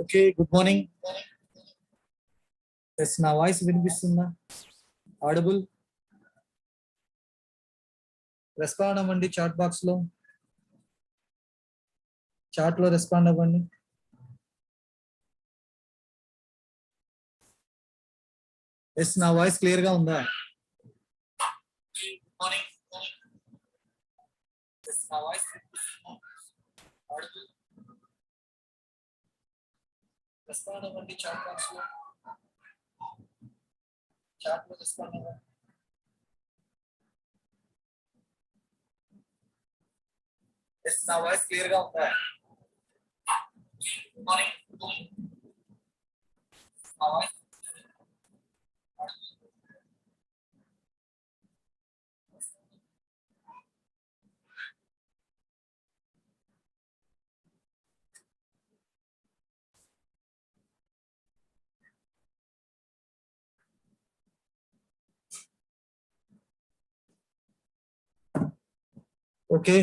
Okay, good morning. Yes, నా voice వినిపిస్తుందా? Audible? Respond అవ్వండి చాట్ బాక్స్ లో. చాట్ లో రెస్పాండ్ అవ్వండి. ఎస్, నా వాయిస్ క్లియర్ గా ఉందా? Good morning. ఎస్, నా వాయిస్ ఆడబుల్? రెస్పాండ్ అవ్వండి చాట్ బాక్స్ లో. చాట్ లో రెస్పాండ్ అవ్వండి. ఎస్, నా వాయిస్ క్లియర్ గా ఉందా? Good morning. నా voice okay.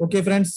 Okay friends,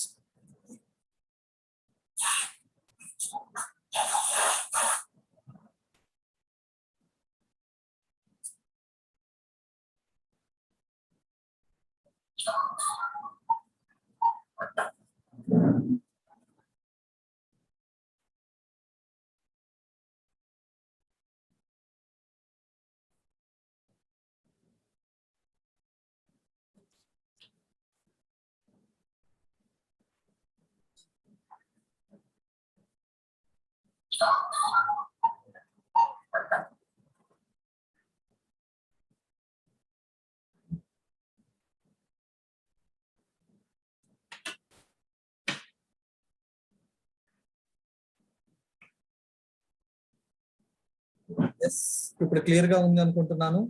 yes ఇప్పుడు క్లియర్ గా ఉంది అనుకుంటున్నాను.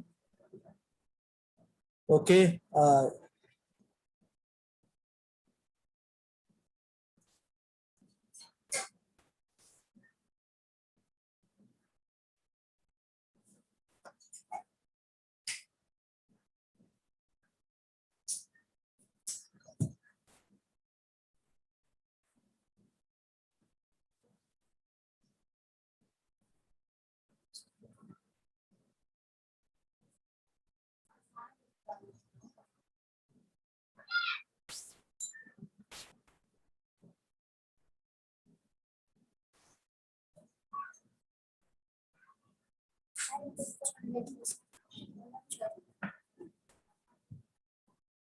ఓకే,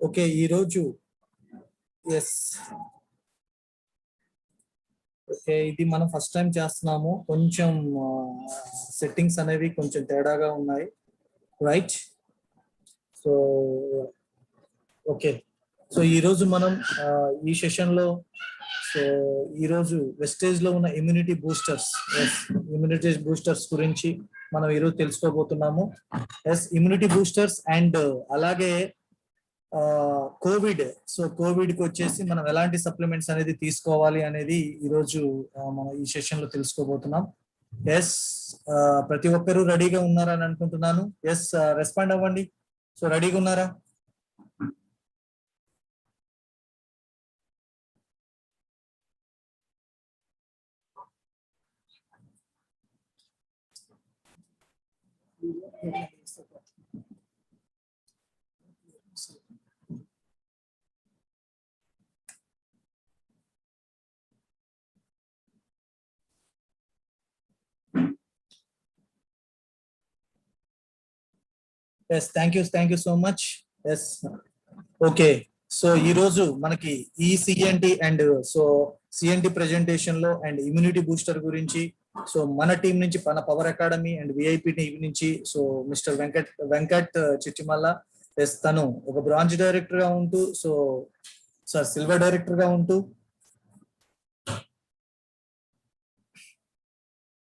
ఓకే, ఈరోజు ఎస్ ఓకే, ఇది మనం ఫస్ట్ టైం చేస్తున్నాము. కొంచెం సెట్టింగ్స్ అనేవి కొంచెం తేడాగా ఉన్నాయి, రైట్? సో ఓకే, సో ఈరోజు మనం ఈ సెషన్లో సో ఈరోజు వెస్టేజ్ లో ఉన్న ఇమ్యూనిటీ బూస్టర్స్ గురించి మనం ఈరోజు తెలుసుకోబోతున్నాము. ఎస్, ఇమ్యూనిటీ బూస్టర్స్ అండ్ అలాగే కోవిడ్. సో కోవిడ్ కి వచ్చేసి మనం ఎలాంటి సప్లిమెంట్స్ అనేది తీసుకోవాలి అనేది ఈరోజు మనం ఈ సెషన్ లో తెలుసుకోబోతున్నాం. ఎస్, ప్రతి ఒక్కరూ రెడీగా ఉన్నారని అనుకుంటున్నాను. ఎస్, రెస్పాండ్ అవ్వండి. సో రెడీగా ఉన్నారా? Yes, thank you so much. Yes, okay, so ఈ రోజు మనకి ఈ CNT and so CNT presentation లో అండ్ ఇమ్యూనిటీ బూస్టర్ గురించి సో మన టీం నుంచి, మన power academy and VIP team నుంచి so mister Venkat Chittimalla. Yes, తను ఒక బ్రాంచ్ డైరెక్టర్ గా ఉంటూ సో సిల్వర్ డైరెక్టర్ గా ఉంటూ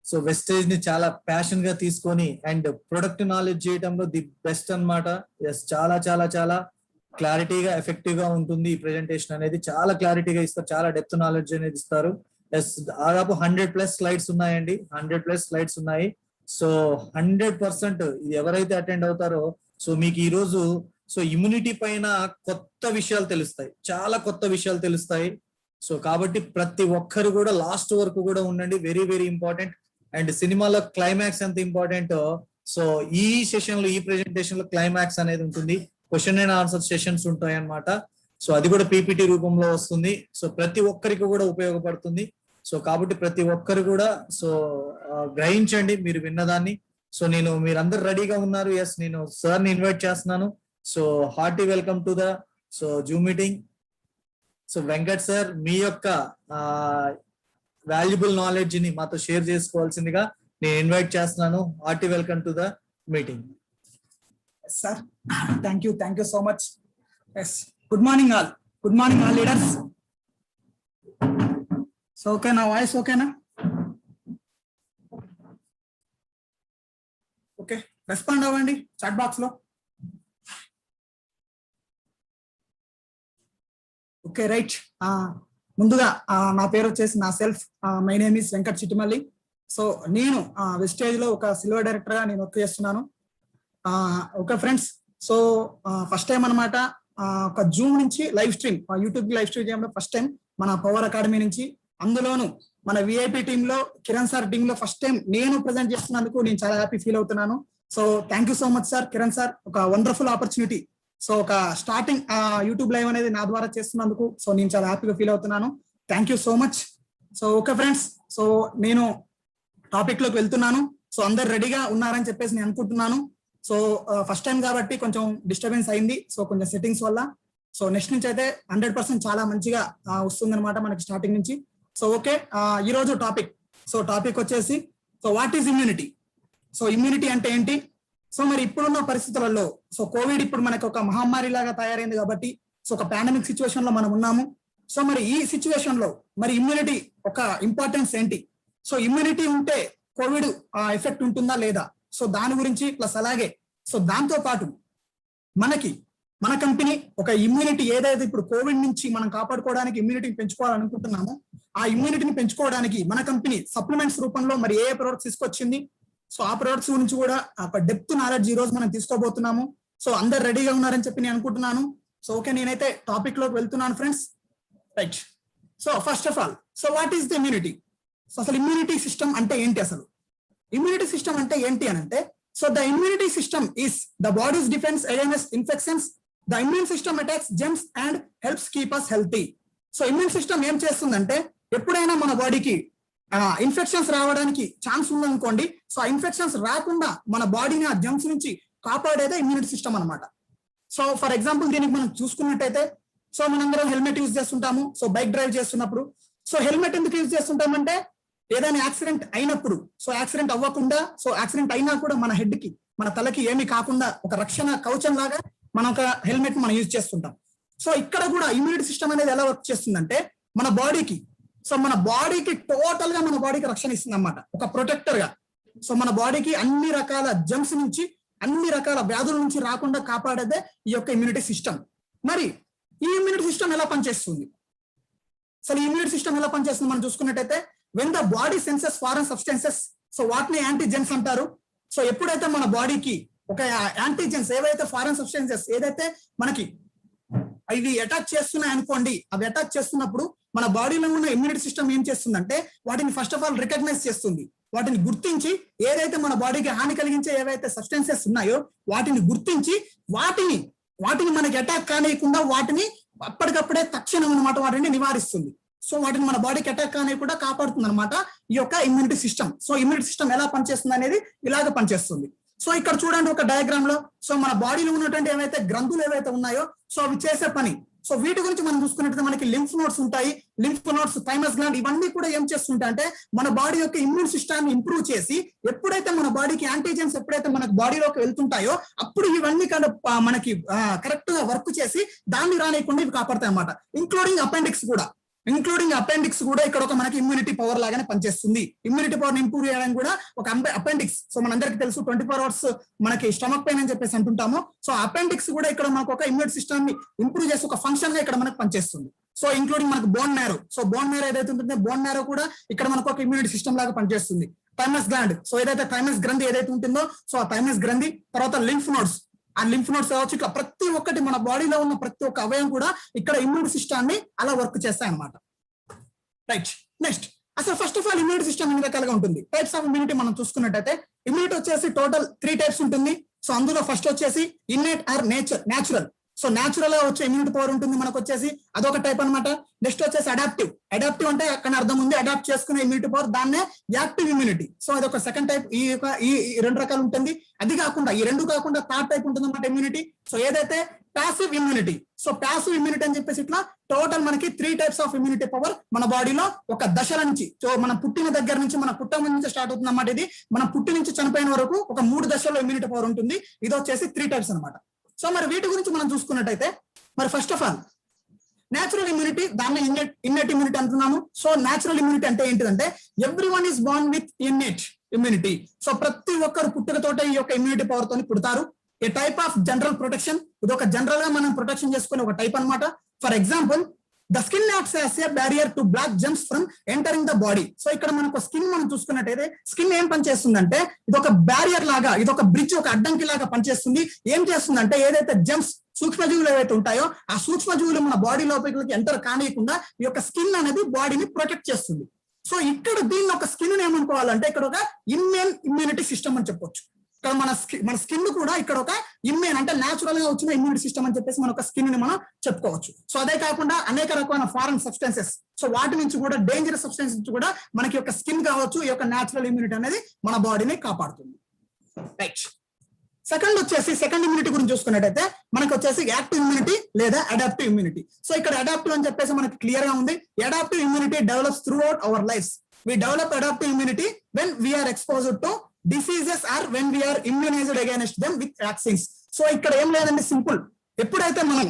సో వెస్టేజ్ ని చాలా ప్యాషన్ గా తీసుకొని అండ్ ప్రొడక్ట్ నాలెడ్జ్ చేయడంలో ది బెస్ట్ అన్నమాట. ఎస్, చాలా చాలా చాలా క్లారిటీగా ఎఫెక్టివ్ గా ఉంటుంది. ఈ ప్రెజెంటేషన్ అనేది చాలా క్లారిటీగా ఇస్తారు, చాలా డెప్త్ నాలెడ్జ్ అనేది ఇస్తారు. ఎస్, దాదాపు 100+ స్లైడ్స్ ఉన్నాయండి, 100+ స్లైడ్స్ ఉన్నాయి. సో 100% ఇది ఎవరైతే అటెండ్ అవుతారో సో మీకు ఈ రోజు సో ఇమ్యూనిటీ పైన కొత్త విషయాలు తెలుస్తాయి, చాలా కొత్త విషయాలు తెలుస్తాయి. సో కాబట్టి ప్రతి ఒక్కరు కూడా లాస్ట్ వరకు కూడా ఉండండి, వెరీ వెరీ ఇంపార్టెంట్. అండ్ సినిమాలో క్లైమాక్స్ ఎంత ఇంపార్టెంట్, సో ఈ సెషన్ లో, ఈ ప్రెజెంటేషన్ లో క్లైమాక్స్ అనేది ఉంటుంది. క్వశ్చన్ అండ్ ఆన్సర్ సెషన్స్ ఉంటాయి అన్నమాట. సో అది కూడా పీపీటీ రూపంలో వస్తుంది. సో ప్రతి ఒక్కరికి కూడా ఉపయోగపడుతుంది. సో కాబట్టి ప్రతి ఒక్కరు కూడా సో గ్రహించండి మీరు విన్నదాన్ని. సో మీరందరూ రెడీగా ఉన్నారు. ఎస్, నేను సార్ ని ఇన్వైట్ చేస్తున్నాను. So hearty welcome to the so Zoom meeting. So Venkat sir, మీ యొక్క వాల్యుబుల్ నాలెడ్జ్ ని మాతో షేర్ చేసుకోవాల్సిందిగా నేను ఇన్వైట్ చేస్తున్నాను. Hearty welcome to the meeting. Sir, thank you so much. Yes, good morning all leaders. So ఓకేనా, voice ఓకేనా? Okay, respond అవ్వండి చాట్ బాక్స్ లో. Okay, right. ముందుగా నా పేరు వచ్చేసి నా self, my name is Venkat Chittimalli. So నేను వెస్టేజ్ లో ఒక సిల్వర్ డైరెక్టర్ గా నేను వర్క్ చేస్తున్నాను. Okay friends, so first time అనమాట ఒక జూమ్ నుంచి live stream, YouTube live stream చేయడం ఫస్ట్ టైం మన పవర్ అకాడమీ నుంచి. అందులోను మన విఐపి టీమ్ లో, కిరణ్ సార్ టీమ్ లో ఫస్ట్ టైం నేను ప్రజెంట్ చేస్తున్నందుకు నేను చాలా హ్యాపీ ఫీల్ అవుతున్నాను. So thank you so much sir, Kiran sir. ఒక వండర్ఫుల్ ఆపర్చునిటీ. సో ఒక స్టార్టింగ్ యూట్యూబ్ లైవ్ అనేది నా ద్వారా చేస్తున్నందుకు సో నేను చాలా హ్యాపీగా ఫీల్ అవుతున్నాను. Thank you so much. So okay friends, so నేను టాపిక్ లోకి వెళ్తున్నాను. సో అందరు రెడీగా ఉన్నారని చెప్పేసి నేను అనుకుంటున్నాను. సో ఫస్ట్ టైం కాబట్టి కొంచెం డిస్టర్బెన్స్ అయింది, సో కొంచెం సెట్టింగ్స్ వల్ల. సో నెక్స్ట్ నుంచి అయితే 100% చాలా మంచిగా వస్తుంది అనమాట మనకి స్టార్టింగ్ నుంచి. సో ఓకే, ఈ రోజు టాపిక్ వచ్చేసి so what is immunity. So immunity అంటే ఏంటి? సో మరి ఇప్పుడున్న పరిస్థితులలో సో కోవిడ్ ఇప్పుడు మనకి ఒక మహమ్మారి లాగా తయారైంది కాబట్టి సో ఒక పాండమిక్ సిచ్యువేషన్ లో మనం ఉన్నాము. సో మరి ఈ సిచ్యువేషన్ లో మరి ఇమ్యూనిటీ ఒక ఇంపార్టెన్స్ ఏంటి? సో ఇమ్యూనిటీ ఉంటే కోవిడ్ ఎఫెక్ట్ ఉంటుందా లేదా? సో దాని గురించి ప్లస్ అలాగే సో దాంతో పాటు మన కంపెనీ ఒక ఇమ్యూనిటీ ఏదైతే ఇప్పుడు కోవిడ్ నుంచి మనం కాపాడుకోవడానికి ఇమ్యూనిటీని పెంచుకోవాలనుకుంటున్నామో ఆ ఇమ్యూనిటీని పెంచుకోవడానికి మన కంపెనీ సప్లిమెంట్స్ రూపంలో మరి ఏ ప్రొడక్ట్స్ తీసుకొచ్చింది, సో ఆ ప్రొడక్ట్స్ గురించి కూడా ఒక డెప్త్ నాలెడ్జ్ ఈ రోజు మనం తీసుకోబోతున్నాము. సో అందరు రెడీగా ఉన్నారని చెప్పి నేను అనుకుంటున్నాను. సో ఓకే, నేనైతే టాపిక్ లోకి వెళ్తున్నాను friends. Right. So first of all, so what is the immunity? So అసలు ఇమ్యూనిటీ సిస్టమ్ అంటే ఏంటి? అసలు ఇమ్యూనిటీ సిస్టమ్ అంటే ఏంటి అని అంటే, so the immunity system is the body's defence against infections. The immune system attacks germs and helps keep us healthy. So immune system ఏం చేస్తుందంటే, ఎప్పుడైనా మన బాడీకి ఇన్ఫెక్షన్స్ రావడానికి ఛాన్స్ ఉందనుకోండి, సో ఆ ఇన్ఫెక్షన్స్ రాకుండా మన బాడీని ఆ జమ్స్ నుంచి కాపాడేదే ఇమ్యూనిటీ సిస్టమ్ అనమాట. సో ఫర్ ఎగ్జాంపుల్ దీనికి మనం చూసుకున్నట్టయితే, సో మనందరం హెల్మెట్ యూజ్ చేస్తుంటాము. సో బైక్ డ్రైవ్ చేస్తున్నప్పుడు, సో హెల్మెట్ ఎందుకు యూజ్ చేస్తుంటామంటే ఏదైనా యాక్సిడెంట్ అయినప్పుడు, సో యాక్సిడెంట్ అవ్వకుండా, సో యాక్సిడెంట్ అయినా కూడా మన హెడ్ కి, మన తలకి ఏమీ కాకుండా ఒక రక్షణ కవచం లాగా మనం ఒక హెల్మెట్ మనం యూజ్ చేస్తుంటాం. సో ఇక్కడ కూడా ఇమ్యూనిటీ సిస్టమ్ అనేది ఎలా వర్క్ చేస్తుందంటే మన బాడీకి, సో మన బాడీకి టోటల్ గా మన బాడీకి రక్షణ ఇస్తుంది అన్నమాట, ఒక ప్రొటెక్టర్ గా. సో మన బాడీకి అన్ని రకాల జమ్స్ నుంచి, అన్ని రకాల వ్యాధుల నుంచి రాకుండా కాపాడేదే ఈ యొక్క ఇమ్యూనిటీ సిస్టమ్. మరి ఈ ఇమ్యూనిటీ సిస్టమ్ ఎలా పనిచేస్తుంది? అసలు ఈ ఇమ్యూనిటీ సిస్టమ్ ఎలా పనిచేస్తుంది మనం చూసుకున్నట్టయితే, when the body senses foreign substances, so వాటిని యాంటీజెన్స్ అంటారు. సో ఎప్పుడైతే మన బాడీకి ఒక యాంటీజెన్స్, ఏవైతే ఫారెన్ సబ్స్టెన్సెస్ ఏదైతే మనకి ఇవి అటాక్ చేస్తున్నాయి అనుకోండి, అవి అటాక్ చేస్తున్నప్పుడు మన బాడీలో ఉన్న ఇమ్యూనిటీ సిస్టమ్ ఏం చేస్తుందంటే వాటిని ఫస్ట్ ఆఫ్ ఆల్ రికగ్నైజ్ చేస్తుంది. వాటిని గుర్తించి ఏదైతే మన బాడీకి హాని కలిగించే ఏవైతే సబ్స్టెన్సెస్ ఉన్నాయో వాటిని గుర్తించి వాటిని మనకి అటాక్ కానియకుండా వాటిని అప్పటికప్పుడే తక్షణం అనమాట వాటిని నివారిస్తుంది. సో వాటిని మన బాడీకి అటాక్ కానియకుండా కాపాడుతుంది అనమాట ఈ యొక్క immunity system. So immunity system ఎలా పనిచేస్తుంది అనేది ఇలాగ పనిచేస్తుంది. సో ఇక్కడ చూడండి ఒక డయాగ్రామ్ లో, సో మన బాడీలో ఉన్నటువంటి ఏవైతే గ్రంథులు ఏవైతే ఉన్నాయో, సో అవి చేసే పని. సో వీటి గురించి మనం చూసుకున్నట్లయితే మనకి లింఫ్ నోడ్స్ ఉంటాయి, లింఫ్ నోడ్స్, థైమస్ గ్లాండ్, ఇవన్నీ కూడా ఏం చేస్తుంటాయి అంటే మన బాడీ యొక్క ఇమ్యూన్ సిస్టమ్ ఇంప్రూవ్ చేసి, ఎప్పుడైతే మన బాడీకి యాంటీజెన్స్ ఎప్పుడైతే మనకి బాడీలోకి వెళ్తుంటాయో అప్పుడు ఇవన్నీ మనకి కరెక్ట్ గా వర్క్ చేసి దాన్ని రానియకుండా ఇవి కాపాడతాయి అన్నమాట. ఇంక్లూడింగ్ అపెండిక్స్ కూడా ఇక్కడ ఒక మనకి ఇమ్యూనిటీ పవర్ లాగానే పనిచేస్తుంది. ఇమ్యూనిటీ పవర్ ఇంప్రూవ్ చేయడానికి కూడా ఒక అపెండిక్స్, సో మనందరికీ తెలుసు 24 hours మనకి స్టమక్ పెయిన్ అని చెప్పేసి అంటుంటాము. సో అపెండిక్స్ కూడా ఇక్కడ మనకు ఒక ఇమ్యూనిటీ సిస్టమ్ ని ఇంప్రూవ్ చేసి ఒక ఫంక్షన్ గా ఇక్కడ మనకు పనిచేస్తుంది. సో ఇంక్లూడింగ్ మనకు bone marrow, so bone marrow ఏదైతే ఉంటుందో బోన్ మ్యారో కూడా ఇక్కడ మనకు ఒక ఇమ్యూనిటీ సిస్టమ్ లాగా పనిచేస్తుంది. థైమస్ గ్లాండ్, సో ఏదైతే థైమస్ గ్రంథి ఏదైతే ఉంటుందో, సో ఆ థైమస్ గ్రంథి, తర్వాత లింఫ్ నోడ్స్, ఆ లింఫ్ నోడ్స్ కావచ్చు, ఇట్లా ప్రతి ఒక్కటి మన బాడీలో ఉన్న ప్రతి ఒక్క అవయం కూడా ఇక్కడ ఇమ్యూనిటీ సిస్టమ్ ని అలా వర్క్ చేస్తాయి అనమాట. రైట్, నెక్స్ట్ అసలు first of all immunity system ఎన్ని రకాలుగా ఉంటుంది? టైప్స్ ఆఫ్ ఇమ్యూనిటీ మనం చూసుకున్నట్టయితే ఇమ్యూనిటీ వచ్చేసి టోటల్ 3 టైప్స్ ఉంటుంది. సో అందులో ఫస్ట్ వచ్చేసి innate or natural. So natural గా వచ్చే ఇమ్యూనిటీ పవర్ ఉంటుంది మనకు వచ్చేసి, అదొక టైప్ అనమాట. నెక్స్ట్ వచ్చేసి అడాప్టివ్. అడాప్టివ్ అంటే అక్కడ అర్థం ఉంది, అడాప్ట్ చేసుకునే ఇమ్యూనిటీ పవర్, దాన్నే యాక్టివ్ ఇమ్యూనిటీ. సో అదొక సెకండ్ టైప్. ఈ 2 రకాలు ఉంటుంది. అది కాకుండా ఈ 2 కాకుండా థర్డ్ టైప్ ఉంటుంది అనమాట ఇమ్యూనిటీ. సో ఏదైతే passive immunity. So passive immunity అని చెప్పేసి ఇట్లా టోటల్ మనకి 3 టైప్స్ ఆఫ్ ఇమ్యూనిటీ పవర్ మన బాడీలో ఒక దశల నుంచి, సో మనం పుట్టిన దగ్గర నుంచి, మన పుట్ట నుంచి స్టార్ట్ అవుతుంది అన్నమాట. ఇది మనం పుట్టి నుంచి చనిపోయిన వరకు ఒక 3 దశల్లో ఇమ్యూనిటీ పవర్ ఉంటుంది. ఇది వచ్చేసి 3 టైప్స్ అనమాట. సో మరి వీటి గురించి మనం చూసుకున్నట్టయితే, మరి first of all natural immunity, దాన్ని ఇన్నెట్ ఇమ్యూనిటీ అంటున్నాము. సో న్యాచురల్ ఇమ్యూనిటీ అంటే ఏంటిదంటే everyone is Born with innate immunity. So ప్రతి ఒక్కరు పుట్టుకతోటే ఈ యొక్క ఇమ్యూనిటీ పవర్ తోని పుడతారు. ఏ టైప్ ఆఫ్ జనరల్ ప్రొటెక్షన్, ఇది ఒక జనరల్ గా మనం ప్రొటెక్షన్ చేసుకునే ఒక టైప్ అన్నమాట. For example, the skin acts as a barrier to block germs from entering the body. So ఇక్కడ మనకు స్కిన్ మనం చూసుకున్నట్టయితే స్కిన్ ఏం పనిచేస్తుందంటే ఇది ఒక బ్యారియర్ లాగా, ఇది ఒక బ్రిడ్జ్, ఒక అడ్డంకి లాగా పనిచేస్తుంది. ఏం చేస్తుందంటే ఏదైతే జెమ్స్, సూక్ష్మజీవులు ఏవైతే ఉంటాయో ఆ సూక్ష్మజీవులు మన బాడీ లోపలికి ఎంటర్ కానియకుండా ఈ యొక్క స్కిన్ అనేది బాడీని ప్రొటెక్ట్ చేస్తుంది. సో ఇక్కడ దీన్ని ఒక స్కిన్ ఏమనుకోవాలంటే ఇక్కడ ఒక ఇమ్యూనిటీ సిస్టమ్ అని చెప్పొచ్చు. ఇక్కడ మన స్కిన్ కూడా ఇక్కడ ఒక ఇమ్యూన్ అంటే న్యాచురల్ గా వచ్చిన ఇమ్యూనిటీ సిస్టమ్ అని చెప్పేసి మన ఒక స్కిన్ ని మనం చెప్పుకోవచ్చు. సో అదే కాకుండా అనేక రకమైన ఫారెన్ సబ్స్టెన్సెస్, సో వాటి నుంచి కూడా డేంజరస్ సబ్స్టెన్సెస్ నుంచి కూడా మనకి యొక్క స్కిన్ కావచ్చు, ఈ యొక్క న్యాచురల్ ఇమ్యూనిటీ అనేది మన బాడీని కాపాడుతుంది. రైట్, సెకండ్ ఇమ్యూనిటీ గురించి చూసుకున్నట్టయితే మనకు వచ్చేసి యాక్టివ్ ఇమ్యూనిటీ లేదా అడాప్టివ్ ఇమ్యూనిటీ. సో ఇక్కడ అడాప్టివ్ అని చెప్పేసి మనకి క్లియర్ గా ఉంది. Adaptive immunity develops throughout our life. We develop adaptive immunity when we're exposed to diseases or when we are immunized against them with vaccines. So ఇక్కడ ఏం లేదండి, simple. ఎప్పుడైతే మనం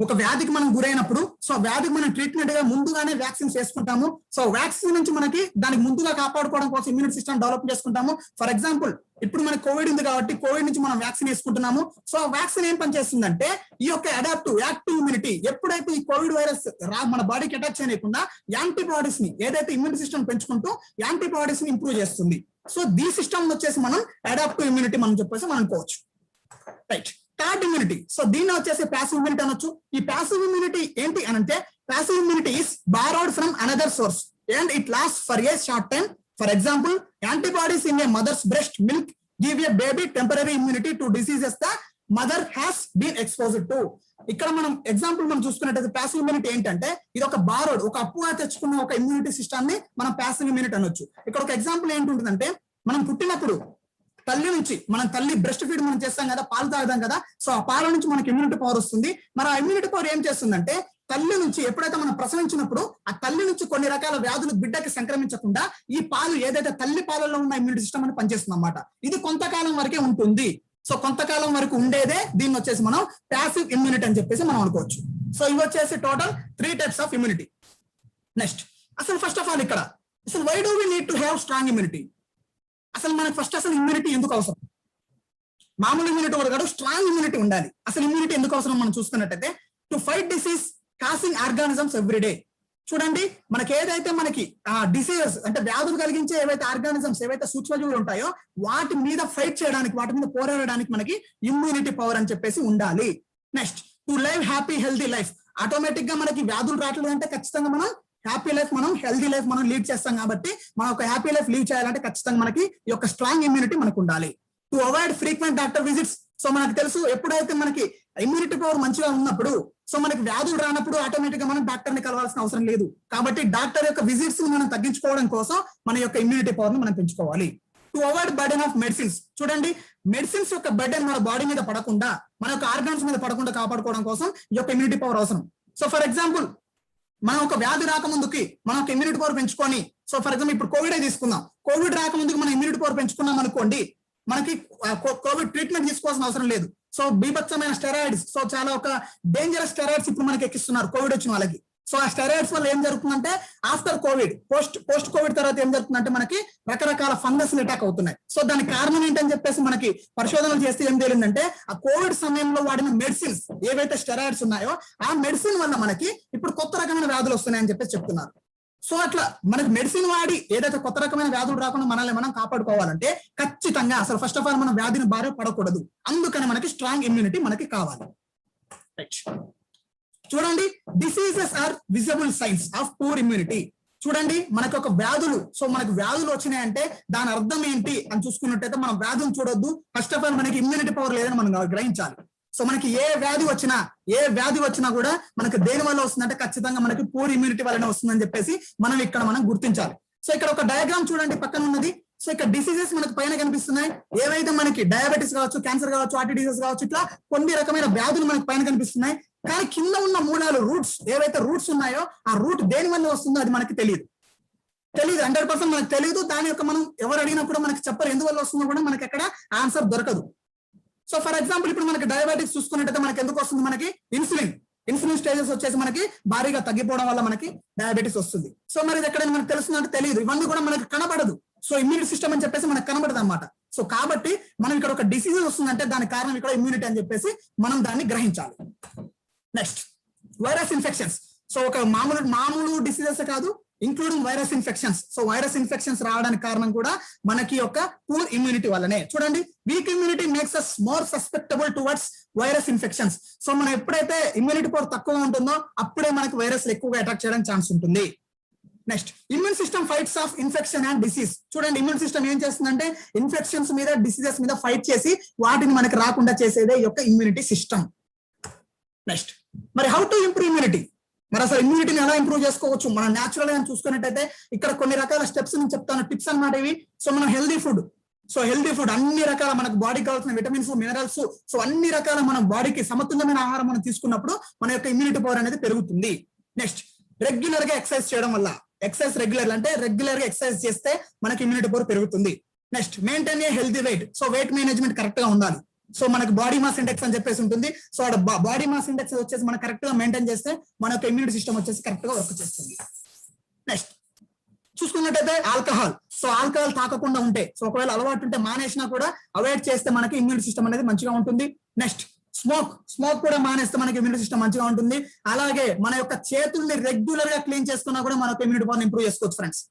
ఒక వ్యాధికి మనం గురైనప్పుడు, సో వ్యాధికి మనం ట్రీట్మెంట్ గా ముందుగానే వ్యాక్సిన్స్ వేసుకుంటాము. సో వ్యాక్సిన్ నుంచి మనకి దానికి ముందుగా కాపాడుకోవడం కోసం ఇమ్యూనిటీ సిస్టమ్ డెవలప్ చేసుకుంటాము. ఫర్ ఎగ్జాంపుల్, ఇప్పుడు మనకి కోవిడ్ ఉంది కాబట్టి కోవిడ్ నుంచి మనం వ్యాక్సిన్ వేసుకుంటున్నాము. సో వ్యాక్సిన్ ఏం పనిచేస్తుందంటే ఈ యొక్క అడాప్టివ్ యాక్టివ్ ఇమ్యూనిటీ, ఎప్పుడైతే ఈ కోవిడ్ వైరస్ మన బాడీకి అటాక్ చేయకుండా యాంటీబాడీస్ ని, ఏదైతే ఇమ్యూనిటీ సిస్టమ్ పెంచుకుంటూ యాంటీబాడీస్ ని ఇంప్రూవ్ చేస్తుంది. సో దీ సిస్టమ్ వచ్చేసి మనం అడాప్టివ్ ఇమ్యూనిటీ మనం చెప్పేసి మనం అనుకోవచ్చు. Right, third immunity. సో దీన్ని వచ్చేసి ప్యాసివ్ ఇమ్యూనిటీ అనొచ్చు. ఈ ప్యాసివ్ ఇమ్యూనిటీ ఏంటి అని అంటే, passive immunity is borrowed from another source and it last for a short time. For example, antibodies in a mother's breast milk give a baby temporary immunity to diseases the mother has been exposed to. ఇక్కడ మనం example మనం చూసుకున్నట్టయితే passive immunity ఏంటంటే ఇది ఒక borrowed, ఒక అప్పుగా తెచ్చుకున్న ఒక ఇమ్యూనిటీ సిస్టాన్ని మనం ప్యాసివ్ ఇమ్యూనిటీ అనొచ్చు. ఇక్కడ ఒక ఎగ్జాంపుల్ ఏంటుంటుందంటే మనం పుట్టినప్పుడు తల్లి నుంచి మనం తల్లి బ్రెస్ట్ ఫీడ్ మనం చేస్తాం కదా, పాలు తాగుతాం కదా, సో ఆ పాల నుంచి మనకి ఇమ్యూనిటీ పవర్ వస్తుంది. మరి ఆ ఇమ్యూనిటీ పవర్ ఏం చేస్తుందంటే తల్లి నుంచి ఎప్పుడైతే మనం ప్రసవించినప్పుడు ఆ తల్లి నుంచి కొన్ని రకాల వ్యాధులు బిడ్డకి సంక్రమించకుండా ఈ పాలు ఏదైతే తల్లి పాలలో ఉన్న ఇమ్యూనిటీ సిస్టమ్ అని పనిచేస్తుంది అన్నమాట. ఇది కొంతకాలం వరకే ఉంటుంది. సో కొంతకాలం వరకు ఉండేదే దీన్ని వచ్చేసి మనం ప్యాసివ్ ఇమ్యూనిటీ అని చెప్పేసి మనం అనుకోవచ్చు. సో ఇవి వచ్చేసి total 3 types of immunity. Next అసలు ఫస్ట్ ఆఫ్ ఆల్ ఇక్కడ అసలు why do we need to have strong immunity? అసలు మనకు ఫస్ట్ అసలు ఇమ్యూనిటీ ఎందుకు అవసరం? మామూలు ఇమ్యూనిటీ కూడా కాదు, స్ట్రాంగ్ ఇమ్యూనిటీ ఉండాలి. అసలు ఇమ్యూనిటీ ఎందుకు అవసరం మనం చూసుకున్నట్టయితే to fight disease causing organisms everyday. చూడండి మనకి ఏదైతే మనకి డిసీజెస్ అంటే వ్యాధులు కలిగించే ఏవైతే ఆర్గానిజమ్స్ ఏవైతే సూక్ష్మజీవులు ఉంటాయో వాటి మీద ఫైట్ చేయడానికి, వాటి మీద పోరాడడానికి మనకి ఇమ్యూనిటీ పవర్ అని చెప్పేసి ఉండాలి. Next to live happy healthy life. Automatic గా మనకి వ్యాధులు రావట్లేదు అంటే ఖచ్చితంగా మనం హ్యాపీ లైఫ్, మనం హెల్తీ లైఫ్ మనం లీడ్ చేస్తాం కాబట్టి మనం ఒక హ్యాపీ లైఫ్ లీడ్ చేయాలంటే ఖచ్చితంగా మనకి ఈ యొక్క స్ట్రాంగ్ ఇమ్యూనిటీ మనకు ఉండాలి. To avoid frequent doctor visits. So మనకు తెలుసు ఎప్పుడైతే మనకి ఇమ్యూనిటీ పవర్ మంచిగా ఉన్నప్పుడు సో మనకి వ్యాధులు రానప్పుడు ఆటోమేటిక్ గా మనం డాక్టర్ ని కలవాల్సిన అవసరం లేదు. కాబట్టి డాక్టర్ యొక్క విజిట్స్ ని మనం తగ్గించుకోవడం కోసం మన యొక్క ఇమ్యూనిటీ పవర్ ని మనం పెంచుకోవాలి. To avoid burden of medicines. చూడండి మెడిసిన్స్ యొక్క బర్డెన్ మన బాడీ మీద పడకుండా, మన యొక్క ఆర్గాన్స్ మీద పడకుండా కాపాడుకోవడం కోసం ఈ యొక్క ఇమ్యూనిటీ పవర్ అవసరం. సో ఫర్ ఎగ్జాంపుల్ మనం ఒక వ్యాధి రాకముందుకి మనం ఒక ఇమ్యూనిటీ పవర్ పెంచుకొని, సో ఫర్ ఎగ్జాంపుల్ ఇప్పుడు కోవిడ్ తీసుకుందాం, కోవిడ్ రాకముందుకు మనం ఇమ్యూనిటీ పవర్ పెంచుకున్నాం అనుకోండి, మనకి కోవిడ్ ట్రీట్మెంట్ తీసుకోవాల్సిన అవసరం లేదు. సో బీభత్సమైన స్టెరాయిడ్స్, సో చాలా ఒక డేంజరస్ స్టెరాయిడ్స్ ఇప్పుడు మనకి ఎక్కిస్తున్నారు కోవిడ్ వచ్చిన వాళ్ళకి. సో ఆ స్టెరాయిడ్స్ వల్ల ఏం జరుగుతుందంటే ఆఫ్టర్ కోవిడ్ పోస్ట్ కోవిడ్ తర్వాత ఏం జరుగుతుందంటే మనకి రకరకాల ఫంగస్ అటాక్ అవుతున్నాయి. సో దానికి కారణం ఏంటని చెప్పేసి మనకి పరిశోధనలు చేస్తే ఏం తేలిందంటే ఆ కోవిడ్ సమయంలో వాడిన మెడిసిన్స్ ఏవైతే స్టెరాయిడ్స్ ఉన్నాయో ఆ మెడిసిన్ వల్ల మనకి ఇప్పుడు కొత్త రకమైన వ్యాధులు వస్తున్నాయని చెప్పేసి చెప్తున్నారు. సో అట్లా మనకి మెడిసిన్ వాడి ఏదైతే కొత్త రకమైన వ్యాధులు రాకుండా మనల్ని మనం కాపాడుకోవాలంటే ఖచ్చితంగా అసలు ఫస్ట్ ఆఫ్ ఆల్ మనం వ్యాధిని బారి పడకూడదు. అందుకని మనకి స్ట్రాంగ్ ఇమ్యూనిటీ మనకి కావాలి. చూడండి diseases are visible signs of poor immunity. చూడండి మనకి ఒక వ్యాధులు, సో మనకు వ్యాధులు వచ్చినాయంటే దాని అర్థం ఏంటి అని చూసుకున్నట్టయితే మనం వ్యాధులను చూడొద్దు. ఫస్ట్ ఆఫ్ ఆల్ మనకి ఇమ్యూనిటీ పవర్ లేదని మనం గ్రహించాలి. సో మనకి ఏ వ్యాధి వచ్చినా కూడా మనకి దేని వల్ల వస్తుందంటే ఖచ్చితంగా మనకి పూర్ ఇమ్యూనిటీ వల్లనే వస్తుందని చెప్పేసి మనం గుర్తించాలి. సో ఇక్కడ ఒక డయాగ్రామ్ చూడండి పక్కన ఉన్నది. సో ఇక్కడ డిసీజెస్ మనకు పైన కనిపిస్తున్నాయి. ఏవైతే మనకి డయాబెటీస్ కావచ్చు, క్యాన్సర్ కావచ్చు, హార్ట్ డిసీజెస్ కావచ్చు, ఇట్లా కొన్ని రకమైన వ్యాధులు మనకి పైన కనిపిస్తున్నాయి. కానీ కింద ఉన్న మూలాలు రూట్స్ ఏవైతే రూట్స్ ఉన్నాయో ఆ రూట్ దేని వల్ల వస్తుందో అది మనకి తెలియదు 100% మనకు తెలియదు. దాని యొక్క మనం ఎవరు అడిగినా కూడా మనకి చెప్పరు ఎందువల్ల వస్తుందో కూడా మనకి ఎక్కడ ఆన్సర్ దొరకదు. సో ఫర్ ఎగ్జాంపుల్ ఇప్పుడు మనకి డయాబెటిక్స్ చూసుకున్నట్టయితే మనకి ఎందుకు వస్తుంది? మనకి ఇన్సులిన్ స్టేజెస్ వచ్చేసి మనకి భారీగా తగ్గిపోవడం వల్ల మనకి డయాబెటిస్ వస్తుంది. సో మరి ఇది ఎక్కడైనా మనకు తెలుస్తుందంటే తెలియదు. ఇవన్నీ కూడా మనకి కనబడదు. సో ఇమ్యూనిటీ సిస్టమ్ అని చెప్పేసి మనకు కనబడదు అనమాట. సో కాబట్టి మనం ఇక్కడ ఒక డిసీజ్ వస్తుందంటే దాని కారణం ఇక్కడ ఇమ్యూనిటీ అని చెప్పేసి మనం దాన్ని గ్రహించాలి. Next virus infections. సో ఒక మామూలు డిసీజెస్ కాదు, including virus infections. So virus infections రావడానికి కారణం కూడా మనకి యొక్క పూర్ ఇమ్యూనిటీ వల్లనే. చూడండి weak immunity makes us more susceptible towards virus infections. So మనం ఎప్పుడైతే ఇమ్యూనిటీ పవర్ తక్కువ ఉంటుందో అప్పుడే మనకి వైరస్ ఎక్కువగా అటాక్ చేయడానికి ఛాన్స్ ఉంటుంది. Next immune system fights of infection and disease. చూడండి ఇమ్యూన్ సిస్టమ్ ఏం చేస్తుందంటే ఇన్ఫెక్షన్స్ మీద, డిసీజెస్ మీద ఫైట్ చేసి వాటిని మనకి రాకుండా చేసేదే ఈ యొక్క ఇమ్యూనిటీ సిస్టమ్. నెక్స్ట్ మరి హౌ టు ఇంప్రూవ్ ఇమ్యూనిటీ. మరి అసలు ఇమ్యూనిటీని ఎలా ఇంప్రూవ్ చేసుకోవచ్చు మనం న్యాచురల్ గా చూసుకున్నట్టయితే ఇక్కడ కొన్ని రకాల స్టెప్స్ నేను చెప్తాను, టిప్స్ అన్నమాట ఇవి. సో మనం హెల్దీ ఫుడ్ అన్ని రకాల మనకు బాడీకి కావాల్సిన విటమిన్స్, మినరల్స్, సో అన్ని రకాల మన బాడీకి సమతుల్యమైన ఆహారం మనం తీసుకున్నప్పుడు మన యొక్క ఇమ్యూనిటీ పవర్ అనేది పెరుగుతుంది. నెక్స్ట్ రెగ్యులర్ గా ఎక్సర్సైజ్ చేయడం వల్ల, రెగ్యులర్ గా ఎక్సర్సైజ్ చేస్తే మనకి ఇమ్యూనిటీ పవర్ పెరుగుతుంది. Next maintain a healthy weight. So weight management correct గా ఉండాలి. సో మనకు బాడీ మాస్ ఇండెక్స్ అని చెప్పేసి ఉంటుంది. సో బాడీ మాస్ ఇండెక్స్ వచ్చేసి మనం కరెక్ట్ గా మెయింటైన్ చేస్తే మన యొక్క ఇమ్యూనిటీ సిస్టమ్ వచ్చేసి కరెక్ట్ గా వర్క్ చేస్తుంది. నెక్స్ట్ చూసుకున్నట్టయితే ఆల్కహాల్. సో ఆల్కహాల్ తాకకుండా ఉంటే, సో ఒకవేళ అలవాటు ఉంటే మానేసినా కూడా అవాయిడ్ చేస్తే మనకి ఇమ్యూనిటీ సిస్టమ్ అనేది మంచిగా ఉంటుంది. నెక్స్ట్ స్మోక్ కూడా మానేస్తే మనకి ఇమ్యూనిటీ సిస్టమ్ మంచిగా ఉంటుంది. అలాగే మన యొక్క చేతుల్ని రెగ్యులర్ గా క్లీన్ చేసుకున్నా కూడా మన యొక్క ఇమ్యూనిటీ పవర్ ఇంప్రూవ్ చేసుకోవచ్చు ఫ్రెండ్స్.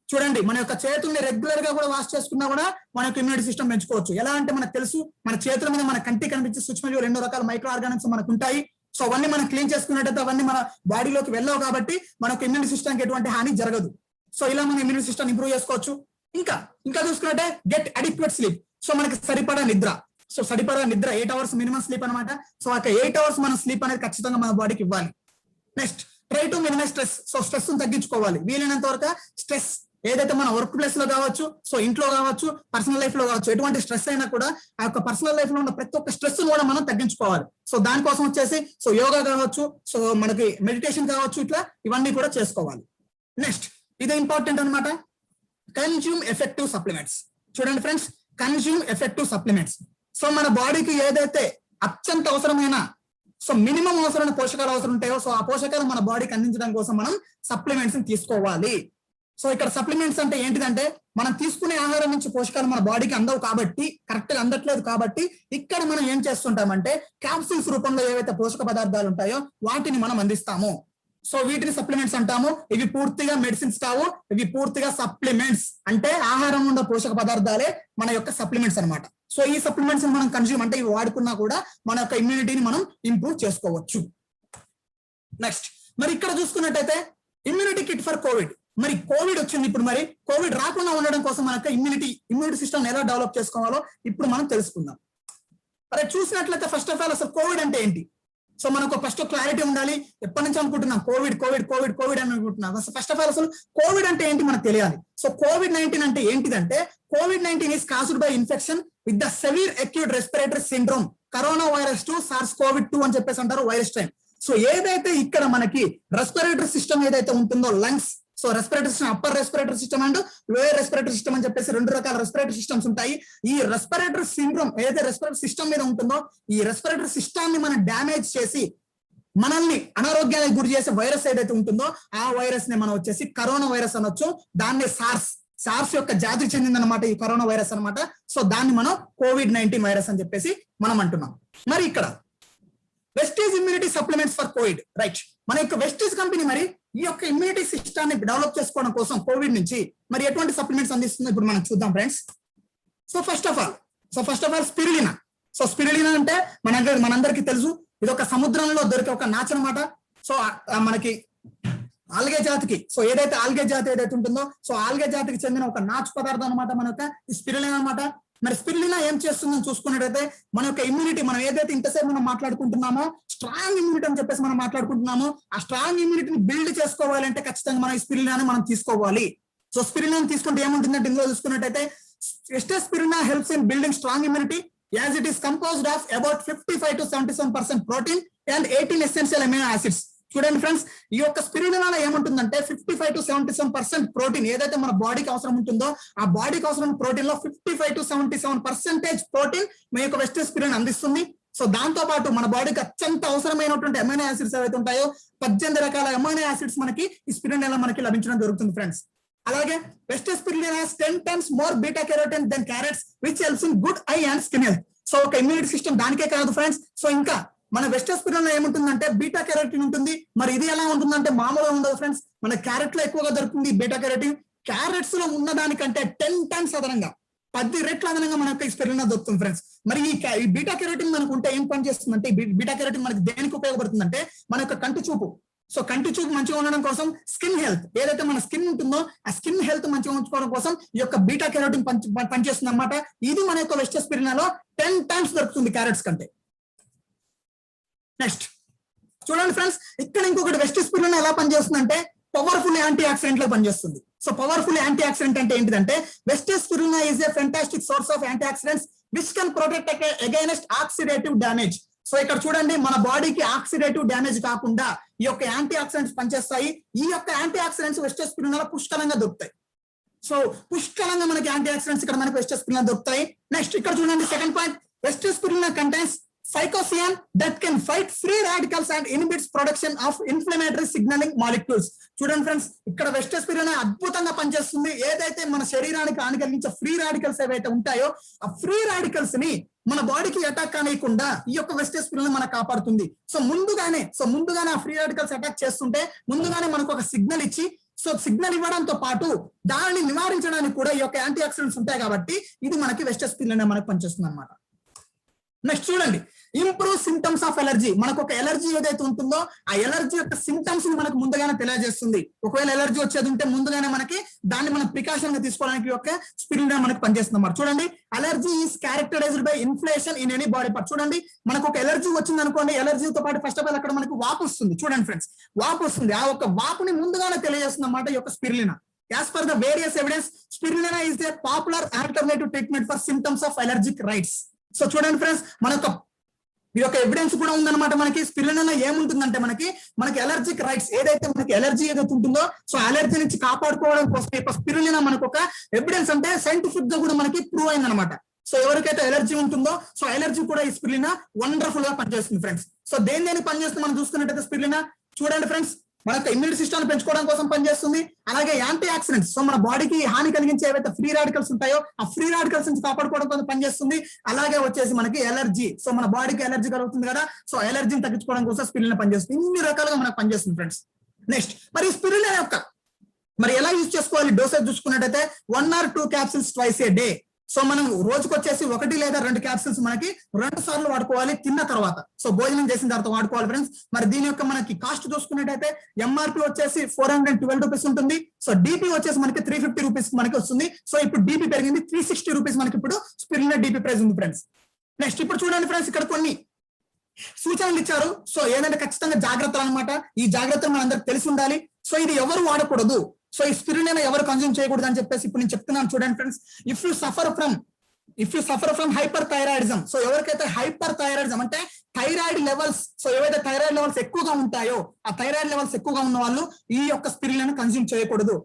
చూడండి మన యొక్క చేతుల్ని రెగ్యులర్ గా కూడా వాష్ చేసుకున్నా కూడా మన యొక్క ఇమ్యూనిటీ సిస్టమ్ పెంచుకోవచ్చు. ఎలా అంటే మనకు తెలుసు మన చేతుల మీద మన కంటికి కనిపించే సూక్ష్మజీవులు 2 రకాల మైక్రో ఆర్గానిజమ్స్ మనకు ఉంటాయి. సో అవన్నీ మనం క్లీన్ చేసుకున్నట్టయితే అవన్నీ మన బాడీలోకి వెళ్ళవు కాబట్టి మనకు ఇమ్యూనిటీ సిస్టమ్కి ఎటువంటి హాని జరగదు. సో ఇలా మన ఇమ్యూనిటీ సిస్టమ్ ఇంప్రూవ్ చేసుకోవచ్చు. ఇంకా చూసుకున్నట్టే గెట్ అడిక్వేట్ స్లీప్. సో మనకి సరిపడా నిద్ర. సో సరిపడా నిద్ర 8 అవర్స్ మినిమం స్లీప్ అనమాట. సో ఆ 8 అవర్స్ మనం స్లీప్ అనేది ఖచ్చితంగా మన బాడీకి ఇవ్వాలి. Next try to minimize stress. So stress తగ్గించుకోవాలి. వీలైనంత వరకు స్ట్రెస్ ఏదైతే మన వర్క్ ప్లేస్ లో కావచ్చు, సో ఇంట్లో కావచ్చు, పర్సనల్ లైఫ్ లో కావచ్చు, ఎటువంటి స్ట్రెస్ అయినా కూడా ఆ యొక్క పర్సనల్ లైఫ్ లో ఉన్న ప్రతి ఒక్క స్ట్రెస్ కూడా మనం తగ్గించుకోవాలి. సో దానికోసం వచ్చేసి సో యోగా కావచ్చు, సో మనకి మెడిటేషన్ కావచ్చు, ఇట్లా ఇవన్నీ కూడా చేసుకోవాలి. నెక్స్ట్ ఇది ఇంపార్టెంట్ అనమాట, కన్జ్యూమ్ ఎఫెక్టివ్ సప్లిమెంట్స్. చూడండి friends, consume effective supplements. So మన బాడీకి ఏదైతే అత్యంత అవసరమైన సో మినిమం అవసరమైన పోషకాలు అవసరం ఉంటాయో, సో ఆ పోషకాలు మన బాడీకి అందించడం కోసం మనం సప్లిమెంట్స్ తీసుకోవాలి. సో ఇక్కడ సప్లిమెంట్స్ అంటే ఏంటిదంటే మనం తీసుకునే ఆహారం నుంచి పోషకాలు మన బాడీకి అందవు కాబట్టి, కరెక్ట్ గా అందట్లేదు కాబట్టి ఇక్కడ మనం ఏం చేస్తుంటామంటే క్యాప్సూల్స్ రూపంలో ఏవైతే పోషక పదార్థాలు ఉంటాయో వాటిని మనం అందిస్తాము. సో వీటిని సప్లిమెంట్స్ అంటాము. ఇవి పూర్తిగా మెడిసిన్స్ కావు, ఇవి పూర్తిగా సప్లిమెంట్స్. అంటే ఆహారం ఉన్న పోషక పదార్థాలే మన యొక్క సప్లిమెంట్స్ అన్నమాట. సో ఈ సప్లిమెంట్స్ మనం కన్జ్యూమ్ అంటే ఇవి వాడుకున్నా కూడా మన యొక్క ఇమ్యూనిటీని మనం ఇంప్రూవ్ చేసుకోవచ్చు. నెక్స్ట్ మరి ఇక్కడ చూసుకున్నట్టయితే ఇమ్యూనిటీ కిట్ ఫర్ కోవిడ్. మరి కోవిడ్ వచ్చింది, ఇప్పుడు మరి కోవిడ్ రాకుండా ఉండడం కోసం మన యొక్క ఇమ్యూనిటీ సిస్టమ్ ఎలా డెవలప్ చేసుకోవాలో ఇప్పుడు మనం తెలుసుకుందాం. మరి చూసినట్లయితే ఫస్ట్ ఆఫ్ ఆల్ అసలు కోవిడ్ అంటే ఏంటి? సో మనకు ఫస్ట్ క్లారిటీ ఉండాలి. ఎప్పటి నుంచి అనుకుంటున్నాం కోవిడ్ కోవిడ్ కోవిడ్ కోవిడ్ అని అనుకుంటున్నాం. ఫస్ట్ ఆఫ్ ఆల్ అసలు కోవిడ్ అంటే ఏంటి మనకు తెలియాలి. సో COVID-19 అంటే ఏంటిదంటే COVID-19 is caused by infection with the severe acute respiratory syndrome corona virus 2 SARS-CoV-2 అని చెప్పేసి అంటారు, వైరస్ టైం. సో ఏదైతే ఇక్కడ మనకి రెస్పిరేటరీ సిస్టమ్ ఏదైతే ఉంటుందో lungs, so respiratory system, upper respiratory system and lower respiratory system అని చెప్పేసి 2 రకాల రెస్పిరేటరీ సిస్టమ్స్ ఉంటాయి. ఈ రెస్పిరేటరీ సిండ్రోమ్ ఏదైతే రెస్పిరేటరీ సిస్టమ్ మీద ఉంటుందో ఈ రెస్పిరేటరీ సిస్టమ్ ని మనం డ్యామేజ్ చేసి మనల్ని అనారోగ్యానికి గురి చేసే వైరస్ ఏదైతే ఉంటుందో ఆ వైరస్ ని మనం వచ్చేసి కరోనా వైరస్ అనొచ్చు. దాన్ని సార్స్ యొక్క జాతికి చెందిందనమాట ఈ కరోనా వైరస్ అనమాట. సో దాన్ని మనం COVID-19 వైరస్ అని చెప్పేసి మనం అంటున్నాం. మరి ఇక్కడ Vestige immunity supplements for Covid, right. మన యొక్క వెస్టీజ్ కంపెనీ మరి ఈ యొక్క ఇమ్యూనిటీ సిస్టాన్ని డెవలప్ చేసుకోవడం కోసం కోవిడ్ నుంచి మరి ఎటువంటి సప్లిమెంట్స్ అందిస్తుందో ఇప్పుడు మనం చూద్దాం friends. So first of all spirulina. So spirulina అంటే మనందరికీ తెలుసు, ఇది ఒక సముద్రంలో దొరికే ఒక నాచు అనమాట. సో మనకి ఆల్గే జాతికి, సో ఏదైతే ఆల్గే జాతి ఏదైతే ఉంటుందో సో ఆల్గే జాతికి చెందిన ఒక నాచు పదార్థం అనమాట మన యొక్క స్పిరులినా అనమాట. మరి స్పిరులినా ఏం చేస్తుందని చూసుకున్నట్టయితే మన యొక్క ఇమ్యూనిటీ, మనం ఏదైతే ఇంతసేపు మనం మాట్లాడుకుంటున్నామో స్ట్రాంగ్ ఇమ్యూనిటీ అని చెప్పేసి మనం మాట్లాడుకుంటున్నామో ఆ స్ట్రాంగ్ ఇమ్యూనిటీని బిల్డ్ చేసుకోవాలంటే ఖచ్చితంగా మనం ఈ స్పిరులినాని మనం తీసుకోవాలి. సో స్పిరులినాని తీసుకుంటే ఏముంటుందంటే ఇందులో చూసుకున్నట్టయితే spirulina helps in building strong immunity as it is composed of about 55 to 77% protein and 18 essential amino acids. చూడండి ఫ్రెండ్స్, ఈ యొక్క స్పిరులినాలో ఏముంటుందంటే 55 to 77% ప్రోటీన్ ఏదైతే మన బాడీకి అవసరం ఉంటుందో ఆ బాడీకి అవసరం ప్రోటీన్ లో 55 to 77% ప్రోటీన్ మీ యొక్క వెస్టీజ్ స్పిరులినా అందిస్తుంది. సో దాంతో పాటు మన బాడీకి అత్యంత అవసరమైనటువంటి అమైనో యాసిడ్స్ ఏవైతే ఉంటాయో 18 రకాల అమైనో యాసిడ్స్ మనకి ఈ స్పిరులినాలో మనకి లభించడం జరుగుతుంది ఫ్రెండ్స్. అలాగే Vestige spirulina has 10 times more beta carotene than carrots which helps in good eye and skin health. So ఒక ఇమ్యూనిటీ సిస్టమ్ దానికే కాదు ఫ్రెండ్స్. సో ఇంకా మన వెస్టీజ్ స్పిరులినా ఏముంటుందంటే బీటా కెరోటిన్ ఉంటుంది. మరి ఇది ఎలా ఉంటుందంటే మామూలుగా ఉండదు ఫ్రెండ్స్, మన క్యారెట్ లో ఎక్కువగా దొరుకుతుంది బీటా కెరోటిన్. క్యారెట్స్ లో ఉన్న దానికంటే 10 times అదనంగా 10 రెట్ల అదనంగా మన యొక్క స్పిరులినా దొరుకుతుంది ఫ్రెండ్స్. మరి ఈ బీటా కెరోటిన్ మనకు ఉంటే ఏం పని చేస్తుందంటే బీటా కెరోటిన్ మనకి దేనికి ఉపయోగపడుతుందంటే మన యొక్క కంటి చూపు. సో కంటి చూపు మంచిగా ఉండడం కోసం, స్కిన్ హెల్త్ ఏదైతే మన స్కిన్ ఉంటుందో ఆ స్కిన్ హెల్త్ మంచిగా ఉంచుకోవడం కోసం ఈ యొక్క బీటా కెరోటిన్ పనిచేస్తుంది అనమాట. ఇది మన యొక్క వెస్టీజ్ స్పిరులినాలో 10 times దొరుకుతుంది క్యారెట్స్ కంటే. నెక్స్ట్ చూడండి ఫ్రెండ్స్, ఇక్కడ ఇంకొకటి వెస్టీజ్ స్పిరులినా ఎలా పనిచేస్తుందంటే పవర్ఫుల్ యాంటీ ఆక్సిడెంట్ లా పనిచేస్తుంది. సో పవర్ఫుల్ యాంటీ ఆక్సిడెంట్ అంటే ఏంటిదంటే Vestige spirulina is a fantastic source of antioxidants which can protect against oxidative damage. So ఇక్కడ చూడండి మన బాడీకి ఆక్సిడేటివ్ డ్యామేజ్ కాకుండా ఈ యొక్క యాంటీ ఆక్సిడెంట్స్ పనిచేస్తాయి. ఈ యొక్క యాంటీ ఆక్సిడెంట్స్ వెస్టీజ్ స్పిరులినాలో పుష్కలంగా దొరుకుతాయి. సో పుష్కలంగా మనకి యాంటీ ఆక్సిడెంట్స్ ఇక్కడ మనకి వెస్టీజ్ స్పిరులినా దొరుకుతాయి. నెక్స్ట్ ఇక్కడ చూడండి second point, Vestige spirulina contains phycocyanin that can fight free radicals and inhibits production of inflammatory signaling molecules. చూడండి ఫ్రెండ్స్, ఇక్కడ వెస్టీజ్ స్పిరులినా అద్భుతంగా పనిచేస్తుంది. ఏదైతే మన శరీరానికి హాని కలిగించే ఫ్రీ రాడికల్స్ ఏవైతే ఉంటాయో ఆ ఫ్రీ రాడికల్స్ ని మన బాడీకి అటాక్ కానియకుండా ఈ యొక్క వెస్టీజ్ స్పిరులినా మనకు కాపాడుతుంది. సో ముందుగానే ఆ ఫ్రీ రాడికల్స్ అటాక్ చేస్తుంటే ముందుగానే మనకు ఒక సిగ్నల్ ఇచ్చి, సో సిగ్నల్ ఇవ్వడంతో పాటు దానిని నివారించడానికి కూడా ఈ యొక్క యాంటీ ఆక్సిడెంట్స్ ఉంటాయి కాబట్టి ఇది మనకి వెస్టీజ్ స్పిరులినా మనకు పనిచేస్తుంది అనమాట. నెక్స్ట్ చూడండి, ఇంప్రూవ్ సిమ్టమ్స్ ఆఫ్ ఎలర్జీ. మనకు ఒక ఎలర్జీ ఏదైతే ఉంటుందో ఆ ఎలర్జీ యొక్క సిమ్టమ్స్ ని మనకు ముందుగానే తెలియజేస్తుంది. ఒకవేళ ఎలర్జీ వచ్చేది ఉంటే ముందుగానే మనకి దాన్ని మనం ప్రికాషన్ గా తీసుకోవడానికి యొక్క స్పిరులినా మనకు పనిచేస్తుంది అన్నమాట. చూడండి, allergy is characterised by inflation in any body part. చూడండి, మనకు ఒక ఎలర్జీ వచ్చింది అనుకోండి, ఎలర్జీతో పాటు ఫస్ట్ ఆఫ్ ఆల్ అక్కడ మనకు వాపు వస్తుంది. చూడండి ఫ్రెండ్స్, వాపు వస్తుంది. ఆ ఒక వాపుని ముందుగానే తెలియజేస్తుంది అన్నమాట ఈ యొక్క spirulina. As per the various evidence, spirulina is a popular alternative treatment for symptoms of allergic rites. So చూడండి ఫ్రెండ్స్, ఈ యొక్క ఎవిడెన్స్ కూడా ఉందన్నమాట. మనకి స్పిరులినా ఏముంటుందంటే మనకి ఎలర్జిక్ రైట్స్, ఏదైతే మనకి ఎలర్జీ ఏదైతే ఉంటుందో సో అలర్జీ నుంచి కాపాడుకోవడం కోసం ఈ స్పిరులినా మనకు ఒక ఎవిడెన్స్ అంటే సైంటిఫిక్ గా కూడా మనకి ప్రూవ్ అయిందనమాట. సో ఎవరికైతే ఎలర్జీ ఉంటుందో సో ఎలర్జీ కూడా ఈ స్పిరులినా వండర్ఫుల్ గా పనిచేస్తుంది ఫ్రెండ్స్. సో దేని పనిచేస్తుంది మనం చూసుకున్నట్టయితే స్పిరులినా చూడండి ఫ్రెండ్స్, మన ఇమ్యూనిటీ సిస్టమ్ పెంచుకోవడం కోసం పనిచేస్తుంది. అలాగే యాంటీ ఆక్సిడెంట్స్, సో మన బాడీకి హాని కలిగించే ఏవైతే ఫ్రీ రాడికల్స్ ఉంటాయో ఆ ఫ్రీ రాడికల్స్ నుంచి కాపాడుకోవడం కోసం పనిచేస్తుంది. అలాగే వచ్చేసి మనకి ఎలర్జీ, సో మన బాడీకి ఎలర్జీ కలుగుతుంది కదా, సో ఎలర్జీని తగ్గించుకోవడం కోసం స్పిరులినా పనిచేస్తుంది. ఇన్ని రకాలుగా మనకు పనిచేస్తుంది ఫ్రెండ్స్. నెక్స్ట్ మరి స్పిరులినా యొక్క మరి ఎలా యూజ్ చేసుకోవాలి, డోసేజ్ చూసుకున్నట్టయితే 1 or 2 capsules twice a day. So మనం రోజుకు వచ్చేసి 1 లేదా 2 క్యాప్సిల్స్ మనకి 2 సార్లు వాడుకోవాలి తిన్న తర్వాత. సో భోజనం చేసిన తర్వాత వాడుకోవాలి ఫ్రెండ్స్. మరి దీని యొక్క మనకి కాస్ట్ చూసుకున్నట్టయితే ఎంఆర్పి వచ్చేసి 412 రూపీస్ ఉంటుంది. సో డిపి వచ్చేసి మనకి 350 రూపీస్ మనకి వస్తుంది. సో ఇప్పుడు డిపి పెరిగింది, 360 రూపీస్ మనకి ఇప్పుడు స్పిరులినా డిపి ప్రైస్ ఉంది ఫ్రెండ్స్. నెక్స్ట్ ఇప్పుడు చూడండి ఫ్రెండ్స్, ఇక్కడ కొన్ని సూచనలు ఇచ్చారు. సో ఏంటంటే ఖచ్చితంగా జాగ్రత్తలు అనమాట. ఈ జాగ్రత్తలు మనందరికి తెలిసి ఉండాలి. సో ఇది ఎవరు వాడకూడదు, సో ఈ స్పిరులినా ఎవరు కన్జ్యూమ్ చేయకూడదు అని చెప్పేసి ఇప్పుడు నేను చెప్తున్నాను. చూడండి friends, if you suffer from hyper thyroidism, so ఎవరికైతే హైపర్ థైరాయిడిజం అంటే థైరాయిడ్ లెవెల్స్, సో ఏవైతే థైరాయిడ్ లెవెల్స్ ఎక్కువగా ఉంటాయో ఆ థైరాయిడ్ లెవెల్స్ ఎక్కువగా ఉన్న వాళ్ళు ఈ యొక్క స్పిరులినా కన్జ్యూమ్ చేయకూడదు.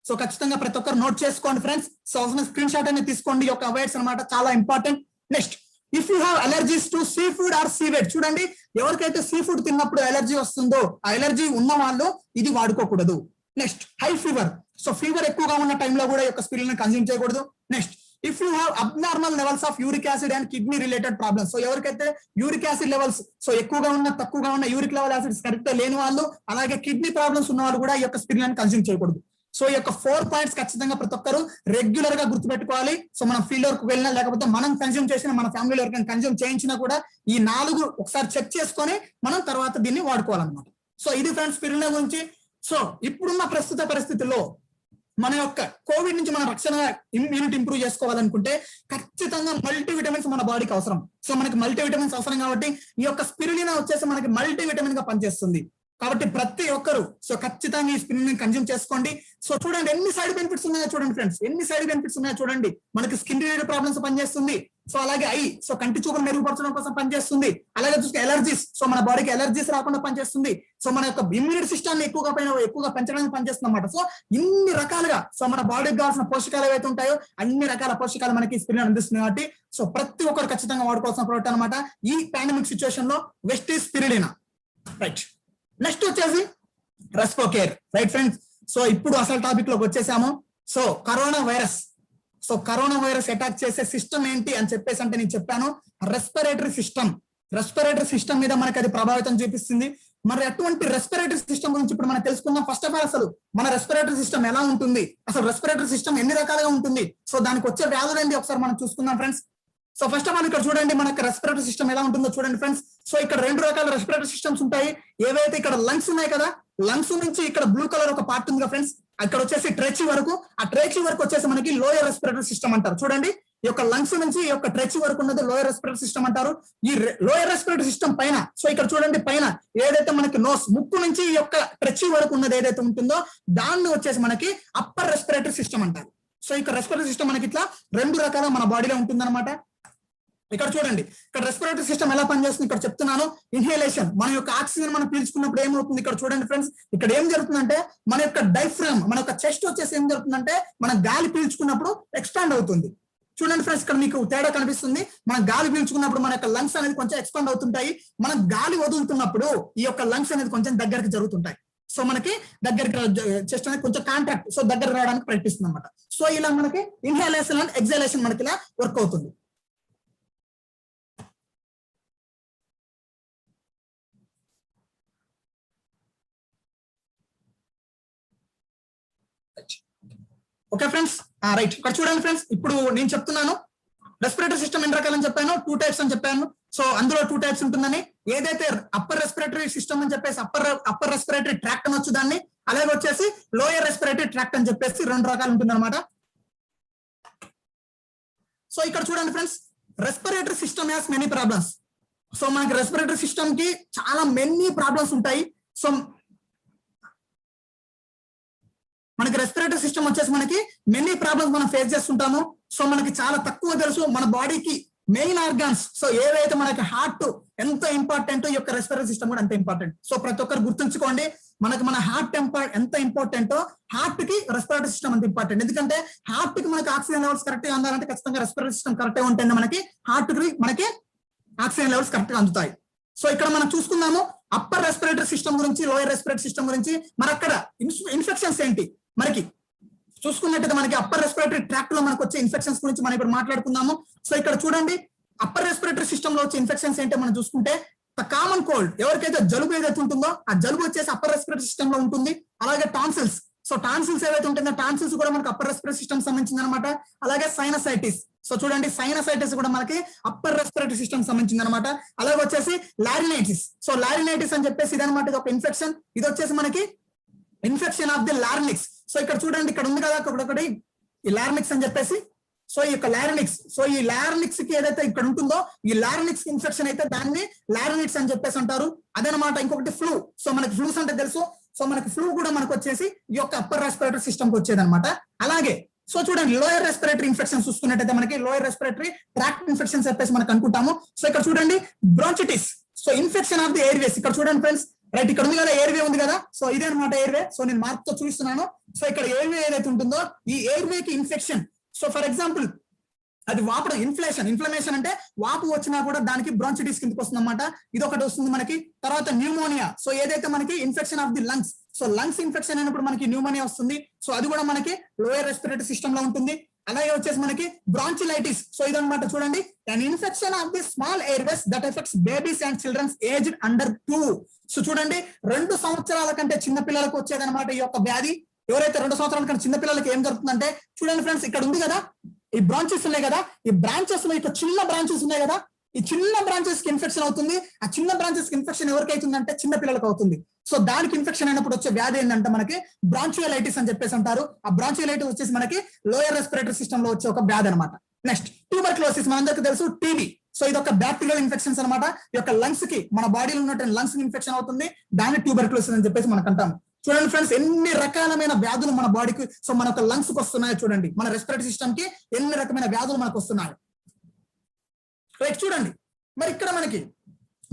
సో ఖచ్చితంగా ప్రతి ఒక్కరు నోట్ చేసుకోండి ఫ్రెండ్స్. సో స్క్రీన్ షాట్ అనేది తీసుకోండి. ఈ యొక్క అవాయిడ్స్ అనమాట చాలా important. Next, if you have allergies to sea food or seaweed, చూడండి ఎవరికైతే సీ ఫుడ్ తిన్నప్పుడు ఎలర్జీ వస్తుందో ఆ ఎలర్జీ ఉన్న వాళ్ళు ఇది వాడుకోకూడదు. Next, high fever, so fever ఎక్కువగా ఉన్న టైంలో కూడా ఈ యొక్క స్పిరులినా కన్జ్యూమ్ చేయకూడదు. Next, if you have abnormal levels of uric acid and kidney related problems, so ఎవరికైతే యూరిక్ యాసిడ్ లెవెల్స్ సో ఎక్కువగా ఉన్న తక్కువగా ఉన్న యూరిక్ లెవెల్ యాసిడ్స్ కరెక్ట్ లేని వాళ్ళు, అలాగే కిడ్నీ ప్రాబ్లమ్స్ ఉన్న వాళ్ళు కూడా ఈ యొక్క స్పిరులినా కన్జ్యూమ్ చేయకూడదు. సో ఈ యొక్క 4 పాయింట్స్ ఖచ్చితంగా ప్రతి ఒక్కరు రెగ్యులర్ గా గుర్తుపెట్టుకోవాలి. సో మనం ఫీల్డ్ వర్క్ వెళ్ళినా లేకపోతే మనం కన్జ్యూమ్ చేసిన మన ఫ్యామిలీ వర్క్ కన్జ్యూమ్ చేయించినా కూడా ఈ 4 ఒకసారి చెక్ చేసుకొని మనం తర్వాత దీన్ని వాడుకోవాలన్నమాట. సో ఇది ఫ్రెండ్స్ స్పిరులినా గురించి. సో ఇప్పుడున్న ప్రస్తుత పరిస్థితుల్లో మన యొక్క కోవిడ్ నుంచి మన రక్షణ ఇమ్యూనిటీ ఇంప్రూవ్ చేసుకోవాలనుకుంటే ఖచ్చితంగా మల్టీవిటమిన్స్ మన బాడీకి అవసరం. సో మనకి మల్టీవిటమిన్స్ అవసరం కాబట్టి ఈ యొక్క స్పిరులినా వచ్చేసి మనకి మల్టీవిటమిన్ గా పనిచేస్తుంది. కాబట్టి ప్రతి ఒక్కరు సో ఖచ్చితంగా ఈ స్పిరులినా కన్జ్యూమ్ చేసుకోండి. సో చూడండి ఎన్ని సైడ్ బెనిఫిట్స్ ఉన్నాయో చూడండి ఫ్రెండ్స్, ఎన్ని సైడ్ బెనిఫిట్స్ ఉన్నాయో చూడండి. మనకి స్కిన్ రిలేటెడ్ ప్రాబ్లమ్స్ పనిచేస్తుంది. సో అలాగే సో కంటి చూపును మెరుగుపరచడం కోసం పనిచేస్తుంది. అలాగే చూస్తే ఎలర్జీస్, సో మన బాడీకి ఎలర్జీస్ రాకుండా పనిచేస్తుంది. సో మన యొక్క ఇమ్యూనిటీ సిస్టమ్ ఎక్కువగా పెంచడానికి పనిచేస్తుంది అన్నమాట. సో ఇన్ని రకాలుగా సో మన బాడీకి కావాల్సిన పోషకాలు ఏవైతే ఉంటాయో అన్ని రకాల పోషకాలు మనకి స్పిరులినా అందిస్తుంది కాబట్టి సో ప్రతి ఒక్కరు ఖచ్చితంగా వాడుకోవాల్సిన ప్రోడక్ట్ అనమాట ఈ పాండమిక్ సిచ్యువేషన్ లో. Best is spirulina, right. Next వచ్చేసి రెస్పోకేర్, రైట్ ఫ్రెండ్స్. సో ఇప్పుడు అసలు టాపిక్ లోకి వచ్చేసాము. సో కరోనా వైరస్ అటాక్ చేసే సిస్టమ్ ఏంటి అని చెప్పేసి అంటే నేను చెప్పాను రెస్పిరేటరీ సిస్టమ్ మీద మనకి అది ప్రభావితం చూపిస్తుంది. మరి అటువంటి రెస్పిరేటరీ సిస్టమ్ గురించి ఇప్పుడు మనం తెలుసుకుందాం. ఫస్ట్ ఆఫ్ ఆల్ అసలు మన రెస్పిరేటరీ సిస్టమ్ ఎలా ఉంటుంది, అసలు రెస్పిరేటరీ సిస్టమ్ ఎన్ని రకాలుగా ఉంటుంది, సో దానికి వచ్చే వ్యాధులు ఏంటి ఒకసారి మనం చూసుకుందాం friends. So first of all ఇక్కడ చూడండి మనకి రెస్పిరేటరీ సిస్టమ్ ఎలా ఉంటుందో చూడండి ఫ్రెండ్స్. సో ఇక్కడ 2 రకాల రెస్పిరేటరీ సిస్టమ్స్ ఉంటాయి. ఏవైతే ఇక్కడ లంగ్స్ ఉన్నాయి కదా, లంగ్స్ నుంచి ఇక్కడ బ్లూ కలర్ ఒక పార్ట్ ఉంది కదా ఫ్రెండ్స్, అక్కడ వచ్చేసి ట్రెచీ వరకు, ఆ ట్రెచీ వరకు వచ్చేసి మనకి లోయర్ రెస్పిరేటరీ సిస్టమ్ అంటారు. చూడండి ఈ యొక్క లంగ్స్ నుంచి ఈ యొక్క ట్రెచీ వరకు ఉన్నది లోయర్ రెస్పిరేటరీ సిస్టమ్ అంటారు. ఈ లోయర్ రెస్పిరేటరీ సిస్టమ్ పైన, సో ఇక్కడ చూడండి పైన ఏదైతే మనకి నోస్ ముక్కు నుంచి ఈ యొక్క ట్రెచీ వరకు ఉన్నది ఏదైతే ఉంటుందో దాన్ని వచ్చేసి మనకి అప్పర్ రెస్పిరేటరీ సిస్టమ్ అంటారు. సో ఇక్కడ రెస్పిరేటరీ సిస్టమ్ మనకి ఇట్లా 2 రకాల మన బాడీలో ఉంటుందన్నమాట. ఇక్కడ చూడండి ఇక్కడ రెస్పిరేటరీ సిస్టమ్ ఎలా పనిచేస్తుంది ఇక్కడ చెప్తున్నాను. ఇన్హేలేషన్, మన యొక్క ఆక్సిజన్ మనం పీల్చుకున్నప్పుడు ఏమవుతుంది ఇక్కడ చూడండి ఫ్రెండ్స్. ఇక్కడ ఏం జరుగుతుందంటే మన యొక్క డైఫ్రామ్, మన యొక్క చెస్ట్ వచ్చేసి ఏం జరుగుతుందంటే మన గాలి పీల్చుకున్నప్పుడు ఎక్స్పాండ్ అవుతుంది. చూడండి ఫ్రెండ్స్ ఇక్కడ మీకు తేడా కనిపిస్తుంది. మనం గాలి పీల్చుకున్నప్పుడు మన యొక్క లంగ్స్ అనేది కొంచెం ఎక్స్పాండ్ అవుతుంటాయి. మనం గాలి వదులుతున్నప్పుడు ఈ యొక్క లంగ్స్ అనేది కొంచెం దగ్గరికి జరుగుతుంటాయి. సో మనకి దగ్గరికి చెస్ట్ అనేది కొంచెం కాంట్రాక్ట్, సో దగ్గర రావడానికి ప్రయత్నిస్తుంది అనమాట. సో ఇలా మనకి ఇన్హేలేషన్ అండ్ ఎక్సలేషన్ మనకి ఇలా వర్క్ అవుతుంది. Okay friends, right. ఇక్కడ చూడండి ఫ్రెండ్స్, ఇప్పుడు నేను చెప్తున్నాను రెస్పిరేటరీ సిస్టమ్ ఎన్ని రకాలని చెప్పాను, 2 టైప్స్ అని చెప్పాను. సో అందులో 2 టైప్స్ ఉంటుందని, ఏదైతే అప్పర్ రెస్పిరేటరీ సిస్టమ్ అని చెప్పేసి అప్పర్ రెస్పిరేటరీ ట్రాక్ట్ అనొచ్చు దాన్ని, అలాగే వచ్చేసి లోయర్ రెస్పిరేటరీ ట్రాక్ట్ అని చెప్పేసి 2 రకాలు ఉంటుంది అనమాట. సో ఇక్కడ చూడండి friends, respiratory system has many problems. So మనకి రెస్పిరేటరీ సిస్టమ్ కి చాలా మెనీ ప్రాబ్లమ్స్ ఉంటాయి. సో మనకి రెస్పిరేటరీ సిస్టమ్ వచ్చేసి మనకి మెనీ ప్రాబ్లమ్స్ మనం ఫేస్ చేస్తుంటాము. సో మనకి చాలా తక్కువ తెలుసు మన బాడీకి మెయిన్ ఆర్గాన్స్. సో ఏవైతే మనకి హార్ట్ ఎంత ఇంపార్టెంట్, ఈ యొక్క రెస్పిరేటరీ సిస్టమ్ కూడా అంత ఇంపార్టెంట్. సో ప్రతి ఒక్కరు గుర్తుంచుకోండి, మన హార్ట్ ఎంత ఇంపార్టెంటో హార్ట్ కి రెస్పిరేటరీ సిస్టమ్ అంత ఇంపార్టెంట్. ఎందుకంటే హార్ట్ కి మనకి ఆక్సిజన్ లెవెల్స్ కరెక్ట్ గా అందాలంటే ఖచ్చితంగా రెస్పిరేటరీ సిస్టమ్ కరెక్ట్ గా ఉంటేనే మనకి హార్ట్ కి మనకి ఆక్సిజన్ లెవెల్స్ కరెక్ట్ గా అందుతాయి. సో ఇక్కడ మనం చూసుకుందాము అప్పర్ రెస్పిరేటరీ సిస్టమ్ గురించి, లోయర్ రెస్పిరేటరీ సిస్టమ్ గురించి. మరి అక్కడ ఇన్ఫెక్షన్స్ ఏంటి మనకి చూసుకున్నట్టయితే, మనకి అప్పర్ రెస్పిరేటరీ ట్రాక్ట్ లో మనకు వచ్చే ఇన్ఫెక్షన్స్ గురించి మనం ఇప్పుడు మాట్లాడుకుందాము. సో ఇక్కడ చూడండి, అప్పర్ రెస్పిరేటరీ సిస్టమ్ లో వచ్చే ఇన్ఫెక్షన్స్ ఏంటో మనం చూసుకుంటే, కామన్ కోల్డ్, ఎవరికైతే జలుబు ఏదైతే ఉంటుందో ఆ జలుబు వచ్చేసి అప్పర్ రెస్పిరేటరీ సిస్టమ్ లో ఉంటుంది. అలాగే టాన్సిల్స్, సో టాన్సిల్స్ ఏవైతే ఉంటుందో టాన్సిల్స్ కూడా మనకి అప్పర్ రెస్పిరేటరీ సిస్టమ్ సంబంధించింది అనమాట. అలాగే సైనసైటిస్, సో చూడండి సైనసైటిస్ కూడా మనకి అప్పర్ రెస్పిరేటరీ సిస్టమ్ సంబంధించింది అనమాట. అలాగే వచ్చేసి లారినైటిస్, సో లారినైటిస్ అని చెప్పేసి ఇదనమాట, ఇది ఒక ఇన్ఫెక్షన్. ఇది వచ్చేసి మనకి ఇన్ఫెక్షన్ ఆఫ్ ది లారినిక్స్. సో ఇక్కడ చూడండి, ఇక్కడ ఉంది కదా ఒకటి ఈ లారినిక్స్ అని చెప్పేసి. సో ఈ యొక్క లారినిక్స్, సో ఈ లారినిక్స్ కి ఏదైతే ఇక్కడ ఉంటుందో ఈ లారినిక్స్ ఇన్ఫెక్షన్ అయితే దాన్ని లారినిక్స్ అని చెప్పేసి అంటారు. అదనమాట. ఇంకొకటి ఫ్లూ, సో మనకి ఫ్లూస్ అంటే తెలుసు. సో మనకి ఫ్లూ కూడా మనకు వచ్చేసి ఈ యొక్క అప్పర్ రెస్పిరేటరీ సిస్టమ్ కి వచ్చేది అనమాట. అలాగే సో చూడండి, లోయర్ రెస్పిరేటరీ ఇన్ఫెక్షన్స్ చూసుకున్నట్టయితే మనకి లోయర్ రెస్పిరేటరీ ట్రాక్ట్ ఇన్ఫెక్షన్స్ చెప్పేసి మనకు అనుకుంటాము. సో ఇక్కడ చూడండి bronchitis, so infection of the airways. ఇక్కడ చూడండి ఫ్రెండ్స్, రైట్ ఇక్కడ ఉంది కదా ఎయిర్వే ఉంది కదా, సో ఇదే అనమాట ఎయిర్వే. సో నేను మార్క్ తో చూపిస్తున్నాను. సో ఇక్కడ ఎయిర్వే ఏదైతే ఉంటుందో ఈ ఎయిర్వే కి ఇన్ఫెక్షన్, సో ఫర్ ఎగ్జాంపుల్ అది వాపడం, ఇన్ఫ్లమేషన్ అంటే వాపు వచ్చినా కూడా దానికి బ్రాంచిటిస్ కిందకి వస్తుంది అనమాట. ఇది ఒకటి వస్తుంది మనకి. తర్వాత న్యూమోనియా, సో ఏదైతే మనకి infection of the lungs, so lungs infection అయినప్పుడు మనకి న్యూమోనియా వస్తుంది. సో అది కూడా మనకి లోయర్ రెస్పిరేటరీ సిస్టమ్ లో ఉంటుంది. అలాగే వచ్చేసి మనకి బ్రాంచిలైటిస్, సో ఇదనమాట చూడండి, an infection of the small airways that affects babies and children aged under 2. So చూడండి 2 సంవత్సరాల కంటే చిన్న పిల్లలకు వచ్చేదన్నమాట ఈ యొక్క వ్యాధి. ఎవరైతే 2 సంవత్సరాల కంటే చిన్న పిల్లలకి ఏం జరుగుతుందంటే, చూడండి ఫ్రెండ్స్ ఇక్కడ ఉంది కదా ఈ బ్రాంచెస్ ఉన్నాయి కదా, ఈ బ్రాంచెస్ లో ఇక చిన్న బ్రాంచెస్ ఉన్నాయి కదా, ఈ చిన్న బ్రాంచెస్ కి ఇన్ఫెక్షన్ అవుతుంది. ఆ చిన్న బ్రాంచెస్ కి ఇన్ఫెక్షన్ ఎవరికి అవుతుందంటే చిన్న పిల్లలకు అవుతుంది. సో దానికి ఇన్ఫెక్షన్ అయినప్పుడు వచ్చే వ్యాధి ఏంటంటే మనకి బ్రాంచియోలైటిస్ అని చెప్పేసి అంటారు. ఆ బ్రాంచియోలైటిస్ వచ్చేసి మనకి లోయర్ రెస్పిరేటరీ సిస్టమ్ లో వచ్చే ఒక వ్యాధి అనమాట. నెక్స్ట్ ట్యూబర్క్లోసిస్, మనందరికీ తెలుసు టీబీ. సో ఇది ఒక బ్యాక్టీరియల్ ఇన్ఫెక్షన్స్ అనమాట. ఈ యొక్క లంగ్స్ కి, మన బాడీలో ఉన్నటువంటి లంగ్స్ ఇన్ఫెక్షన్ అవుతుంది, దాన్ని ట్యూబర్క్లోసిస్ అని చెప్పేసి మనకు అంటాము. చూడండి ఫ్రెండ్స్, ఎన్ని రకాలమైన వ్యాధులు మన బాడీకి, సో మన యొక్క లంగ్స్ కి వస్తున్నాయో చూడండి, మన రెస్పిరేటరీ సిస్టమ్ కి ఎన్ని రకమైన వ్యాధులు మనకు వస్తున్నాయి. రైట్ చూడండి, మరి ఇక్కడ మనకి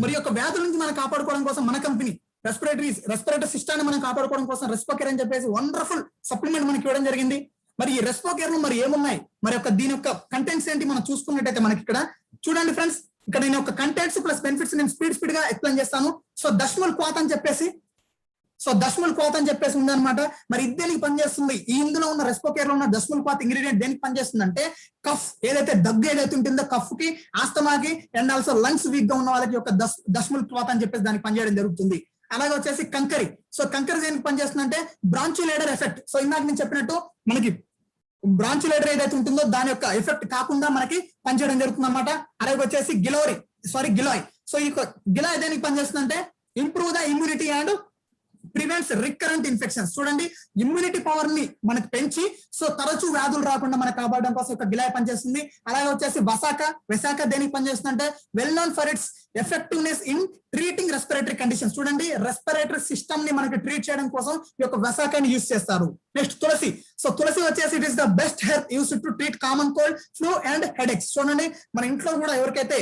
మరి యొక్క వ్యాధుల నుంచి మనం కాపాడుకోవడం కోసం మన కంపెనీ రెస్పిరేటరీ సిస్టాన్ని మనం కాపాడుకోవడం కోసం రెస్పోకేర్ అని చెప్పేసి వండర్ఫుల్ సప్లిమెంట్ మనకి ఇవ్వడం జరిగింది. మరి ఈ రెస్పోకేర్ లో మరి ఏమున్నాయి, మరి యొక్క దీని యొక్క కంటెంట్స్ ఏంటి మనం చూసుకున్నట్టయితే మనకి ఇక్కడ చూడండి ఫ్రెండ్స్, ఇక్కడ నేను ఒక కంటెంట్స్ ప్లస్ బెనిఫిట్స్ నేను స్పీడ్ గా ఎక్స్ప్లెయిన్ చేస్తాను. సో దశ్మల్ క్వాత్ అని చెప్పేసి, ఉందన్నమాట. మరి ఇది దేనికి పనిచేస్తుంది, ఈ ఇందులో ఉన్న రెస్పోకేర్ లో ఉన్న దశ్మల్ క్వాత్ ఇంగ్రీడియంట్ దేనికి పనిచేస్తుంది అంటే, కఫ్ ఏదైతే దగ్గు ఏదైతే ఉంటుందో కఫ్ కి, ఆస్తమాకి అండ్ ఆల్సో లంగ్స్ వీక్ గా ఉన్న వాళ్ళకి యొక్క దశ్మల్ క్వాత్ అని చెప్పేసి దానికి పనిచేయడం జరుగుతుంది. అలాగే వచ్చేసి కంకరి, సో కంకరి దేనికి పనిచేస్తుంది అంటే బ్రాంచియోలైడర్ ఎఫెక్ట్. సో ఇందాక నేను చెప్పినట్టు మనకి బ్రాంచియోలైడర్ ఏదైతే ఉంటుందో దాని యొక్క ఎఫెక్ట్ కాకుండా మనకి పనిచేయడం జరుగుతుంది అనమాట. అలాగే వచ్చేసి గిలాయ్, సో ఈ గిలాయ్ దేనికి పనిచేస్తుంది అంటే improve the immunity and prevents recurrent infections. చూడండి, ఇమ్యూనిటీ పవర్ ని మనకు పెంచి సో తరచూ వ్యాధులు రాకుండా మనకు కాపాడడం కోసం ఒక గిలాయ్ పనిచేస్తుంది. అలాగే వచ్చేసి వెసాక దేనికి పనిచేస్తుంది అంటే well known for it's effectiveness in treating respiratory conditions. చూడండి, రెస్పిరేటరీ సిస్టమ్ ని మనకి ట్రీట్ చేయడం కోసం ఈ యొక్క వెసాకాని యూజ్ చేస్తారు. నెక్స్ట్ తులసి, సో తులసి వచ్చేసి it is the best herb used to treat common cold, flu and headaches. చూడండి, మన ఇంట్లో కూడా ఎవరికైతే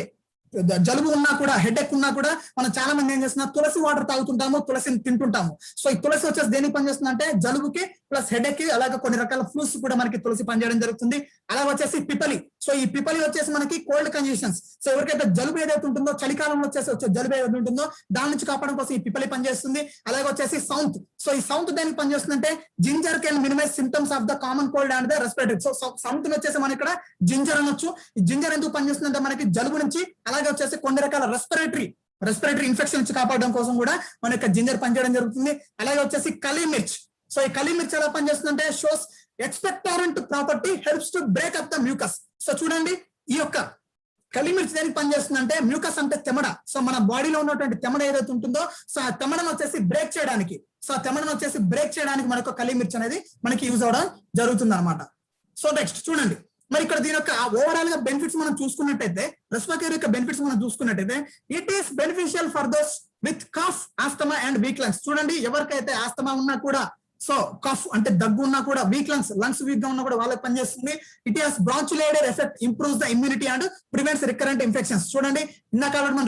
జలుబు ఉన్నా కూడా, హెడేక్ ఉన్నా కూడా మనం చాలా మంది ఏం చేస్తున్నా తులసి వాటర్ తాగుతుంటాము, తులసిని తింటుంటాము. సో ఈ తులసి వచ్చేసి దేనికి పనిచేస్తుంది అంటే జలుబుకి ప్లస్ హెడేక్ కి, అలాగే కొన్ని రకాల ఫ్లూస్ కూడా మనకి తులసి పనిచేయడం జరుగుతుంది. అలాగే వచ్చేసి పిపలి, సో ఈ పిపలి వచ్చేసి మనకి కోల్డ్ కండిషన్స్, సో ఎవరికైతే జలుబు ఏదైతే ఉంటుందో చలికాలంలో వచ్చే జలుబు ఏదైతే ఉంటుందో దాని నుంచి కాపాడడం కోసం ఈ పిపలి పనిచేస్తుంది. అలాగే వచ్చేసి సౌంత్, సో ఈ సౌంత్ దేనికి పనిచేస్తుంది అంటే ginger can minimise symptoms of the common cold and the respiratory. So సౌంత్ వచ్చేసి మన ఇక్కడ జింజర్ అనొచ్చు. ఈ జింజర్ ఎందుకు పనిచేస్తుంది అంటే మనకి జలుబు నుంచి, అలాగే వచ్చేసి కొన్ని రకాల రెస్పిరేటరీ ఇన్ఫెక్షన్ నుంచి కాపాడడం కోసం కూడా మన యొక్క జింజర్ పనిచేయడం జరుగుతుంది. అలాగే వచ్చేసి కలిమిర్చ్, సో ఈ కలిమిర్చ్ ఎలా పనిచేస్తుంది అంటే shows expectorant property, helps to break up the mucus. So చూడండి, ఈ యొక్క కలిమిర్చి దేనికి పనిచేస్తుంది అంటే మ్యూకస్ అంటే తెమడ. సో మన బాడీలో ఉన్నటువంటి తెమడ ఏదైతే ఉంటుందో సో ఆ తెమడను వచ్చేసి బ్రేక్ చేయడానికి, సో ఆ తెమడను వచ్చేసి బ్రేక్ చేయడానికి మనకు కలిమిర్చి అనేది మనకి యూజ్ అవడం జరుగుతుంది అనమాట. సో నెక్స్ట్ చూడండి, మరి ఇక్కడ దీని యొక్క ఓవరాల్ గా బెనిఫిట్స్ మనం చూసుకున్నట్టయితే, రెస్పిరేటరీ యొక్క బెనిఫిట్స్ మనం చూసుకున్నట్టయితే, it is beneficial for those with cough, asthma and weak lungs. చూడండి, ఎవరికైతే ఆస్తమా ఉన్నా కూడా, సో కఫ్ అంటే దగ్గు ఉన్నా కూడా, వీక్ లంగ్స్ వీక్ గా ఉన్నా కూడా వాళ్ళకి పనిచేస్తుంది. It has bronchodilator effect, improves the immunity and prevents recurrent infections. చూడండి, ఇందాక మనం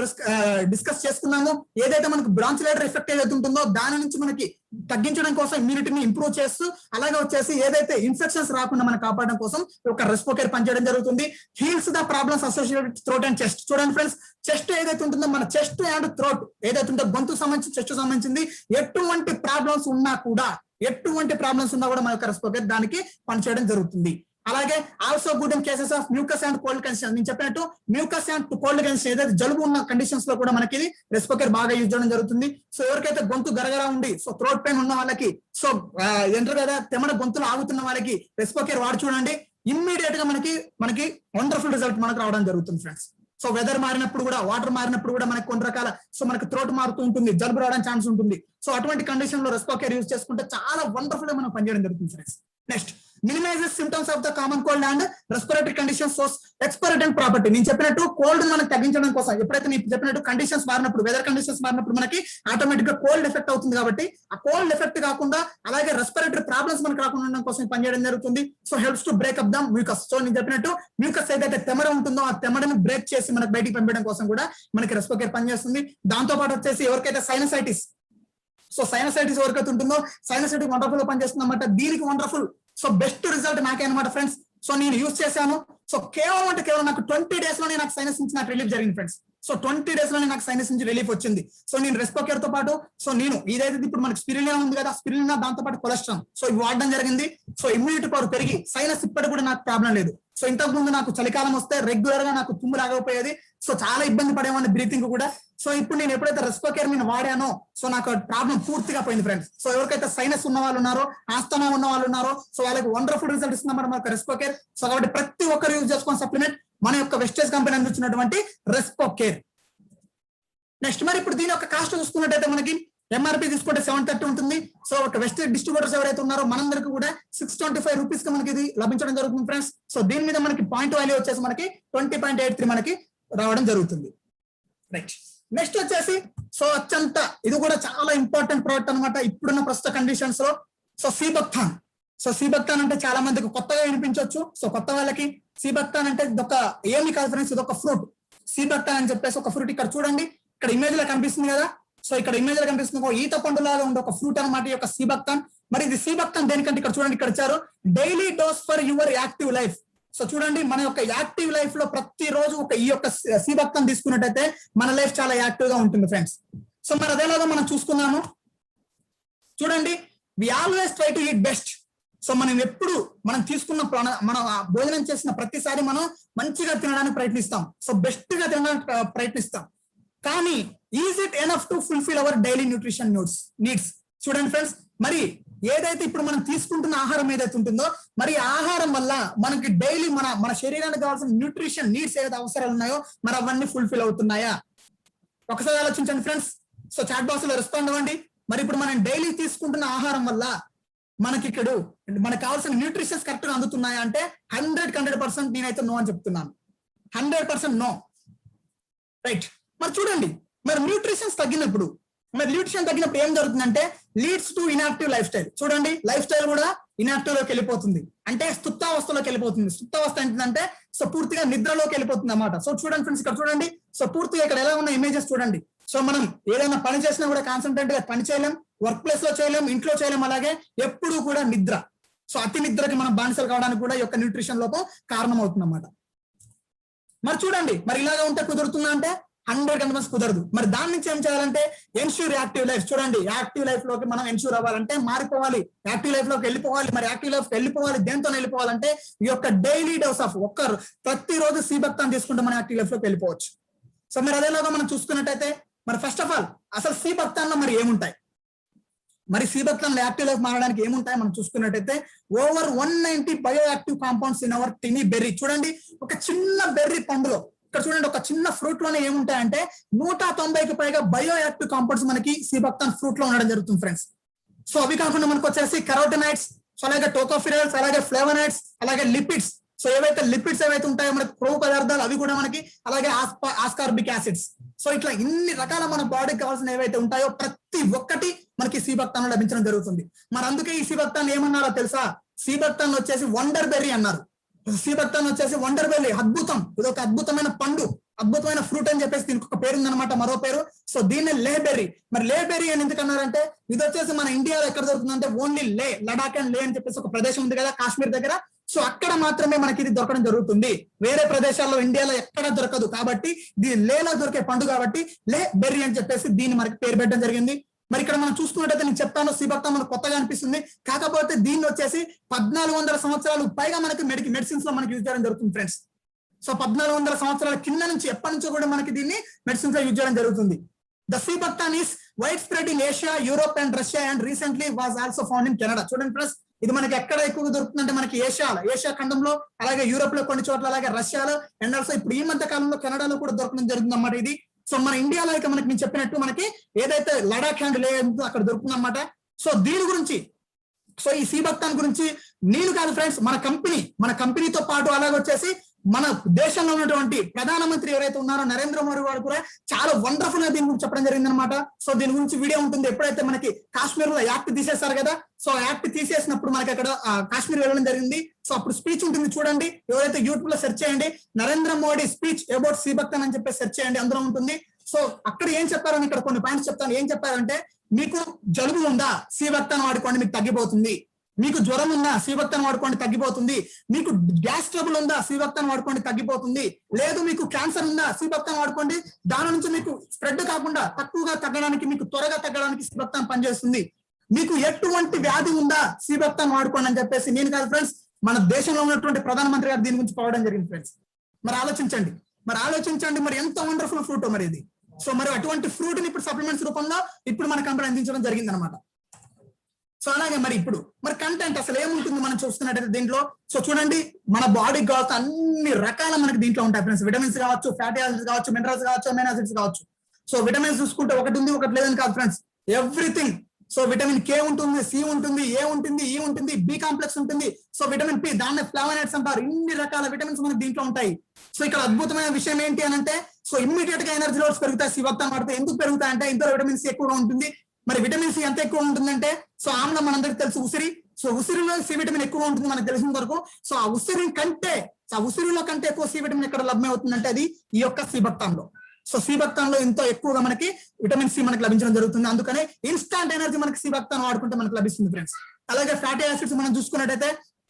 డిస్కస్ చేసుకున్నాము, ఏదైతే మనకు బ్రాంచులైడర్ ఎఫెక్ట్ ఏదైతే ఉంటుందో దాని నుంచి మనకి తగ్గించడం కోసం, ఇమ్యూనిటీని ఇంప్రూవ్ చేస్తూ, అలాగే వచ్చేసి ఏదైతే ఇన్ఫెక్షన్స్ రాకుండా మనం కాపాడడం కోసం ఒక రెస్పిరేటరీ పనిచేయడం జరుగుతుంది. Heels the problems associated with throat and chest. చూడండి ఫ్రెండ్స్, చెస్ట్ ఏదైతే ఉంటుందో మన చెస్ట్ అండ్ థ్రోట్ ఏదైతే ఉంటుందో గొంతు సంబంధించి చెస్ట్ సంబంధించింది, ఎటువంటి ప్రాబ్లమ్స్ ఉన్నా కూడా మన యొక్క రెస్పిరేటరీ దానికి పనిచేయడం జరుగుతుంది. అలాగే also good in cases of mucus and cold condition. నేను చెప్పినట్టు మ్యూకస్ అండ్ కోల్డ్ కండిషన్ ఏదైతే జలుబు ఉన్న కండిషన్స్ లో కూడా మనకి రెస్పిరేటరీ బాగా యూజ్ చేయడం జరుగుతుంది. సో ఎవరికైతే గొంతు గరగర ఉండి సో థ్రోట్ పెయిన్ ఉన్న వాళ్ళకి, సో ఏంటారు కదా తెమడ గొంతులు ఆగుతున్న వాళ్ళకి రెస్పిరేటరీ వాడి చూడండి, ఇమ్మీడియట్ గా మనకి వండర్ఫుల్ రిజల్ట్ మనకు రావడం జరుగుతుంది ఫ్రెండ్స్. సో వెదర్ మారినప్పుడు కూడా, వాటర్ మారినప్పుడు కూడా మనకి కొన్ని రకాల, సో మనకి థ్రోట్ మారుతూ ఉంటుంది, జలుబు రావడానికి ఛాన్స్ ఉంటుంది. సో అటువంటి కండిషన్ లో రెస్పిరేటరీ యూజ్ చేసుకుంటే చాలా వండర్ఫుల్ గా మనం పనిచేయడం జరుగుతుంది friends. Next, minimizes symptoms of the common cold and respiratory conditions, so expectorant property. నేను చెప్పినట్టు కోల్డ్ మనకు తగ్గించడం కోసం, ఎప్పుడైతే నేను చెప్పినట్టు కండిషన్స్ మారినప్పుడు, వెదర్ కండిషన్స్ మారినప్పుడు మనకి ఆటోమేటిక్ గా కోల్డ్ ఎఫెక్ట్ అవుతుంది. కాబట్టి ఆ కోల్డ్ ఎఫెక్ట్ కాకుండా, అలాగే రెస్పిరేటరీ ప్రాబ్లమ్స్ మనకు రాకుండా ఉండడం కోసం పనిచేయడం జరుగుతుంది. So helps to break up the mucus. So నేను చెప్పినట్టు మ్యూకస్ ఏదైతే తెమడ ఉంటుందో ఆ తెమడని బ్రేక్ చేసి మనకి బయటికి పంపించడం కోసం కూడా మనకి రెస్పిరేటరీ పనిచేస్తుంది. దాంతో పాటు వచ్చేసి ఎవరికైతే సైనసైటిస్, సో సైనసైటిస్ ఎవరికైతే ఉంటుందో సైనసైటిస్ వండర్ఫుల్ గా పనిచేస్తుంది అన్నమాట. దీనికి వండర్ఫుల్, సో బెస్ట్ రిజల్ట్ నాకే అనమాట ఫ్రెండ్స్. సో నేను యూజ్ చేశాను. సో కేవలం నాకు 20 days లోనే నాకు సైనస్ నుంచి నాకు రిలీఫ్ జరిగింది ఫ్రెండ్స్. సో 20 days లోనే నాకు సైనస్ నుంచి రిలీఫ్ వచ్చింది. సో నేను రెస్పిరేటరీ తో పాటు, సో నేను ఇదైతే ఇప్పుడు మనకి స్పిరులినా ఉంది కదా, స్పిరులినా దాంతో పాటు కొలెస్ట్రాల్, సో ఇవి వాడడం జరిగింది. సో ఇమ్యూనిటీ పవర్ పెరిగి సైనస్ ఇప్పటికి కూడా నాకు ప్రాబ్లం లేదు. సో ఇంతకు ముందు నాకు చలికాలం వస్తే రెగ్యులర్ గా నాకు తుమ్ము రాకపోయేది, సో చాలా ఇబ్బంది పడేవాడిని బ్రీతింగ్ కూడా. సో ఇప్పుడు నేను ఎప్పుడైతే రెస్పిరేటరీ నేను వాడానో సో నాకు ప్రాబ్లం పూర్తిగా పోయింది ఫ్రెండ్స్. సో ఎవరికైతే సైనస్ ఉన్న వాళ్ళు ఉన్నారో, ఆస్తమా ఉన్న వాళ్ళు ఉన్నారో, సో వాళ్ళకి వండర్ఫుల్ రిజల్ట్ ఇస్తున్నమాట మన రెస్పిరేటరీ. సో కాబట్టి ప్రతి ఒక్కరు యూజ్ చేసుకున్న సప్లిమెంట్ మన యొక్క వెస్టేజ్ కంపెనీ అందించినటువంటి రెస్పిరేటరీ. నెక్స్ట్, మరి ఇప్పుడు దీని యొక్క కాస్ట్ చూసుకున్నట్టయితే మనకి ఎంఆర్పీ తీసుకుంటే 730 ఉంటుంది. సో ఒక వెస్టేజ్ డిస్ట్రిబ్యూటర్స్ ఎవరైతే ఉన్నారో మనందరికీ కూడా 625 రూపీస్ కి మనకి ఇది లభించడం జరుగుతుంది ఫ్రెండ్స్. సో దీని మీద మనకి పాయింట్ వాల్యూ వచ్చేసి మనకి 20.83 మనకి రావడం జరుగుతుంది. రైట్, నెక్స్ట్ వచ్చేసి సో అత్యంత ఇది కూడా చాలా ఇంపార్టెంట్ ప్రోడక్ట్ అనమాట ఇప్పుడున్న ప్రస్తుత కండిషన్స్ లో. సో సీబక్థాన్. సో సీబక్థాన్ అంటే చాలా మందికి కొత్తగా వినిపించవచ్చు. సో కొత్త వాళ్ళకి సీబక్థాన్ అంటే ఇది ఒక ఏమి కాదు ఫ్రెండ్స్, ఇది ఒక ఫ్రూట్. సీబక్థాన్ అని చెప్పేసి ఒక ఫ్రూట్. ఇక్కడ చూడండి, ఇక్కడ ఇమేజ్ లో కనిపిస్తుంది కదా. సో ఇక్కడ ఇమేజ్ లో కనిపిస్తుంది ఒక ఈత పండు లాగా ఉండే ఒక ఫ్రూట్ అనమాట ఈ యొక్క సీబక్థాన్. మరి ఇది సీబక్థాన్ దేనికంటే ఇక్కడ చూడండి, ఇక్కడ ఇచ్చారు daily dose for your active life. So చూడండి, మన యొక్క యాక్టివ్ లైఫ్ లో ప్రతిరోజు ఒక ఈ యొక్క సీబక్థాన్ తీసుకున్నట్టయితే మన లైఫ్ చాలా యాక్టివ్ గా ఉంటుంది ఫ్రెండ్స్. సో మరి అదేలాగా మనం చూసుకున్నాము. చూడండి, we always try to eat best. So మనం ఎప్పుడు మనం తీసుకున్న మనం భోజనం చేసిన ప్రతిసారి మనం మంచిగా తినడానికి ప్రయత్నిస్తాం. సో బెస్ట్ గా తినడానికి ప్రయత్నిస్తాం. కానీ is it enough to fulfil our daily nutrition needs? చూడండి ఫ్రెండ్స్, మరి ఏదైతే ఇప్పుడు మనం తీసుకుంటున్న ఆహారం ఏదైతే ఉంటుందో, మరి ఆహారం వల్ల మనకి డైలీ మన శరీరానికి కావాల్సిన న్యూట్రిషన్ నీడ్స్ ఏదైతే అవసరాలు ఉన్నాయో మరి అవన్నీ ఫుల్ఫిల్ అవుతున్నాయా? ఒకసారి ఆలోచించండి ఫ్రెండ్స్. సో చాట్ బాక్స్ లో రెస్పాండ్ అవ్వండి. మరి ఇప్పుడు మనం డైలీ తీసుకుంటున్న ఆహారం వల్ల మనకి ఇక్కడ మనకు కావాల్సిన న్యూట్రిషన్స్ కరెక్ట్ గా అందుతున్నాయా అంటే 100% నేనైతే నో అని చెప్తున్నాను. 100% నో. రైట్, మరి చూడండి, మరి న్యూట్రిషన్స్ తగ్గినప్పుడు ఏం జరుగుతుందంటే leads to inactive life style. చూడండి, లైఫ్ స్టైల్ కూడా ఇన్యాక్టివ్ లోకి వెళ్ళిపోతుంది, అంటే స్థుప్తావస్థలోకి వెళ్ళిపోతుంది. స్థుప్తావస్థ ఏంటంటే సో పూర్తిగా నిద్రలోకి వెళ్ళిపోతుంది అన్నమాట. సో చూడండి ఫ్రెండ్స్, ఇక్కడ చూడండి, సో పూర్తిగా ఇక్కడ ఎలా ఉన్న ఇమేజెస్ చూడండి. సో మనం ఏదైనా పని చేసినా కూడా కాన్సన్ట్రేట్ గా పని చేయలేం, వర్క్ ప్లేస్ లో చేయలేం, ఇంట్లో చేయలేం, అలాగే ఎప్పుడు కూడా నిద్ర. సో అతి నిద్రకి మనం బానిసలు కావడానికి కూడా ఈ యొక్క న్యూట్రిషన్ లోపం కారణం అవుతుంది అన్నమాట. మరి చూడండి, మరి ఇలాగా ఉంటే కుదురుతుందా అంటే 100% కుదరదు. మరి దాని నుంచి ఏం చేయాలంటే ఎన్ష్యూర్ యాక్టివ్ లైఫ్. చూడండి, యాక్టివ్ లైఫ్ లోకి మనం ఎన్ష్యూర్ అవ్వాలంటే మారిపోవాలి, యాక్టివ్ లైఫ్ లోకి వెళ్ళిపోవాలి. మరి యాక్టివ్ లైఫ్ వెళ్ళిపోవాలి, దేంతో వెళ్ళిపోవాలంటే ఈ యొక్క డైలీ డోస్ ఆఫ్ ప్రతిరోజు సీబక్థాన్ తీసుకుంటే మనం యాక్టివ్ లైఫ్ లోకి వెళ్ళిపోవచ్చు. సో మరి అదేలాగా మనం చూసుకున్నట్టయితే మరి ఫస్ట్ ఆఫ్ ఆల్ అసలు సీబక్థాన్ లో మరి ఏముంటాయి, మరి సీబక్థాన్ యాక్టివ్ లైఫ్ మారడానికి ఏముంటాయి మనం చూసుకున్నట్టయితే over 190 bio active compounds in our tiny berry. చూడండి, ఒక చిన్న బెర్రీ పండులో ఇక్కడ చూడండి ఒక చిన్న ఫ్రూట్ లోనే ఏముంటాయంటే 190కి పైగా బయో యాక్టివ్ కాంపౌండ్స్ మనకి సీబక్తాన్ ఫ్రూట్ లో ఉండడం జరుగుతుంది ఫ్రెండ్స్. సో అవి కాకుండా మనకు వచ్చేసి కెరోటినైడ్స్, సో అలాగే టోకోఫిరల్స్, అలాగే ఫ్లేవనైడ్స్, అలాగే లిపిడ్స్. సో ఏవైతే లిపిడ్స్ ఏవైతే ఉంటాయో మనకి కొవ్వు పదార్థాలు అవి కూడా మనకి, అలాగే ఆస్కార్బిక్ యాసిడ్స్. సో ఇట్లా ఇన్ని రకాల మన బాడీకి కావాల్సిన ఏవైతే ఉంటాయో ప్రతి ఒక్కటి మనకి సీబక్తాన్ లభించడం జరుగుతుంది. మరి అందుకే ఈ సీబక్తాన్ ఏమన్నారో తెలుసా? సీబక్తాన్ వచ్చేసి వండర్ బెర్రీ అన్నారు. సీబక్తాన్ వచ్చేసి వండర్ బెర్రీ, అద్భుతం, ఇది ఒక అద్భుతమైన పండు, అద్భుతమైన ఫ్రూట్ అని చెప్పేసి దీనికి ఒక పేరు ఉందన్నమాట, మరో పేరు. సో దీన్ని లే బెర్రీ. మరి లే బెర్రీ అని ఎందుకు అన్నారంటే ఇది వచ్చేసి మన ఇండియాలో ఎక్కడ దొరుకుతుందంటే ఓన్లీ లే, లడాక్ అండ్ లే అని చెప్పేసి ఒక ప్రదేశం ఉంది కదా కాశ్మీర్ దగ్గర. సో అక్కడ మాత్రమే మనకి ఇది దొరకడం జరుగుతుంది, వేరే ప్రదేశాల్లో ఇండియాలో ఎక్కడ దొరకదు. కాబట్టి దీని లేలో దొరికే పండు కాబట్టి లే బెర్రీ అని చెప్పేసి దీన్ని మనకి పేరు పెట్టడం జరిగింది. మరి ఇక్కడ మనం చూసుకున్నట్టయితే నేను చెప్తాను, సీబక్తాన్ మనకు కొత్తగా అనిపిస్తుంది, కాకపోతే దీన్ని వచ్చేసి 1400 సంవత్సరాలు పైగా మనకి మెడిసిన్స్ లో మనకి యూజ్ చేయడం జరుగుతుంది ఫ్రెండ్స్. సో 1400 సంవత్సరాల కింద నుంచి ఎప్పటి నుంచో కూడా మనకి దీన్ని మెడిసిన్స్ లో యూజ్ చేయడం జరుగుతుంది. The sea buckthorn is wide spread in Asia, Europe and Russia and recently was also found in Canada. చూడండి ఫ్రెండ్స్, ఇది మనకి ఎక్కడ ఎక్కువగా దొరుకుతుందంటే మనకి ఏషియా ఖండంలో, అలాగే యూరోప్ లో కొన్ని చోట్ల, అలాగే రష్యాలో, అండ్ ఆల్సో ఇప్పుడు ఈ మధ్య కాలంలో కెనడాలో కూడా దొరకడం జరుగుతుంది అన్నమాట ఇది. సో మన ఇండియాలో అయితే మనకి నేను చెప్పినట్టు మనకి ఏదైతే లడాక్ అండ్ లే అక్కడ దొరుకుతుంది అన్నమాట. సో దీని గురించి, సో ఈ సీబక్తాన్ గురించి నేను కాదు ఫ్రెండ్స్, మన కంపెనీతో పాటు అలాగే వచ్చేసి మన దేశంలో ఉన్నటువంటి ప్రధానమంత్రి ఎవరైతే ఉన్నారో నరేంద్ర మోడీ గారు కూడా చాలా వండర్ఫుల్ గా దీని గురించి చెప్పడం జరిగింది అనమాట. సో దీని గురించి వీడియో ఉంటుంది. ఎప్పుడైతే మనకి కాశ్మీర్ లో యాక్ట్ తీసేస్తారు కదా, సో యాక్ట్ తీసేసినప్పుడు మనకి అక్కడ కాశ్మీర్ వెళ్ళడం జరిగింది. సో అప్పుడు స్పీచ్ ఉంటుంది చూడండి, ఎవరైతే యూట్యూబ్ లో సెర్చ్ చేయండి, Narendra Modi speech about sea buckthorn అని చెప్పి సెర్చ్ చేయండి, అందులో ఉంటుంది. సో అక్కడ ఏం చెప్పారని ఇక్కడ కొన్ని పాయింట్స్ చెప్తాను. ఏం చెప్పారంటే, మీకు జలుబు ఉందా సీబక్తాన్ వాడుకోండి మీకు తగ్గిపోతుంది, మీకు జ్వరం ఉందా సీబక్తాన్ వాడుకోండి తగ్గిపోతుంది, మీకు గ్యాస్ ట్రబుల్ ఉందా సీబక్తాన్ వాడుకోండి తగ్గిపోతుంది, లేదు మీకు క్యాన్సర్ ఉందా సీబక్తాన్ వాడుకోండి, దాని నుంచి మీకు స్ప్రెడ్ కాకుండా తక్కువగా తగ్గడానికి, మీకు త్వరగా తగ్గడానికి సీబక్తాన్ పనిచేస్తుంది, మీకు ఎటువంటి వ్యాధి ఉందా సీబక్తాన్ వాడుకోండి అని చెప్పేసి నేను కాదు ఫ్రెండ్స్, మన దేశంలో ఉన్నటువంటి ప్రధానమంత్రి గారు దీని గురించి పోవడం జరిగింది ఫ్రెండ్స్. మరి ఆలోచించండి మరి ఎంత వండర్ఫుల్ ఫ్రూట్ మరి ఇది. సో మరి అటువంటి ఫ్రూట్ ని ఇప్పుడు సప్లిమెంట్స్ రూపంలో ఇప్పుడు మన కంపెనీ అందించడం జరిగింది అనమాట. సో అలాగే మరి ఇప్పుడు మరి కంటెంట్ అసలు ఏముంటుంది మనం చూస్తున్నట్టయితే దీంట్లో, సో చూడండి మన బాడీకి కావచ్చు అన్ని రకాల మనకి దీంట్లో ఉంటాయి ఫ్రెండ్స్. విటమిన్స్ కావచ్చు, ఫ్యాటీ యాసిడ్స్ కావచ్చు, మినరల్స్ కావచ్చు, అమైనో యాసిడ్స్ కావచ్చు. సో విటమిన్స్ చూసుకుంటే ఒకటి ఉంది ఒకటి లేదని కాదు friends, everything. So vitamin K ఉంటుంది, సి ఉంటుంది, ఏ ఉంటుంది, ఈ ఉంటుంది, బి కాంప్లెక్స్ ఉంటుంది, సో విటమిన్ పి, దాన్ని ఫ్లావోనైడ్స్ అంటారు. ఇన్ని రకాల విటమిన్స్ మనకి దీంట్లో ఉంటాయి. సో ఇక్కడ అద్భుతమైన విషయం ఏంటి అని అంటే, సో ఇమ్మీడియట్ గా ఎనర్జీ లెవెల్స్ పెరుగుతాయి సీబక్తాన్ వాడితే. ఎందుకు పెరుగుతాయి అంటే ఇందులో విటమిన్ సి ఎక్కువగా ఉంటుంది. మరి విటమిన్ సి ఎంత ఎక్కువ ఉంటుందంటే, సో ఆమ్లం మనందరికి తెలుసు ఉసిరి, సో ఉసిరిలో సి విటమిన్ ఎక్కువ ఉంటుంది మనకు తెలిసిన వరకు. సో ఆ ఉసిరిలో కంటే ఎక్కువ సి విటమిన్ ఎక్కడ లభ్యం అవుతుందంటే అది ఈ యొక్క సీబక్తాన్ లో. సో సీబక్తాన్ లో ఎంతో ఎక్కువగా మనకి విటమిన్ సి మనకి లభించడం జరుగుతుంది. అందుకనే ఇన్స్టాంట్ ఎనర్జీ మనకి సీబక్తాన్ వాడుకుంటే మనకి లభిస్తుంది ఫ్రెండ్స్. అలాగే ఫ్యాటీ యాసిడ్స్ మనం చూసుకున్నట్టయితే,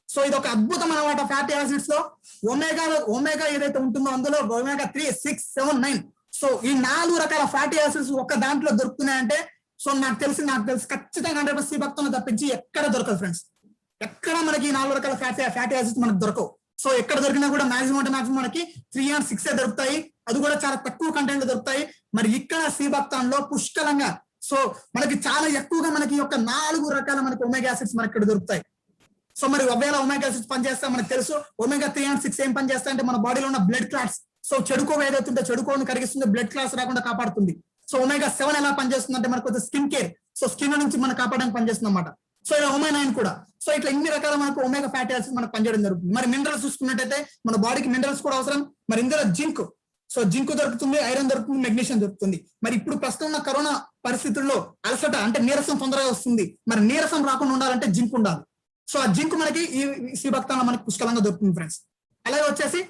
సో ఇది ఒక అద్భుతం అన్నమాట. ఫ్యాటీ యాసిడ్స్ లో ఒమేగా ఏదైతే ఉంటుందో అందులో ఒమేగా 3, 6, 7, 9, సో ఈ 4 రకాల ఫ్యాటీ యాసిడ్స్ ఒక దాంట్లో దొరుకుతున్నాయంటే, సో నాకు తెలిసి ఖచ్చితంగా 100% సీబక్తాన్ తప్పించి ఎక్కడ దొరకదు ఫ్రెండ్స్. ఎక్కడ మనకి 4 రకాల ఫ్యాటీ యాసిడ్స్ మనకు దొరకవు. సో ఎక్కడ దొరికినా కూడా మాక్సిమం మనకి 3 and 6 దొరుకుతాయి, అది కూడా చాలా తక్కువ కంటెంట్ దొరుకుతాయి. మరి ఇక్కడ సీబక్తాన్ లో పుష్కలంగా, సో మనకి చాలా ఎక్కువగా మనకి యొక్క 4 రకాల మనకి ఒమేగా యాసిడ్స్ మనకి ఇక్కడ దొరుకుతాయి. సో మరి ఒకవేళ ఒమేగా యాసిడ్స్ పనిచేస్తా మనకు తెలుసు. ఒమేగా 3 and 6 ఏం పనిచేస్తా అంటే మన బాడీలో ఉన్న బ్లడ్ క్లాట్స్, సో చెడుకోవ ఏదైతుంటే చెడుకోవని కరిగిస్తుంది, బ్లడ్ క్లాట్స్ రాకుండా కాపాడుతుంది. సో ఒమేగా 7 ఎలా పనిచేస్తుంది అంటే మనకు స్కిన్ కేర్, సో స్కిన్ నుంచి మనం కాపాడడానికి పనిచేస్తుంది అన్నమాట. సో ఇలా ఒమేగా 9 కూడా. సో ఇట్లా ఇన్ని రకాల మనకు ఒమేగా ఫ్యాటీ యాసిడ్స్ మనకు పనిచేయడం జరుగుతుంది. మరి మినరల్స్ చూసుకున్నట్టయితే మన బాడీకి మినరల్స్ కూడా అవసరం. మరి ఇందులో జింక్ దొరుకుతుంది, ఐరన్ దొరుకుతుంది, మెగ్నీషియం దొరుకుతుంది. మరి ఇప్పుడు ప్రస్తుతం ఉన్న కరోనా పరిస్థితుల్లో అలసట అంటే నీరసం తొందరగా వస్తుంది. మరి నీరసం రాకుండా ఉండాలంటే జింక్ ఉండాలి. సో ఆ జింక్ మనకి ఈ సీబక్తాన్ మనకి పుష్కలంగా దొరుకుతుంది ఫ్రెండ్స్. అలాగే వచ్చేసి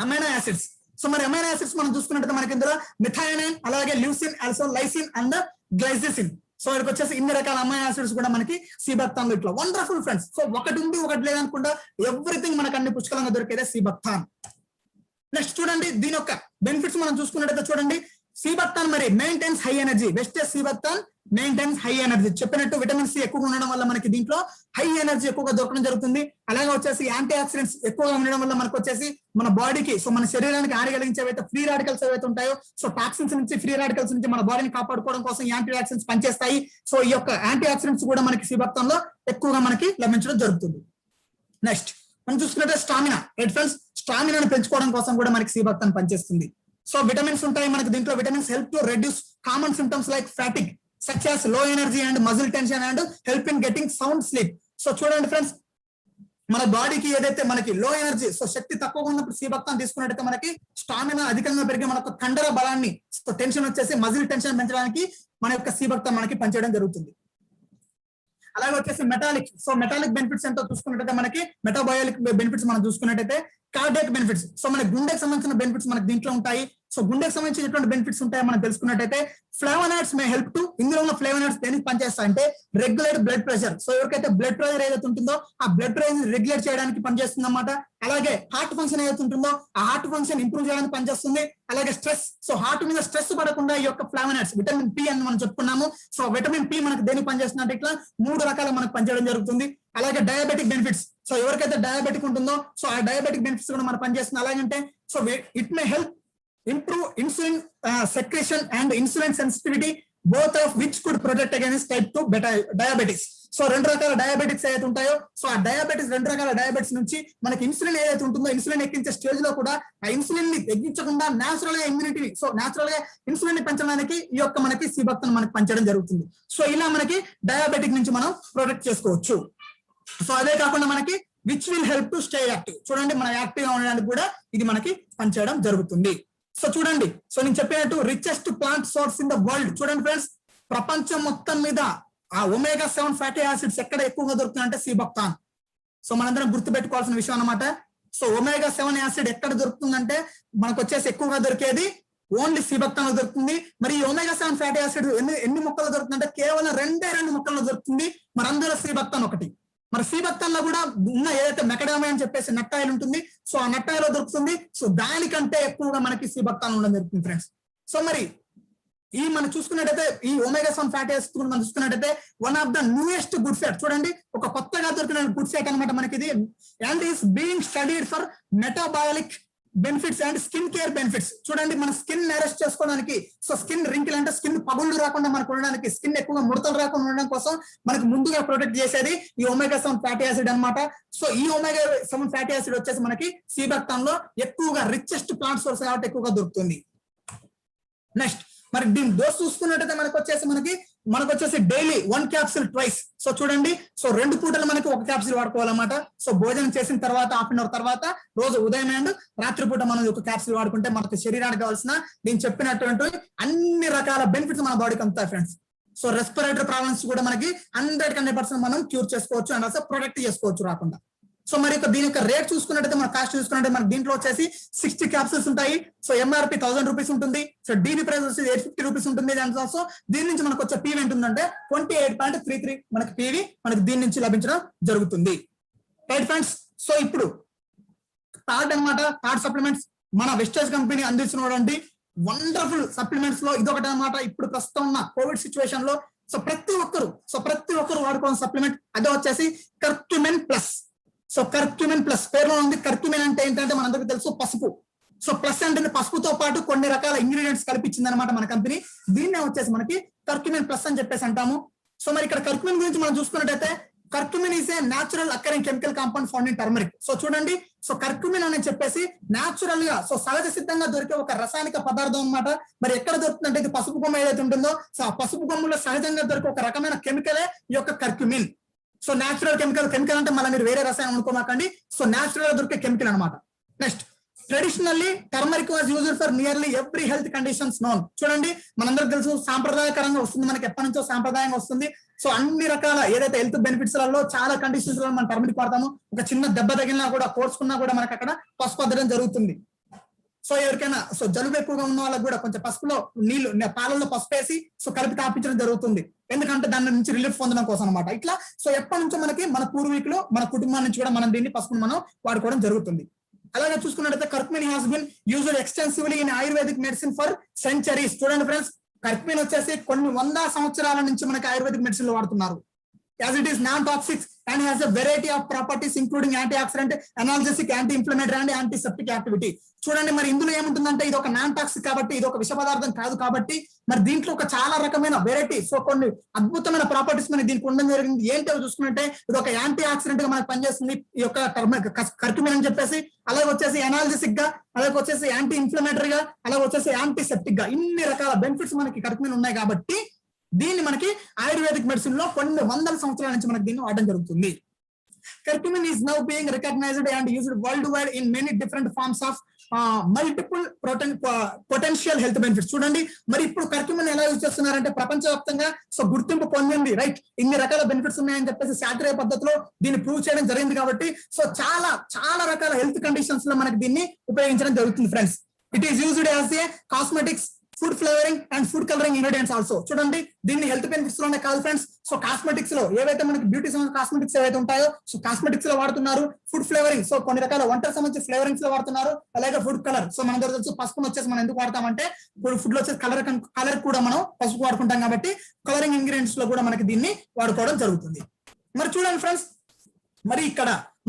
అమైనో యాసిడ్స్. సో మరి అమైనో యాసిడ్స్ మనం చూసుకున్నట్టు మనకి ఇందులో మిథాయోనైన్, అలాగే leucine, also lysine and glycine. So ఇక్కడికి వచ్చేసి ఇన్ని రకాల అమైనో యాసిడ్స్ కూడా మనకి సీబక్తాన్ లో ఇట్లా వండర్ఫుల్ ఫ్రెండ్స్. సో ఒకటి ఉంది ఒకటి లేదనుకుంటా ఎవ్రీథింగ్ మనకు అన్ని పుష్కలంగా దొరికేదే సీబక్తాన్. నెక్స్ట్ చూడండి దీని యొక్క బెనిఫిట్స్ మనం చూసుకున్నట్టయితే చూడండి, సీబక్తాన్ మరి maintains high energy. Vestige sea buckthorn maintains high energy. చెప్పినట్టు విటమిన్ సి ఎక్కువగా ఉండడం వల్ల మనకి దీంట్లో హై ఎనర్జీ ఎక్కువగా దొరకడం జరుగుతుంది. అలాగే వచ్చేసి యాంటీ ఆక్సిడెంట్స్ ఎక్కువగా ఉండడం వల్ల మనకు వచ్చేసి మన బాడీకి, సో మన శరీరానికి హాని కలిగించేవైతే ఫ్రీ రాడికల్స్ ఏవైతే ఉంటాయో, సో టాక్సిన్స్ నుంచి, ఫ్రీ రాడికల్స్ నుంచి మన బాడీని కాపాడుకోవడం కోసం యాంటీ ఆక్సిడెంట్స్ పనిచేస్తాయి. సో ఈ యొక్క యాంటీ ఆక్సిడెంట్స్ కూడా మనకి సీబక్తాన్ లో ఎక్కువగా మనకి లభించడం జరుగుతుంది. నెక్స్ట్ మనం చూసుకున్నట్టే స్టామినా. రైట్ ఫ్రెండ్స్, స్టామినాను పెంచుకోవడం కోసం కూడా మనకి సీబక్తాన్ పనిచేస్తుంది. సో విటమిన్స్ ఉంటాయి మనకి దీంట్లో. Vitamins help to reduce common symptoms like fatigue such as low energy and muscle tension and help in getting sound sleep. So చూడండి ఫ్రెండ్స్, మన బాడీకి ఏదైతే మనకి లో ఎనర్జీ, సో శక్తి తక్కువగా ఉన్నప్పుడు సీబక్తాన్ తీసుకున్నట్టయితే మనకి స్టామినా అధికంగా పెరిగి మన యొక్క కండర బలాన్ని, సో టెన్షన్ వచ్చేసి మజిల్ టెన్షన్ పెంచడానికి మన యొక్క సీబక్తాన్ మనకి పనిచేయడం జరుగుతుంది. అలాగే వచ్చేసి మెటాలిక్. సో మెటాలిక్ బెనిఫిట్స్ ఎంతో చూసుకున్నట్టయితే మనకి మెటాబయాలిక్ బెనిఫిట్స్ మనం చూసుకున్నట్టయితే కార్డియాక్ బెనిఫిట్స్. సో మన గుండెకి సంబంధించిన బెనిఫిట్స్ మనకి దీంట్లో ఉంటాయి. సో గుండెకి సంబంధించినటువంటి బెనిఫిట్స్ ఉంటాయి మనం తెలుసుకున్నట్టయితే ఫ్లేవనాయిడ్స్ మే హెల్ప్ టు. ఇందులో ఉన్న ఫ్లేవనాయిడ్స్ దేనికి పనిచేస్తాయి అంటే రెగ్యులేట్ బ్లడ్ ప్రెషర్. సో ఎవరికైతే బ్లడ్ ప్రెషర్ ఏదైతే ఉంటుందో ఆ బ్లడ్ ప్రెషర్ రెగ్యులేట్ చేయడానికి పనిచేస్తుంది అన్నమాట. అలాగే హార్ట్ ఫంక్షన్ ఏదైతే ఉంటుందో ఆ హార్ట్ ఫంక్షన్ ఇంప్రూవ్ చేయడానికి పనిచేస్తుంది. అలాగే స్ట్రెస్, సో హార్ట్ మీద స్ట్రెస్ పడకుండా ఈ యొక్క ఫ్లేవనాయిడ్స్, విటమిన్ పి అని మనం చెప్పుకున్నాము. సో విటమిన్ పి మనకు దేనికి పనిచేస్తుంది అంటే ఇట్లా 3 రకాల మనకు పనిచేయడం జరుగుతుంది. అలాగే డయాబెటిక్ బెనిఫిట్స్. సో ఎవరికైతే డయాబెటిక్ ఉంటుందో సో ఆ డయాబెటిక్ బెనిఫిట్స్ కూడా మనం పనిచేస్తుంది. అలాగంటే so it may help improve insulin secretion and insulin sensitivity, both of which could protect against type 2 diabetics. So 2 రకాల డయాబెటిక్స్ ఏదైతే ఉంటాయో సో ఆ డయాబెటిక్స్ 2 రకాల డయాబెటిక్స్ నుంచి మనకి ఇన్సులిన్ ఏదైతే ఉంటుందో ఇన్సులిన్ ఎక్కించే స్టేజ్ లో కూడా ఆ ఇన్సులిన్ ని తగ్గించకుండా నేచురల్ గా ఇమ్యూనిటీని, సో నేచురల్ గా ఇన్సులిన్ ని పెంచడానికి ఈ యొక్క మనకి సీబక్తాన్ మనకి పనిచేయడం జరుగుతుంది. సో ఇలా మనకి డయాబెటిక్ నుంచి మనం ప్రొటెక్ట్ చేసుకోవచ్చు. సో అదే కాకుండా మనకి which will help to stay active. చూడండి, మన యాక్టివ్ గా ఉండడానికి కూడా ఇది మనకి పనిచేయడం జరుగుతుంది. సో చూడండి, సో నేను చెప్పినట్టు richest plant source in the world. చూడండి ఫ్రెండ్స్, ప్రపంచం మొత్తం మీద ఆ ఒమేగా 7 ఫ్యాటీ యాసిడ్స్ ఎక్కడ ఎక్కువగా దొరుకుతుందంటే సీబక్తాన్. సో మనందరం గుర్తుపెట్టుకోవాల్సిన విషయం అన్నమాట. సో ఒమేగా 7 యాసిడ్ ఎక్కడ దొరుకుతుందంటే మనకు వచ్చేసి ఎక్కువగా దొరికేది ఓన్లీ సీబక్తాన్ లో దొరుకుతుంది. మరి ఈ ఒమేగా 7 ఫ్యాటీ యాసిడ్ ఎన్ని మొక్కల్లో దొరుకుతుందంటే కేవలం 2 మొక్కల్లో దొరుకుతుంది. మరి అందులో సీబక్తాన్ ఒకటి. మరి సీబక్తాన్ లో కూడా ఉన్న ఏదైతే మెకడామియా అని చెప్పేసి నట్టాయిల్ ఉంటుంది, సో ఆ నట్టాయిలో దొరుకుతుంది. సో దానికంటే ఎక్కువగా మనకి సీబక్తాన్ ఉండడం జరుగుతుంది ఫ్రెండ్స్. సో మరి ఈ మనం చూసుకున్నట్టయితే ఈ ఒమేగా 7 ఫ్యాటీ యాసిడ్ మనం చూసుకున్నట్టయితే one of the newest good fat. చూడండి, ఒక కొత్తగా దొరికిన గుడ్ ఫ్యాట్ అనమాట మనకి ఇది. And is being studied for metabolic benefits and skin care benefits. చూడండి, మన స్కిన్ అరెస్ట్ చేసుకోవడానికి, సో స్కిన్ రింకిల్ అంటే స్కిన్ పగుళ్ళు రాకుండా మనకు ఉండడానికి, స్కిన్ ఎక్కువగా ముడతలు రాకుండా ఉండడం కోసం మనకు ముందుగా ప్రొటెక్ట్ చేసేది ఈ ఒమేగా 7 ఫ్యాటీ యాసిడ్ అన్నమాట. సో ఈ ఒమేగా 7 ఫ్యాటీ యాసిడ్ వచ్చేసి మనకి సీబక్తాన్ లో ఎక్కువగా రిచెస్ట్ ప్లాంట్ సోర్స్ కాబట్టి ఎక్కువగా దొరుకుతుంది. నెక్స్ట్ మరి దీని డోస్ చూసుకున్నట్టయితే మనకు వచ్చేసి డైలీ 1 క్యాప్సూల్ ట్వైస్. సో చూడండి, సో 2 పూటలు మనకి 1 క్యాప్సూల్ వాడుకోవాలన్నమాట. సో భోజనం చేసిన తర్వాత హాఫ్ అన్ అవర్ తర్వాత రోజు ఉదయం అండ్ రాత్రి పూట మనం 1 క్యాప్సూల్ వాడుకుంటే మనకి శరీరానికి కావాల్సిన నేను చెప్పినటువంటి అన్ని రకాల బెనిఫిట్స్ మన బాడీకి అందుతాయి ఫ్రెండ్స్. సో రెస్పిరేటరీ ప్రాబ్లమ్స్ కూడా మనకి 100% మనం క్యూర్ చేసుకోవచ్చు అండ్ అసలు ప్రొటెక్ట్ చేసుకోవచ్చు రాకుండా. సో మరి దీని యొక్క రేట్ చూసుకున్నట్టయితే మన కాస్ట్ చూసుకున్నట్టే మనకి దీంట్లో వచ్చేసి 60 క్యాప్సూల్స్ ఉంటాయి. సో ఎంఆర్పి 1000 రూపీస్ ఉంటుంది. సో డీబీ ప్రైస్ వచ్చి 850 రూపీస్ ఉంటుంది. సో దీని నుంచి మనకు వచ్చే పీవీ ఉంటుందంటే 28.33 మనకి పీవీ మనకి దీని నుంచి లభించడం జరుగుతుంది. రైట్ ఫ్రెండ్స్, సో ఇప్పుడు థర్డ్ సప్లిమెంట్స్ మన వెస్టేజ్ కంపెనీ అందిస్తున్నటువంటి వండర్ఫుల్ సప్లిమెంట్స్ లో ఇదొకటి అనమాట. ఇప్పుడు ప్రస్తుతం ఉన్న కోవిడ్ సిచ్యువేషన్ లో సో ప్రతి ఒక్కరు వాడుకోవాల్సిన సప్లిమెంట్ అదే వచ్చేసి curcumin plus. So curcumin plus పేరులో ఉంది. కర్క్యూమిన్ అంటే ఏంటంటే మనందరికీ తెలుసు పసుపు. సో ప్లస్ అంటే పసుపుతో పాటు కొన్ని రకాల ఇంగ్రీడియంట్స్ కల్పించింది అనమాట మన కంపెనీ. దీన్నే వచ్చేసి మనకి కర్క్యూమిన్ ప్లస్ అని చెప్పేసి అంటాము. సో మరి ఇక్కడ కర్క్యూమిన్ గురించి మనం చూసుకున్నట్టయితే curcumin is a natural occurring chemical compound found in turmeric. So చూడండి, సో కర్క్యూమిన్ అని చెప్పేసి న్యాచురల్ గా సో సహజ సిద్ధంగా దొరికే ఒక రసాయనిక పదార్థం అన్నమాట. మరి ఎక్కడ దొరుకుతుందంటే ఇది పసుపు కొమ్మ ఏదైతే ఉంటుందో సో ఆ పసుపు కొమ్ములో సహజంగా దొరికే ఒక రకమైన కెమికలే ఈ యొక్క కర్క్యూమిన్. సో న్యాచురల్ కెమికల్ అంటే మళ్ళీ మీరు వేరే రసాయనం అనుకోమాకండి. సో న్యాచురల్ గా దొరికే కెమికల్ అనమాట. Next traditionally turmeric was used for nearly every health conditions known. చూడండి, మనందరికి తెలుసు సాంప్రదాయకరంగా వస్తుంది, మనకి ఎప్పటి నుంచో సాంప్రదాయంగా వస్తుంది. సో అన్ని రకాల ఏదైతే హెల్త్ బెనిఫిట్స్ లలో చాలా కండిషన్స్ లో మనం టర్మరిక్ వాడతాము. ఒక చిన్న దెబ్బ తగిలినా కూడా కోర్చుకున్నా కూడా మనకి అక్కడ పసుపు అద్దడం జరుగుతుంది. సో ఎవరికైనా సో జలుబు ఎక్కువగా ఉన్న వాళ్ళకి కూడా కొంచెం పసుపులో పాలల్లో పసుపు వేసి సో కలిపి తాపించడం జరుగుతుంది. ఎందుకంటే దాని నుంచి రిలీఫ్ పొందడం కోసం అనమాట. ఇట్లా సో ఎప్పటి నుంచో మనకి మన పూర్వీకులు మన కుటుంబం నుంచి కూడా మనం దీన్ని పసుపును మనం వాడుకోవడం జరుగుతుంది. అలాగే చూసుకున్నట్టయితే curcumin has been used extensively in Ayurvedic medicine for centuries. చూడండి ఫ్రెండ్స్, కర్క్యూమిన్ వచ్చేసి కొన్ని 100 సంవత్సరాల నుంచి మనకి ఆయుర్వేదిక్ మెడిసిన్ లో వాడుతున్నారు. As it is non toxic and has a variety of properties including antioxidant, analgesic, anti-inflammatory and antiseptic activity. చూడండి మరి ఇందులో ఏముంటుందంటే ఇది ఒక నాన్ టాక్సిక్ కాబట్టి, ఇది ఒక విష పదార్థం కాదు కాబట్టి మరి దీంట్లో ఒక చాలా రకమైన వెరైటీ, సో కొన్ని అద్భుతమైన ప్రాపర్టీస్ మనకి దీనికి ఉండడం జరిగింది. ఏంటో చూసుకుంటే ఇది ఒక యాంటీ ఆక్సిడెంట్ గా మనకు పనిచేస్తుంది ఈ యొక్క కర్క్యూమిన్ అని చెప్పేసి, అలాగే వచ్చేసి ఎనాల్జెసిక్ గా, అలాగే వచ్చేసి యాంటీ ఇన్ఫ్లమేటరీ గా, అలాగే వచ్చేసి యాంటీసెప్టిక్ గా, ఇన్ని రకాల బెనిఫిట్స్ మనకి కర్క్యూమిన్ ఉన్నాయి కాబట్టి దీన్ని మనకి ఆయుర్వేదిక్ మెడిసిన్ లో కొన్ని వందల సంవత్సరాల నుంచి మనకి దీన్ని వాడడం జరుగుతుంది. Curcumin is now being recognized and used worldwide in many different forms of multiple potential health benefits. చూడండి మరి ఇప్పుడు కర్క్యూమిన్ ఎలా యూజ్ చేస్తున్నారంటే ప్రపంచవ్యాప్తంగా సో గుర్తింపు పొందింది, రైట్, ఇన్ని రకాల బెనిఫిట్స్ ఉన్నాయని చెప్పేసి శాస్త్రీయ పద్ధతిలో దీన్ని ప్రూవ్ చేయడం జరిగింది కాబట్టి సో చాలా చాలా రకాల హెల్త్ కండిషన్స్ లో మనకి దీన్ని ఉపయోగించడం జరుగుతుంది friends. It is used as a cosmetics, food flavouring and food colouring ingredients also. చూడండి దీన్ని హెల్త్ బెనిఫిట్స్ లోనే కాదు ఫ్రెండ్స్, సో కాస్మెటిక్స్ లో ఏవైతే మనకి బ్యూటీ సంబంధించిన కాస్మెటిక్స్ ఏవైతే ఉంటాయో సో కాస్మెటిక్స్ లో వాడుతున్నారు, ఫుడ్ ఫ్లేవరింగ్ సో కొన్ని రకాల వంటకు సంబంధించి ఫ్లేవరింగ్స్ లో వాడుతున్నారు, అలాగే ఫుడ్ కలర్ సో మన దగ్గర తెలుసు పసుపును వచ్చేసి మనం ఎందుకు వాడతామంటే ఇప్పుడు ఫుడ్ లో వచ్చేసి కలర్ కూడా మనం పసుపు వాడుకుంటాం కాబట్టి కలరింగ్ ఇంగ్రీడియంట్స్ లో కూడా మనకి దీన్ని వాడుకోవడం జరుగుతుంది. మరి చూడండి ఫ్రెండ్స్,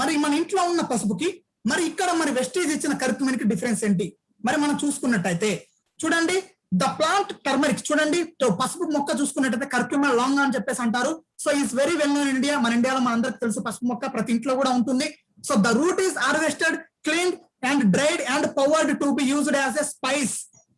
మరి మన ఇంట్లో ఉన్న పసుపుకి మరి ఇక్కడ మరి వెస్టేజ్ ఇచ్చిన కర్క్యూమిన్ కి డిఫరెన్స్ ఏంటి మరి మనం చూసుకున్నట్టయితే చూడండి, ద ప్లాంట్ టర్మరిక్ చూడండి, పసుపు మొక్క చూసుకున్నట్టయితే కర్క్యూమిన్ లాంగ్ అని చెప్పేసి అంటారు. So is very well known in India, మన ఇండియాలో మనందరికి తెలుసు పసుపు మొక్క ప్రతి ఇంట్లో కూడా ఉంటుంది. So the root is harvested, cleaned and dried and powdered to be used as a spice.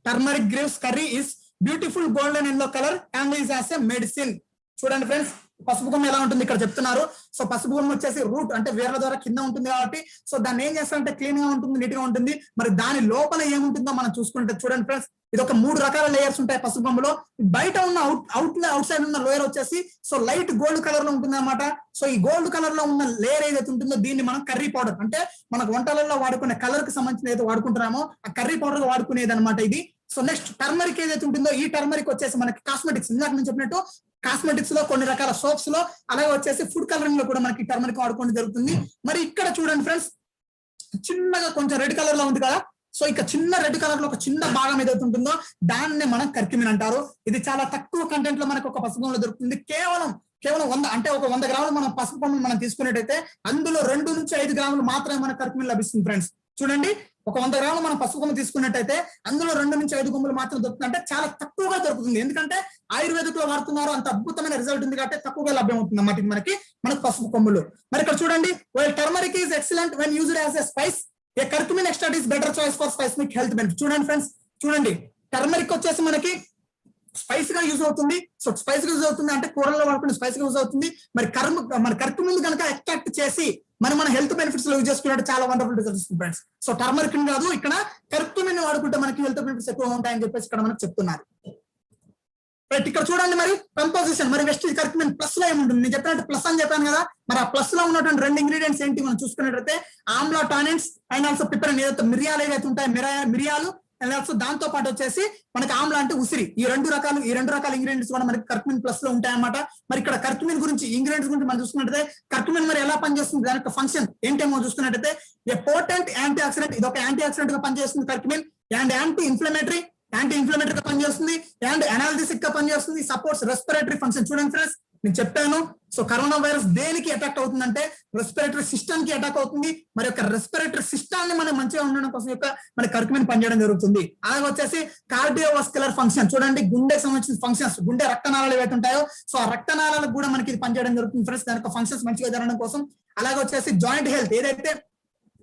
Turmeric gives curry is beautiful golden yellow colour and is as a medicine. చూడండి ఫ్రెండ్స్, పసుపు కొమ్మ ఎలా ఉంటుంది ఇక్కడ చెప్తున్నారు. సో పసుపు కొమ్మ వచ్చేసి route అంటే వేర్ల ద్వారా కింద ఉంటుంది కాబట్టి సో దాన్ని ఏం చేస్తారంటే క్లీన్ గా ఉంటుంది, నీట్ గా ఉంటుంది. మరి దాని లోపల ఏముంటుందో మనం చూసుకుంటే చూడండి ఫ్రెండ్స్, ఇది ఒక 3 రకాల లేయర్స్ ఉంటాయి పసుపు కొమ్మలో. బయట ఉన్న అవుట్ సైడ్ ఉన్న లేయర్ వచ్చేసి సో లైట్ గోల్డ్ కలర్ లో ఉంటుంది అనమాట. సో ఈ గోల్డ్ కలర్ లో ఉన్న లేయర్ ఏదైతే ఉంటుందో దీన్ని మనం కర్రీ పౌడర్ అంటే మనకు వంటలలో వాడుకునే కలర్ కి సంబంధించిన ఏదైతే వాడుకుంటున్నామో ఆ కర్రీ పౌడర్ గా వాడుకునేది అనమాట ఇది. సో నెక్స్ట్ టర్మరిక్ ఏదైతే ఉంటుందో ఈ టర్మరిక్ వచ్చేసి మనకి కాస్మెటిక్స్, ఇందాక నేను చెప్పినట్టు కాస్మెటిక్స్ లో కొన్ని రకాల సోప్స్ లో అలాగే వచ్చేసి ఫుడ్ కలరింగ్ లో కూడా మనకి టర్మరిక్ వాడుకోవడం జరుగుతుంది. మరి ఇక్కడ చూడండి ఫ్రెండ్స్, చిన్నగా కొంచెం రెడ్ కలర్ లో ఉంది కదా, సో ఇక చిన్న రెడ్ కలర్ లో ఒక చిన్న భాగం ఏదైతే ఉంటుందో దాన్నే మనం కర్క్యూమిన్ అంటారు. ఇది చాలా తక్కువ కంటెంట్ లో మనకు ఒక పసుపు కొమ్మలో దొరుకుతుంది. కేవలం 100 అంటే ఒక 100 గ్రాములు మనం పసుపు కొమ్మను మనం తీసుకున్నట్టయితే అందులో 2 నుంచి 5 గ్రాములు మాత్రమే మనకు కర్క్యూమిన్ లభిస్తుంది ఫ్రెండ్స్. చూడండి, ఒక 100 గ్రాములు మనం పసుపు కొమ్మ తీసుకున్నట్టయితే అందులో 2 నుంచి 5 కొమ్మలు మాత్రం దొరుకుతుంది, అంటే చాలా తక్కువగా దొరుకుతుంది. ఎందుకంటే ఆయుర్వేదిక్ లో వాడుతున్నారు, అంత అద్భుతమైన రిజల్ట్ ఉంది కాబట్టి తక్కువగా లభ్యం అవుతుంది అన్నమాట మనకి పసుపు కొమ్ములు. మరి ఇక్కడ చూడండి, turmeric is excellent when used as a spice, a curcumin extract is better choice for specific health benefit. చూడండి ఫ్రెండ్స్, చూడండి టర్మరిక్ వచ్చేసి మనకి స్పైస్ గా యూజ్ అవుతుంది. సో స్పైస్ గా యూజ్ అవుతుంది అంటే కూరల్లో వాడుకునే స్పైస్ గా యూజ్ అవుతుంది. మరి మన కర్క్యూమిన్ కనుక ఎక్స్ట్రాక్ట్ చేసి మన హెల్త్ బెనిఫిట్స్ లో యూజ్ చేసుకున్నట్టు చాలా వండర్ఫుల్ రిజల్ట్స్ వస్తుంది ఫ్రెండ్స్. సో టర్మరిక్ కాదు, ఇక్కడ కర్క్యూమిన్ వాడుకుంటే మనకి హెల్త్ బెనిఫిట్స్ ఎక్కువ ఉంటాయని చెప్పేసి ఇక్కడ మనకు చెప్తున్నారు. రైట్, ఇక్కడ చూడండి మరి కంపోజిషన్, మరి వెస్టేజ్ కర్క్యూమిన్ ప్లస్ లో ఏముంటుంది, నేను చెప్పినట్టు ప్లస్ అని చెప్పాను కదా, మరి ఆ ప్లస్ లో ఉన్నటువంటి 2 ఇంగ్రీడియంట్స్ ఏంటి మనం చూసుకున్నట్లయితే ఆమ్లా టానిన్స్ అండ్ ఆల్సో పిపెరిన్, ఏదైతే మిరియాలు ఏవైతే ఉంటాయి మిరియాలు అండ్ ఆల్సో దాంతో పాటు వచ్చేసి మనకి ఆమ్లా అంటే ఉసిరి, ఈ రెండు రకాల ఇంగ్రీడియంట్స్ కూడా మనకి కర్క్యూమిన్ ప్లస్ లో ఉంటాయన్నమాట. మరి ఇక్కడ కర్క్యూమిన్ గురించి ఇంగ్రీడియంట్స్ గురించి మనం చూసుకున్నట్టయితే కర్క్యూమిన్ మరి ఎలా పనిచేస్తుంది, దాని యొక్క ఫంక్షన్ ఏంటేమో చూసుకున్నట్టయితే ఏ పోటెంట్ యాంటీ ఆక్సిడెంట్, ఇది ఒక యాంటీ ఆక్సిడెంట్ గా పనిచేస్తుంది కర్క్యూమిన్, అండ్ యాంటీ ఇన్ఫ్లమేటరీ గా పనిచేస్తుంది, అండ్ అనాల్జెసిక్ గా పనిచేస్తుంది, సపోర్ట్స్ రెస్పిరేటరీ ఫంక్షన్. చూడండి ఫ్రెండ్స్, నేను చెప్పాను సో కరోనా వైరస్ దేనికి అటాక్ అవుతుందంటే రెస్పిరేటరీ సిస్టమ్ కి అటాక్ అవుతుంది. మరి యొక్క రెస్పిరేటరీ సిస్టమ్ ని మనం మంచిగా ఉండడం కోసం మన కర్క్యూమిన్ పనిచేయడం జరుగుతుంది. అలాగే వచ్చేసి కార్డియోవాస్కులర్ ఫంక్షన్, చూడండి గుండెకి సంబంధించిన ఫంక్షన్స్, గుండె రక్తనాళాలు ఏవైతే ఉంటాయో సో ఆ రక్తనాళాలకు కూడా మనకి ఇది పనిచేయడం జరుగుతుంది ఫ్రెండ్స్, దాని యొక్క ఫంక్షన్స్ మంచిగా జరగడం కోసం. అలాగే వచ్చేసి జాయింట్ హెల్త్, ఏదైతే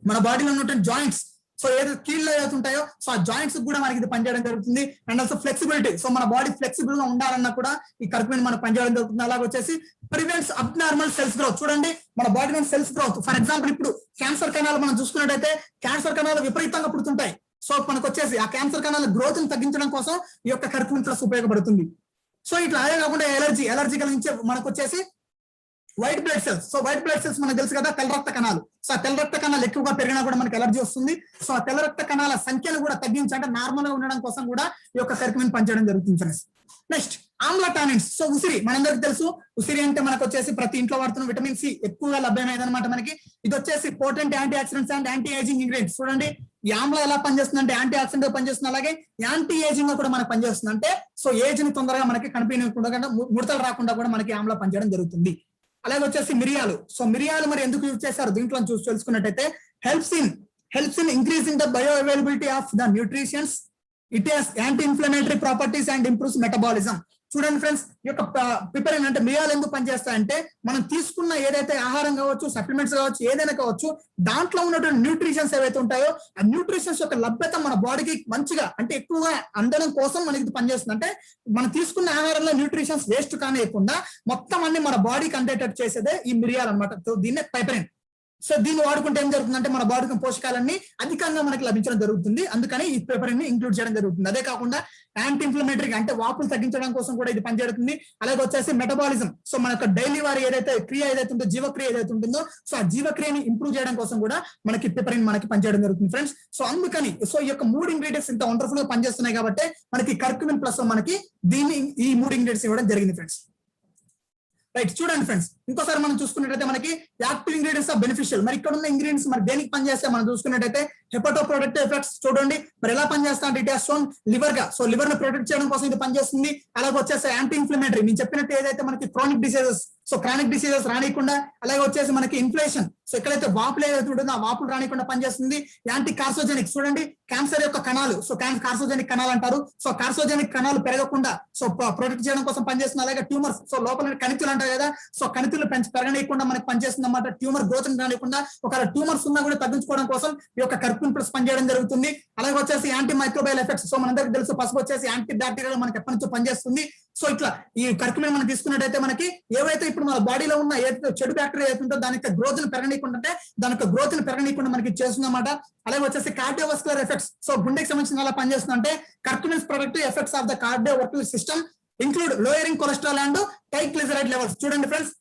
మన బాడీలో ఉన్నటువంటి జాయింట్స్ సో ఏదైతే కీళ్ళు ఏదైతే ఉంటాయో సో ఆ జాయింట్స్ కూడా మనకి ఇది పనిచేయడం జరుగుతుంది. అండ్ ఆల్సో ఫ్లెక్సిబిలిటీ, సో మన బాడీ ఫ్లెక్సిబుల్ గా ఉండాలన్నా కూడా ఈ కర్క్యూమిన్ మనకు పనిచేయడం జరుగుతుంది. అలాగే వచ్చేసి ప్రివెంట్స్ అబ్నార్మల్ సెల్స్ గ్రోత్, చూడండి మన బాడీలో సెల్స్ గ్రోత్, ఫర్ ఎగ్జాంపుల్ ఇప్పుడు క్యాన్సర్ కణాలు మనం చూసుకున్నట్టయితే క్యాన్సర్ కణాలు విపరీతంగా పుడుతుంటాయి. సో మనకు వచ్చేసి ఆ క్యాన్సర్ కణాల గ్రోత్ ని తగ్గించడం కోసం ఈ యొక్క కర్క్యూమిన్ ప్లస్ ఉపయోగపడుతుంది. సో ఇట్లా అదే కాకుండా ఎలర్జీ కలిగించే మనకు వచ్చేసి white blood cells, so white blood cells మనకు తెలుసు కదా తెల్ల రక్త కణాలు, సో ఆ తెల్ల రక్త కణాలు ఎక్కువగా పెరిగినా కూడా మనకి ఎలర్జీ వస్తుంది. సో ఆ తెల్ల రక్త కణాల సంఖ్యను కూడా తగ్గించాలంటే నార్మల్ గా ఉండడం కోసం కూడా ఈ యొక్క కర్క్యూమిన్ పనిచేయడం జరుగుతుంది friends. Next Amla tannins, so ఉసిరి మనందరికి తెలుసు, ఉసిరి అంటే మనకు వచ్చేసి ప్రతి ఇంట్లో వాడుతున్న విటమిన్ సి ఎక్కువగా లభ్యమైంది అనమాట మనకి. ఇది వచ్చేసి potent antioxidants and anti ageing ingredients. చూడండి ఈ ఆమ్లా ఎలా పనిచేస్తుంది అంటే యాంటీ ఆక్సిడెంట్ గా పనిచేస్తుంది, అలాగే యాంటీ ఏజింగ్ గా కూడా మనకు పనిచేస్తుంది. అంటే సో ఏజ్ ని తొందరగా మనకి కనిపించకుండా ముడతలు రాకుండా కూడా మనకి ఆమ్లా పనిచేయడం జరుగుతుంది. అలాగే వచ్చేసి మిరియాలు. సో మిరియాలు మరి ఎందుకు యూజ్ చేశారు దీంట్లో చూసి తెలుసుకున్నట్టయితే helps in increasing the bio availability of the nutritions. It has anti inflammatory properties and improves metabolism. చూడండి ఫ్రెండ్స్, ఈ యొక్క పిపరిన్ అంటే మిరియాలు ఎందుకు పనిచేస్తాయంటే మనం తీసుకున్న ఏదైతే ఆహారం కావచ్చు, సప్లిమెంట్స్ కావచ్చు, ఏదైనా కావచ్చు, దాంట్లో ఉన్నటువంటి న్యూట్రిషన్స్ ఏవైతే ఉంటాయో ఆ న్యూట్రిషన్స్ యొక్క లభ్యత మన బాడీకి మంచిగా అంటే ఎక్కువగా అందడం కోసం మనకి ఇది పనిచేస్తుంది. అంటే మనం తీసుకున్న ఆహారంలో న్యూట్రిషన్స్ వేస్ట్ కానియకుండా మొత్తం అన్ని మన బాడీకి అందేటట్టు చేసేదే ఈ మిరియాలు అనమాట. దీన్నే పైపరిన్. సో దీన్ని వాడుకుంటే ఏం జరుగుతుందంటే మన బాడీకి పోషకాలన్నీ అధికంగా మనకి లభించడం జరుగుతుంది. అందుకని ఈ పేపర్ ని ఇంక్లూడ్ చేయడం జరుగుతుంది. అదే కాకుండా యాంటీ ఇన్ఫ్లమేటరీ అంటే వాపులు తగ్గించడం కోసం కూడా ఇది పనిచేస్తుంది. అలాగే వచ్చేసి మెటబాలిజం. సో మన యొక్క డైలీ వారి ఏదైతే క్రియ ఏదైతే ఉందో, జీవక్రియ ఏదైతే ఉంటుందో, సో ఆ జీవక్రియని ఇంప్రూవ్ చేయడం కోసం కూడా మనకి పేపరిన్ మనకి పనిచేయడం జరుగుతుంది ఫ్రెండ్స్. సో అందుకని సో ఈ యొక్క 3 ఇంగ్రీడియంట్స్ ఇంత వండర్ఫుల్ గా పనిచేస్తున్నాయి కాబట్టి మనకి కర్క్యూమిన్ ప్లస్ మనకి దీన్ని ఈ 3 ఇంగ్రీడియంట్స్ ఇవ్వడం జరిగింది ఫ్రెండ్స్. రైట్, చూడండి ఫ్రెండ్స్, ఇంకోసారి మనం చూసుకున్నట్టయితే మనకి యాక్టివ్ ఇంగ్రీడియంట్స్ ఆఫ్ బెనిఫిషియల్. మరి ఇక్కడ ఉన్న ఇంగ్రీడియంట్స్ మరి దేనికి పనిచేస్తే మనం చూసుకున్నట్టయితే హెపటో ప్రొటెక్టివ్ ఎఫెక్ట్స్ చూడండి మరి ఎలా పనిచేస్తా అంటే ఇట్ హాస్ షోన్ లివర్ గా. సో లివర్ ని ప్రొటెక్ట్ చేయడం కోసం ఇది పనిచేస్తుంది. అలాగే వచ్చేసి యాంటీ ఇన్ఫ్లమేటరీ, నేను చెప్పినట్టు ఏదైతే మనకి chronic diseases, so chronic diseases రానికుండా, అలాగే వచ్చేసి మనకి ఇన్ఫ్లేషన్, సో ఎక్కడైతే వాపులు ఏదైతే ఉంటుందో ఆ వాపులు రానికుండా పనిచేస్తుంది. యాంటీ కార్సోజెనిక్, చూడండి క్యాన్సర్ యొక్క కణాలు, సో కార్సోజెనిక్ కణాలు అంటారు. సో కార్సోజెనిక్ కణాలు పెరగకుండా సో ప్రొటెక్ట్ చేయడం కోసం పనిచేస్తుంది. అలాగే ట్యూమర్స్, సో లోపల కణితులు అంటారు కదా, సో కణితులు పెరగనీయకుండా మనకి పనిచేస్తుంది అన్నమాట. ట్యూమర్ గ్రోత్ రానికుండా, ఒకవేళ ట్యూమర్స్ ఉన్నా కూడా తగ్గించుకోవడం కోసం ఈ యొక్క కర్క్యూమిన్ ప్లస్ పనిచేయడం జరుగుతుంది. అలాగే వచ్చేసి యాంటీ మైక్రోబయల్ ఎఫెక్ట్స్, సో మనందరికీ తెలుసు పసుపు వచ్చేసి యాంటీ బ్యాక్టీరియల్ మనకి ఎప్పటి నుంచో పనిచేస్తుంది. సో ఇట్లా ఈ కర్క్యూమిన్ మనం తీసుకున్నట్టయితే మనకి ఏవైతే ఇప్పుడు మన బాడీలో ఉన్న ఏదైతే చెడు బ్యాక్టీరియా ఏదైతే దాని యొక్క గ్రోత్ ని పెరగనీయకుండా దాని యొక్క గ్రోత్ ని పెరగనీయకుండా మనకి చేస్తుంది అన్నమాట. అలాగే వచ్చేసి కార్డియోవాస్కులర్ ఎఫెక్ట్స్, సో గుండెకి సంబంధించిన ఎలా పనిచేస్తుంది అంటే curcumin productive effects of the cardiovascular system include lowering cholesterol and triglyceride levels. చూడండి ఫ్రెండ్స్,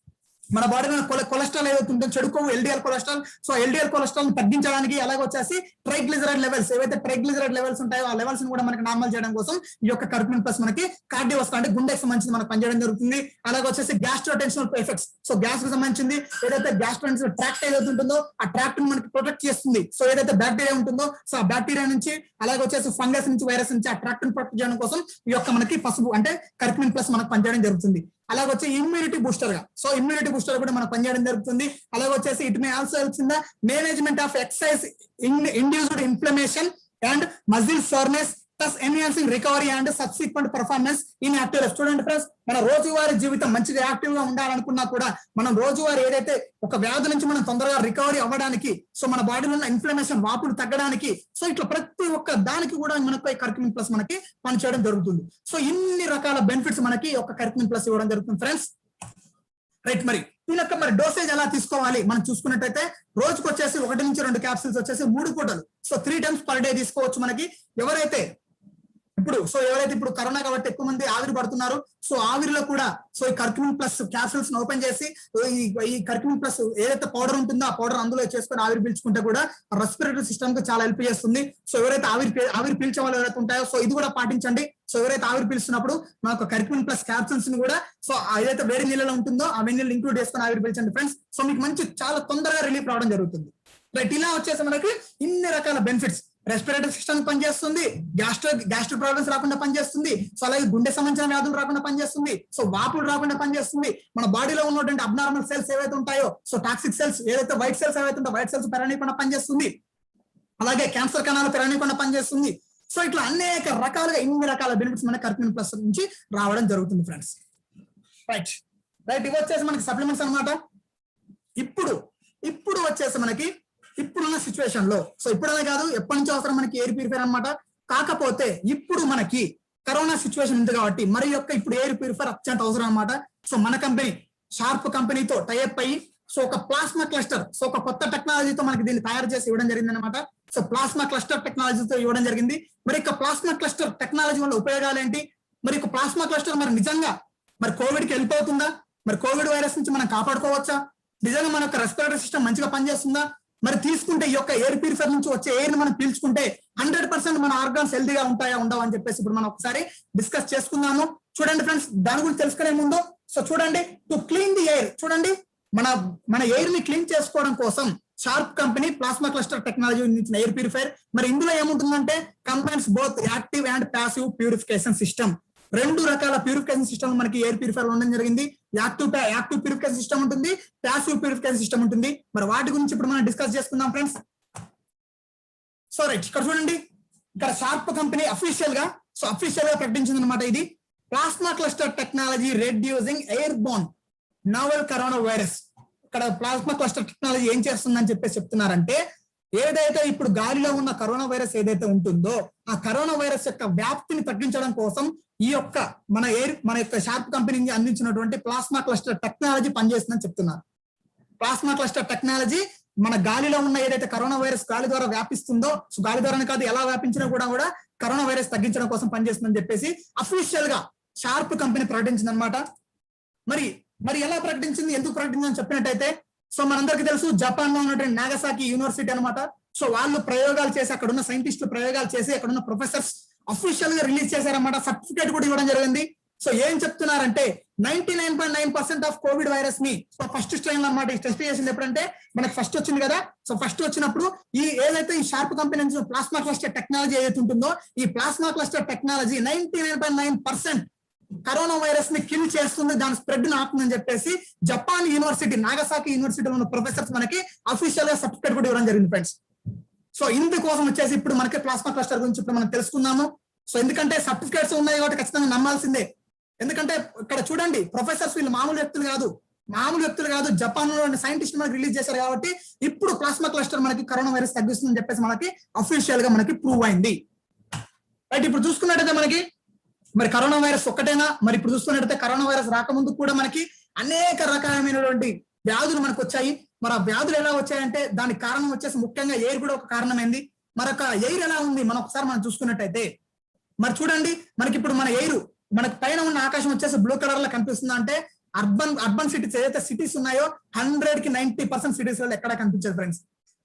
మన బాడీలో కొలెస్ట్రాల్ ఏదైతే ఉంటుందో చెడు కొవ్వు LDL cholesterol, so LDL cholesterol ని తగ్గించడానికి, అలాగే వచ్చేసి ట్రైగ్లిసరైడ్ లెవెల్స్ ఏవైతే ట్రైగ్లిసరైడ్ లెవెల్స్ ఉంటాయో ఆ లెవెల్స్ ని కూడా మనకి నార్మల్ చేయడం కోసం ఈ యొక్క కర్క్యూమిన్ ప్లస్ మనకి కార్డియోవాస్కులర్ అంటే గుండెకి సంబంధించి మనకు పనిచేయడం జరుగుతుంది. అలాగే వచ్చేసి గ్యాస్ట్రోటెన్షనల్ ఎఫెక్ట్స్, సో గ్యాస్ కి సంబంధించింది ఏదైతే గ్యాస్ట్రోటెన్షనల్ ట్రాక్ట్ ఏదైతే ఉంటుందో ఆ ట్రాక్ట్ ని మనకి ప్రొటెక్ట్ చేస్తుంది. సో ఏదైతే బ్యాక్టీరియా ఉంటుందో సో ఆ బ్యాక్టీరియా నుంచి, అలాగే వచ్చేసి ఫంగస్ నుంచి, వైరస్ నుంచి ఆ ట్రాక్ట్ ని ప్రొటెక్ట్ చేయడం కోసం ఈ యొక్క మనకి పసుపు అంటే కర్క్యూమిన్ ప్లస్ మనకు పనిచేయడం జరుగుతుంది. అలాగే వచ్చి ఇమ్యూనిటీ బూస్టర్ గా, సో ఇమ్యూనిటీ బూస్టర్ కూడా మనకు పనిచేయడం జరుగుతుంది. అలాగే వచ్చేసి it may also helps in the management of exercise induced inflammation and muscle soreness, thus enhancing recovery and subsequent performance in active life. చూడండి ఫ్రెండ్స్, మన రోజువారీ జీవితం మంచిగా యాక్టివ్ గా ఉండాలనుకున్నా కూడా మనం రోజువారీ ఏదైతే ఒక వ్యాధి నుంచి మనం తొందరగా రికవరీ అవ్వడానికి, సో మన బాడీలో ఉన్న ఇన్ఫ్లమేషన్ వాపులు తగ్గడానికి, సో ఇట్లా ప్రతి ఒక్క దానికి కూడా మనకు కర్క్యూమిన్ ప్లస్ మనకి పనిచేయడం జరుగుతుంది. సో ఇన్ని రకాల బెనిఫిట్స్ మనకి ఒక కర్క్యూమిన్ ప్లస్ ఇవ్వడం జరుగుతుంది ఫ్రెండ్స్. రైట్, మరి దీని యొక్క మరి డోసేజ్ ఎలా తీసుకోవాలి మనం చూసుకున్నట్టయితే రోజుకు వచ్చేసి 1 నుంచి 2 క్యాప్సిల్స్ వచ్చేసి 3 పూటలు, సో 3 times per day తీసుకోవచ్చు. మనకి ఎవరైతే ఇప్పుడు కరోనా కాబట్టి ఎక్కువ మంది ఆవిరి పడుతున్నారు, సో ఆవిరిలో కూడా సో ఈ కర్క్యూమిన్ ప్లస్ క్యాప్సూల్స్ ఓపెన్ చేసి ఈ కర్క్యూమిన్ ప్లస్ ఏదైతే పౌడర్ ఉంటుందో ఆ పౌడర్ అందులో చేసుకొని ఆవిరి పీల్చుకుంటే కూడా రెస్పిరేటరీ సిస్టమ్ కి చాలా హెల్ప్ చేస్తుంది. సో ఎవరైతే ఆవిరి పీల్చే వాళ్ళు ఎవరైతే ఉంటాయో సో ఇది కూడా పాటించండి. సో ఎవరైతే ఆవిరి పీల్చినప్పుడు మనకు కర్క్యూమిన్ ప్లస్ క్యాప్సూల్స్ ని కూడా సో ఏదైతే వేడి నీళ్ళలో ఉంటుందో ఆ వేడి నీళ్ళు ఇంక్లూడ్ చేసుకొని ఆవిరి పీల్చండి ఫ్రెండ్స్. సో మీకు మంచి చాలా తొందరగా రిలీఫ్ రావడం జరుగుతుంది. రైట్, ఇలా వచ్చేసి మనకి ఇన్ని రకాల బెనిఫిట్స్, రెస్పిరేటరీ సిస్టమ్ పనిచేస్తుంది, గ్యాస్ట్రిక్ ప్రాబ్లమ్స్ రాకుండా పనిచేస్తుంది, సో అలాగే గుండె సంబంధించిన వ్యాధులు రాకుండా పనిచేస్తుంది, సో వాపులు రాకుండా పనిచేస్తుంది, మన బాడీలో ఉన్నటువంటి అబ్నార్మల్ సెల్స్ ఏవైతే ఉంటాయో సో టాక్సిక్ సెల్స్ ఏదైతే వైట్ సెల్స్ ఏవైతే ఉంటాయో వైట్ సెల్స్ పెరగనీయకుండా పనిచేస్తుంది, అలాగే క్యాన్సర్ కణాలు పెరగనీయకుండా పనిచేస్తుంది. సో ఇట్లా అనేక రకాలుగా ఇన్ని రకాల బెనిఫిట్స్ మన కర్క్యూమిన్ ప్లస్ నుంచి రావడం జరుగుతుంది ఫ్రెండ్స్. రైట్, ఇవి వచ్చేసి మనకి సప్లిమెంట్స్ అనమాట. ఇప్పుడు వచ్చేసి మనకి ఇప్పుడున్న సిచ్యువేషన్ లో, సో ఇప్పుడనే కాదు ఎప్పటి నుంచి అవసరం మనకి ఎయిర్ ప్యూరిఫైర్ అనమాట. కాకపోతే ఇప్పుడు మనకి కరోనా సిచ్యువేషన్ ఉంది కాబట్టి మరి యొక్క ఇప్పుడు ఎయిర్ ప్యూరిఫైర్ అత్యంత అవసరం అనమాట. సో మన కంపెనీ షార్ప్ కంపెనీతో టైఅప్ అయ్యి సో ఒక ప్లాస్మా క్లస్టర్, సో ఒక కొత్త టెక్నాలజీతో మనకి దీన్ని తయారు చేసి ఇవ్వడం జరిగింది అనమాట. సో ప్లాస్మా క్లస్టర్ టెక్నాలజీతో ఇవ్వడం జరిగింది. మరి ఇక ప్లాస్మా క్లస్టర్ టెక్నాలజీ వల్ల ఉపయోగాలు ఏంటి, మరి ఇక ప్లాస్మా క్లస్టర్ మరి నిజంగా మరి కోవిడ్ కి హెల్ప్ అవుతుందా, మరి కోవిడ్ వైరస్ నుంచి మనం కాపాడుకోవచ్చా, నిజంగా మన యొక్క రెస్పిరేటరీ సిస్టమ్ మంచిగా పనిచేస్తుందా, మరి తీసుకుంటే ఈ యొక్క ఎయిర్ ప్యూరిఫైర్ నుంచి వచ్చే ఎయిర్ ని మనం పీల్చుకుంటే 100% మన ఆర్గాన్స్ హెల్తీగా ఉంటాయా ఉండవు అని చెప్పేసి ఇప్పుడు మనం ఒకసారి డిస్కస్ చేసుకుందాము. చూడండి ఫ్రెండ్స్, దాని గురించి తెలుసుకునే ముందు సో చూడండి, టు క్లీన్ ది ఎయిర్, చూడండి మన ఎయిర్ ని క్లీన్ చేసుకోవడం కోసం sharp company plasma cluster technology ఇచ్చిన ఎయిర్ ప్యూరిఫైర్. మరి ఇందులో ఏముంటుందంటే combines both active and passive purification system. 2 రకాల ప్యూరిఫికేషన్ సిస్టమ్ మనకి ఎయిర్ ప్యూరిఫైర్ ఉండడం జరిగింది. యాక్టివ్ ప్యూరిఫికేషన్ సిస్టమ్ ఉంటుంది, ప్యాసివ్ ప్యూరిఫికేషన్ సిస్టమ్ ఉంటుంది. మరి వాటి గురించి ఇప్పుడు మనం డిస్కస్ చేసుకుందాం ఫ్రెండ్స్. సో రైట్, ఇక్కడ చూడండి, ఇక్కడ షార్ప్ కంపెనీ అఫీషియల్ గా ప్రకటించింది అనమాట. ఇది plasma cluster technology reducing air Born novel corona virus. ఇక్కడ ప్లాస్మా క్లస్టర్ టెక్నాలజీ ఏం చేస్తుందని చెప్పేసి చెప్తున్నారంటే, ఏదైతే ఇప్పుడు గాలిలో ఉన్న కరోనా వైరస్ ఏదైతే ఉంటుందో ఆ కరోనా వైరస్ యొక్క వ్యాప్తిని తగ్గించడం కోసం ఈ యొక్క మన యొక్క షార్ప్ కంపెనీ అందించినటువంటి ప్లాస్మా క్లస్టర్ టెక్నాలజీ పనిచేస్తుందని చెప్తున్నారు. ప్లాస్మా క్లస్టర్ టెక్నాలజీ మన గాలిలో ఉన్న ఏదైతే కరోనా వైరస్ గాలి ద్వారా వ్యాపిస్తుందో, సో గాలి ద్వారానే కాదు ఎలా వ్యాపించినా కూడా కరోనా వైరస్ తగ్గించడం కోసం పనిచేస్తుందని చెప్పేసి అఫీషియల్ గా షార్ప్ కంపెనీ ప్రకటించింది అనమాట. మరి ఎలా ప్రకటించింది, ఎందుకు ప్రకటించిందని చెప్పినట్టయితే, సో మనందరికీ తెలుసు జపాన్ లో ఉన్నటువంటి నాగసాకి యూనివర్సిటీ అనమాట. సో వాళ్ళు ప్రయోగాలు చేసి, అక్కడ ఉన్న సైంటిస్టులు ప్రయోగాలు చేసి, అక్కడ ఉన్న ప్రొఫెసర్స్ అఫీషియల్ గా రిలీజ్ చేశారన్నమాట. సర్టిఫికేట్ కూడా ఇవ్వడం జరిగింది. సో ఏం చెప్తున్నారంటే 99.9% ఆఫ్ కోవిడ్ వైరస్ ని ఫస్ట్ స్ట్రెయిన్ అన్నమాట. ఈ టెస్ట్ చేసింది ఎప్పుడంటే మనకి ఫస్ట్ వచ్చింది కదా. సో ఫస్ట్ వచ్చినప్పుడు ఏదైతే ఈ షార్ప్ కంపెనీ నుంచి ప్లాస్మా క్లస్టర్ టెక్నాలజీ ఏదైతే ఉంటుందో, ఈ plasma cluster technology 99.9% corona virus ని కిల్ చేస్తుంది, దాని స్ప్రెడ్ ని ఆపుతుందని చెప్పేసి జపాన్ యూనివర్సిటీ నాగసాకి యూనివర్సిటీలో ఉన్న ప్రొఫెసర్స్ మనకి అఫీషియల్ గా సర్టిఫికేట్ కూడా ఇవ్వడం జరిగింది ఫ్రెండ్స్. సో ఇందుకోసం వచ్చేసి ఇప్పుడు మనకి ప్లాస్మా క్లస్టర్ గురించి ఇప్పుడు మనం తెలుసుకుందాము. సో ఎందుకంటే సర్టిఫికేట్స్ ఉన్నాయి కాబట్టి ఖచ్చితంగా నమ్మాల్సిందే. ఎందుకంటే ఇక్కడ చూడండి, ప్రొఫెసర్స్ వీళ్ళు మామూలు వ్యక్తులు కాదు, జపాన్ లో సైంటిస్ట్ మనకి రిలీజ్ చేశారు కాబట్టి ఇప్పుడు ప్లాస్మా క్లస్టర్ మనకి కరోనా వైరస్ తగ్గిస్తుందని చెప్పేసి మనకి అఫీషియల్ గా మనకి ప్రూవ్ అయింది. రైట్, ఇప్పుడు చూసుకున్నట్టయితే మనకి మరి కరోనా వైరస్ ఒక్కటేనా, మరి ఇప్పుడు చూసుకున్నట్టయితే కరోనా వైరస్ రాకముందు కూడా మనకి అనేక రకాలైనటువంటి వ్యాధులు మనకు వచ్చాయి. మరి ఆ వ్యాధులు ఎలా వచ్చాయంటే దానికి కారణం వచ్చేసి ముఖ్యంగా ఎయిర్ కూడా ఒక కారణమైంది. మరొక ఎయిర్ ఎలా ఉంది మనం ఒకసారి మనం చూసుకున్నట్టయితే, మరి చూడండి, మనకి ఇప్పుడు మన ఎయిర్ మనకి పైన ఉన్న ఆకాశం వచ్చేసి బ్లూ కలర్ లో కనిపిస్తుంది. అంటే అర్బన్ సిటీస్ ఏదైతే సిటీస్ ఉన్నాయో 100కి 90% సిటీస్ లో ఎక్కడ కనిపించదు ఫ్రెండ్స్.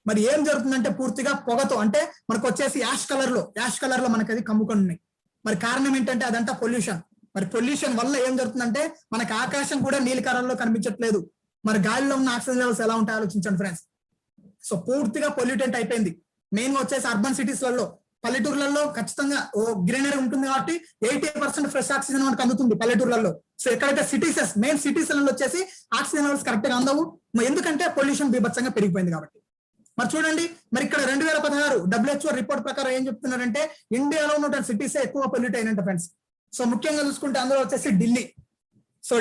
మరి ఏం జరుగుతుందంటే పూర్తిగా పొగతో, అంటే మనకు వచ్చేసి యాష్ కలర్ లో మనకి అది కమ్ముకొని ఉన్నాయి. మరి కారణం ఏంటంటే అదంతా పొల్యూషన్. మరి పొల్యూషన్ వల్ల ఏం జరుగుతుందంటే మనకి ఆకాశం కూడా నీలి కలర్ లో కనిపించట్లేదు. మరి గాలిలో ఉన్న ఆక్సిజన్ లెవెల్స్ ఎలా ఉంటాయో ఆలోచించండి ఫ్రెండ్స్. సో పూర్తిగా పొల్యూటెంట్ అయిపోయింది. మెయిన్ గా వచ్చేసి అర్బన్ సిటీస్ లలో, పల్లెటూర్లలో ఖచ్చితంగా గ్రీనరీ ఉంటుంది కాబట్టి 80% ఫ్రెష్ ఆక్సిజన్ మనకు అందుతుంది పల్లెటూర్లలో. సో ఎక్కడైతే మెయిన్ సిటీస్ లలో వచ్చేసి ఆక్సిజన్ లెవెల్స్ కరెక్ట్ గా అందవు, ఎందుకంటే పొల్యూషన్ బీభత్సంగా పెరిగిపోయింది కాబట్టి. మరి చూడండి, మరి ఇక్కడ 2016 WHO రిపోర్ట్ ప్రకారం ఏం చెప్తున్నారంటే ఇండియాలో ఉన్న సిటీస్ ఎక్కువ పొల్యూట్ అయినట్టు ఫ్రెండ్స్. సో ముఖ్యంగా చూసుకుంటే అందులో వచ్చేసి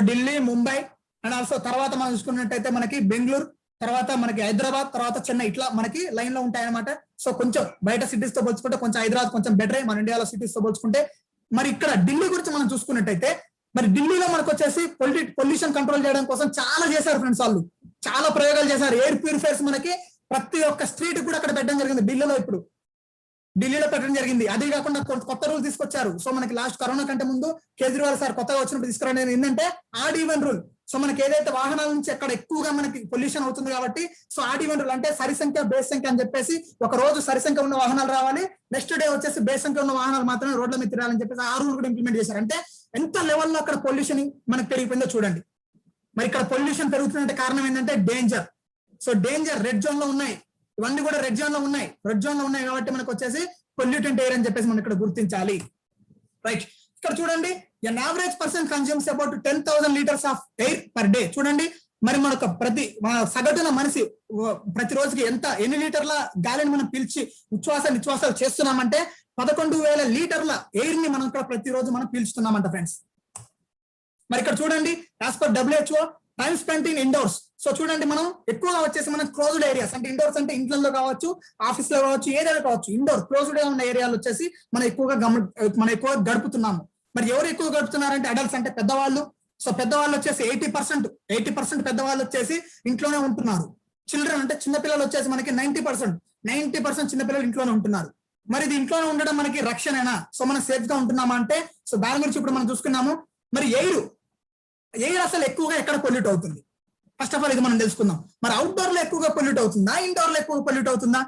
ఢిల్లీ, ముంబై అండ్ ఆల్సో తర్వాత మనం చూసుకున్నట్టయితే మనకి బెంగళూరు, తర్వాత మనకి హైదరాబాద్, తర్వాత చెన్నై, ఇట్లా మనకి లైన్ లో ఉంటాయన్నమాట. సో కొంచెం బయట సిటీస్ తో పోల్చుకుంటే కొంచెం హైదరాబాద్ కొంచెం బెటరే మన ఇండియాలో సిటీస్ తో పోల్చుకుంటే. మరి ఇక్కడ ఢిల్లీ గురించి మనం చూసుకున్నట్టయితే, మరి ఢిల్లీలో మనకు వచ్చేసి పొల్యూషన్ కంట్రోల్ చేయడం కోసం చాలా చేశారు ఫ్రెండ్స్. వాళ్ళు చాలా ప్రయోగాలు చేశారు. ఎయిర్ ప్యూరిఫైర్స్ మనకి ప్రతి ఒక్క స్ట్రీట్ కూడా అక్కడ పెట్టడం జరిగింది. ఢిల్లీలో పెట్టడం జరిగింది. అదే కాకుండా కొత్త రూల్ తీసుకొచ్చారు. సో మనకి లాస్ట్ కరోనా కంటే ముందు కేజ్రీవాల్ సార్ కొత్తగా వచ్చినప్పుడు తీసుకురావడం ఏంటంటే ఆడ్ ఈవెన్ రూల్. సో మనకి ఏదైతే వాహనాల నుంచి అక్కడ ఎక్కువగా మనకి పొల్యూషన్ అవుతుంది కాబట్టి, సో ఆడ్ ఈవెన్ రూల్ అంటే సరి సంఖ్య బేస్ సంఖ్య అని చెప్పేసి, ఒక రోజు సరి సంఖ్య ఉన్న వాహనాలు రావాలి, నెక్స్ట్ డే వచ్చేసి బేస్ సంఖ్య ఉన్న వాహనాలు మాత్రమే రోడ్ల మీద తిరగాలని చెప్పేసి ఆ రూల్ కూడా ఇంప్లిమెంట్ చేశారు. అంటే ఎంత లెవెల్లో అక్కడ పొల్యూషన్ మనకి పెరిగిపోయిందో చూడండి. మరి ఇక్కడ పొల్యూషన్ పెరుగుతుందంటే కారణం ఏంటంటే danger. So danger red zone లో ఉన్నాయి, ఇవన్నీ కూడా రెడ్ జోన్ లో ఉన్నాయి కాబట్టి మనకు వచ్చేసి పొల్యూటెంట్ ఎయిర్ అని చెప్పేసి మనం ఇక్కడ గుర్తించాలి. రైట్, ఇక్కడ చూడండి, an average person consumes about 10,000 liters of air per day. చూడండి, మరి మనకు సగటున మనిషి ప్రతి రోజుకి ఎన్ని లీటర్ల గాలిని మనం పీల్చి నిశ్వాసాలు చేస్తున్నామంటే 11,000 లీటర్ల ఎయిర్ ని మనం ఇక్కడ ప్రతిరోజు మనం పీల్చుతున్నామంట ఫ్రెండ్స్. మరి ఇక్కడ చూడండి, as per WHO time spent in indoors. So చూడండి, మనం ఎక్కువగా వచ్చేసి మనం క్లోజ్డ్ ఏరియాస్, అంటే ఇండోర్స్ అంటే ఇంట్లో కావచ్చు, ఆఫీస్ లో కావచ్చు, ఏదైనా కావచ్చు, ఇండోర్ క్లోజ్డ్ గా ఉన్న ఏరియాలు వచ్చేసి మనం ఎక్కువగా గడుపుతున్నాము. మరి ఎవరు ఎక్కువ గడుపుతున్నారంటే అడల్ట్స్, అంటే పెద్దవాళ్ళు. సో పెద్దవాళ్ళు వచ్చేసి 80% పెద్దవాళ్ళు వచ్చేసి ఇంట్లోనే ఉంటున్నారు. చిల్డ్రన్ అంటే చిన్నపిల్లలు వచ్చేసి మనకి 90% చిన్నపిల్లలు ఇంట్లోనే ఉంటున్నారు. మరి ఇది ఇంట్లోనే ఉండడం మనకి రక్షణేనా? సో మనం సేఫ్ గా ఉంటున్నామా అంటే, సో దాని గురించి ఇప్పుడు మనం చూసుకున్నాము. మరి ఎయిర్ అసలు ఎక్కువగా ఎక్కడ పొల్యూట్ అవుతుంది? ఫస్ట్ ఆఫ్ ఆల్ ఇది మనం తెలుసుకుందాం. మరి అవుట్డోర్ లో ఎక్కువగా పొల్యూట్ అవుతుందా, ఇండోర్ లో ఎక్కువగా పొల్యూట్ అవుతుందా?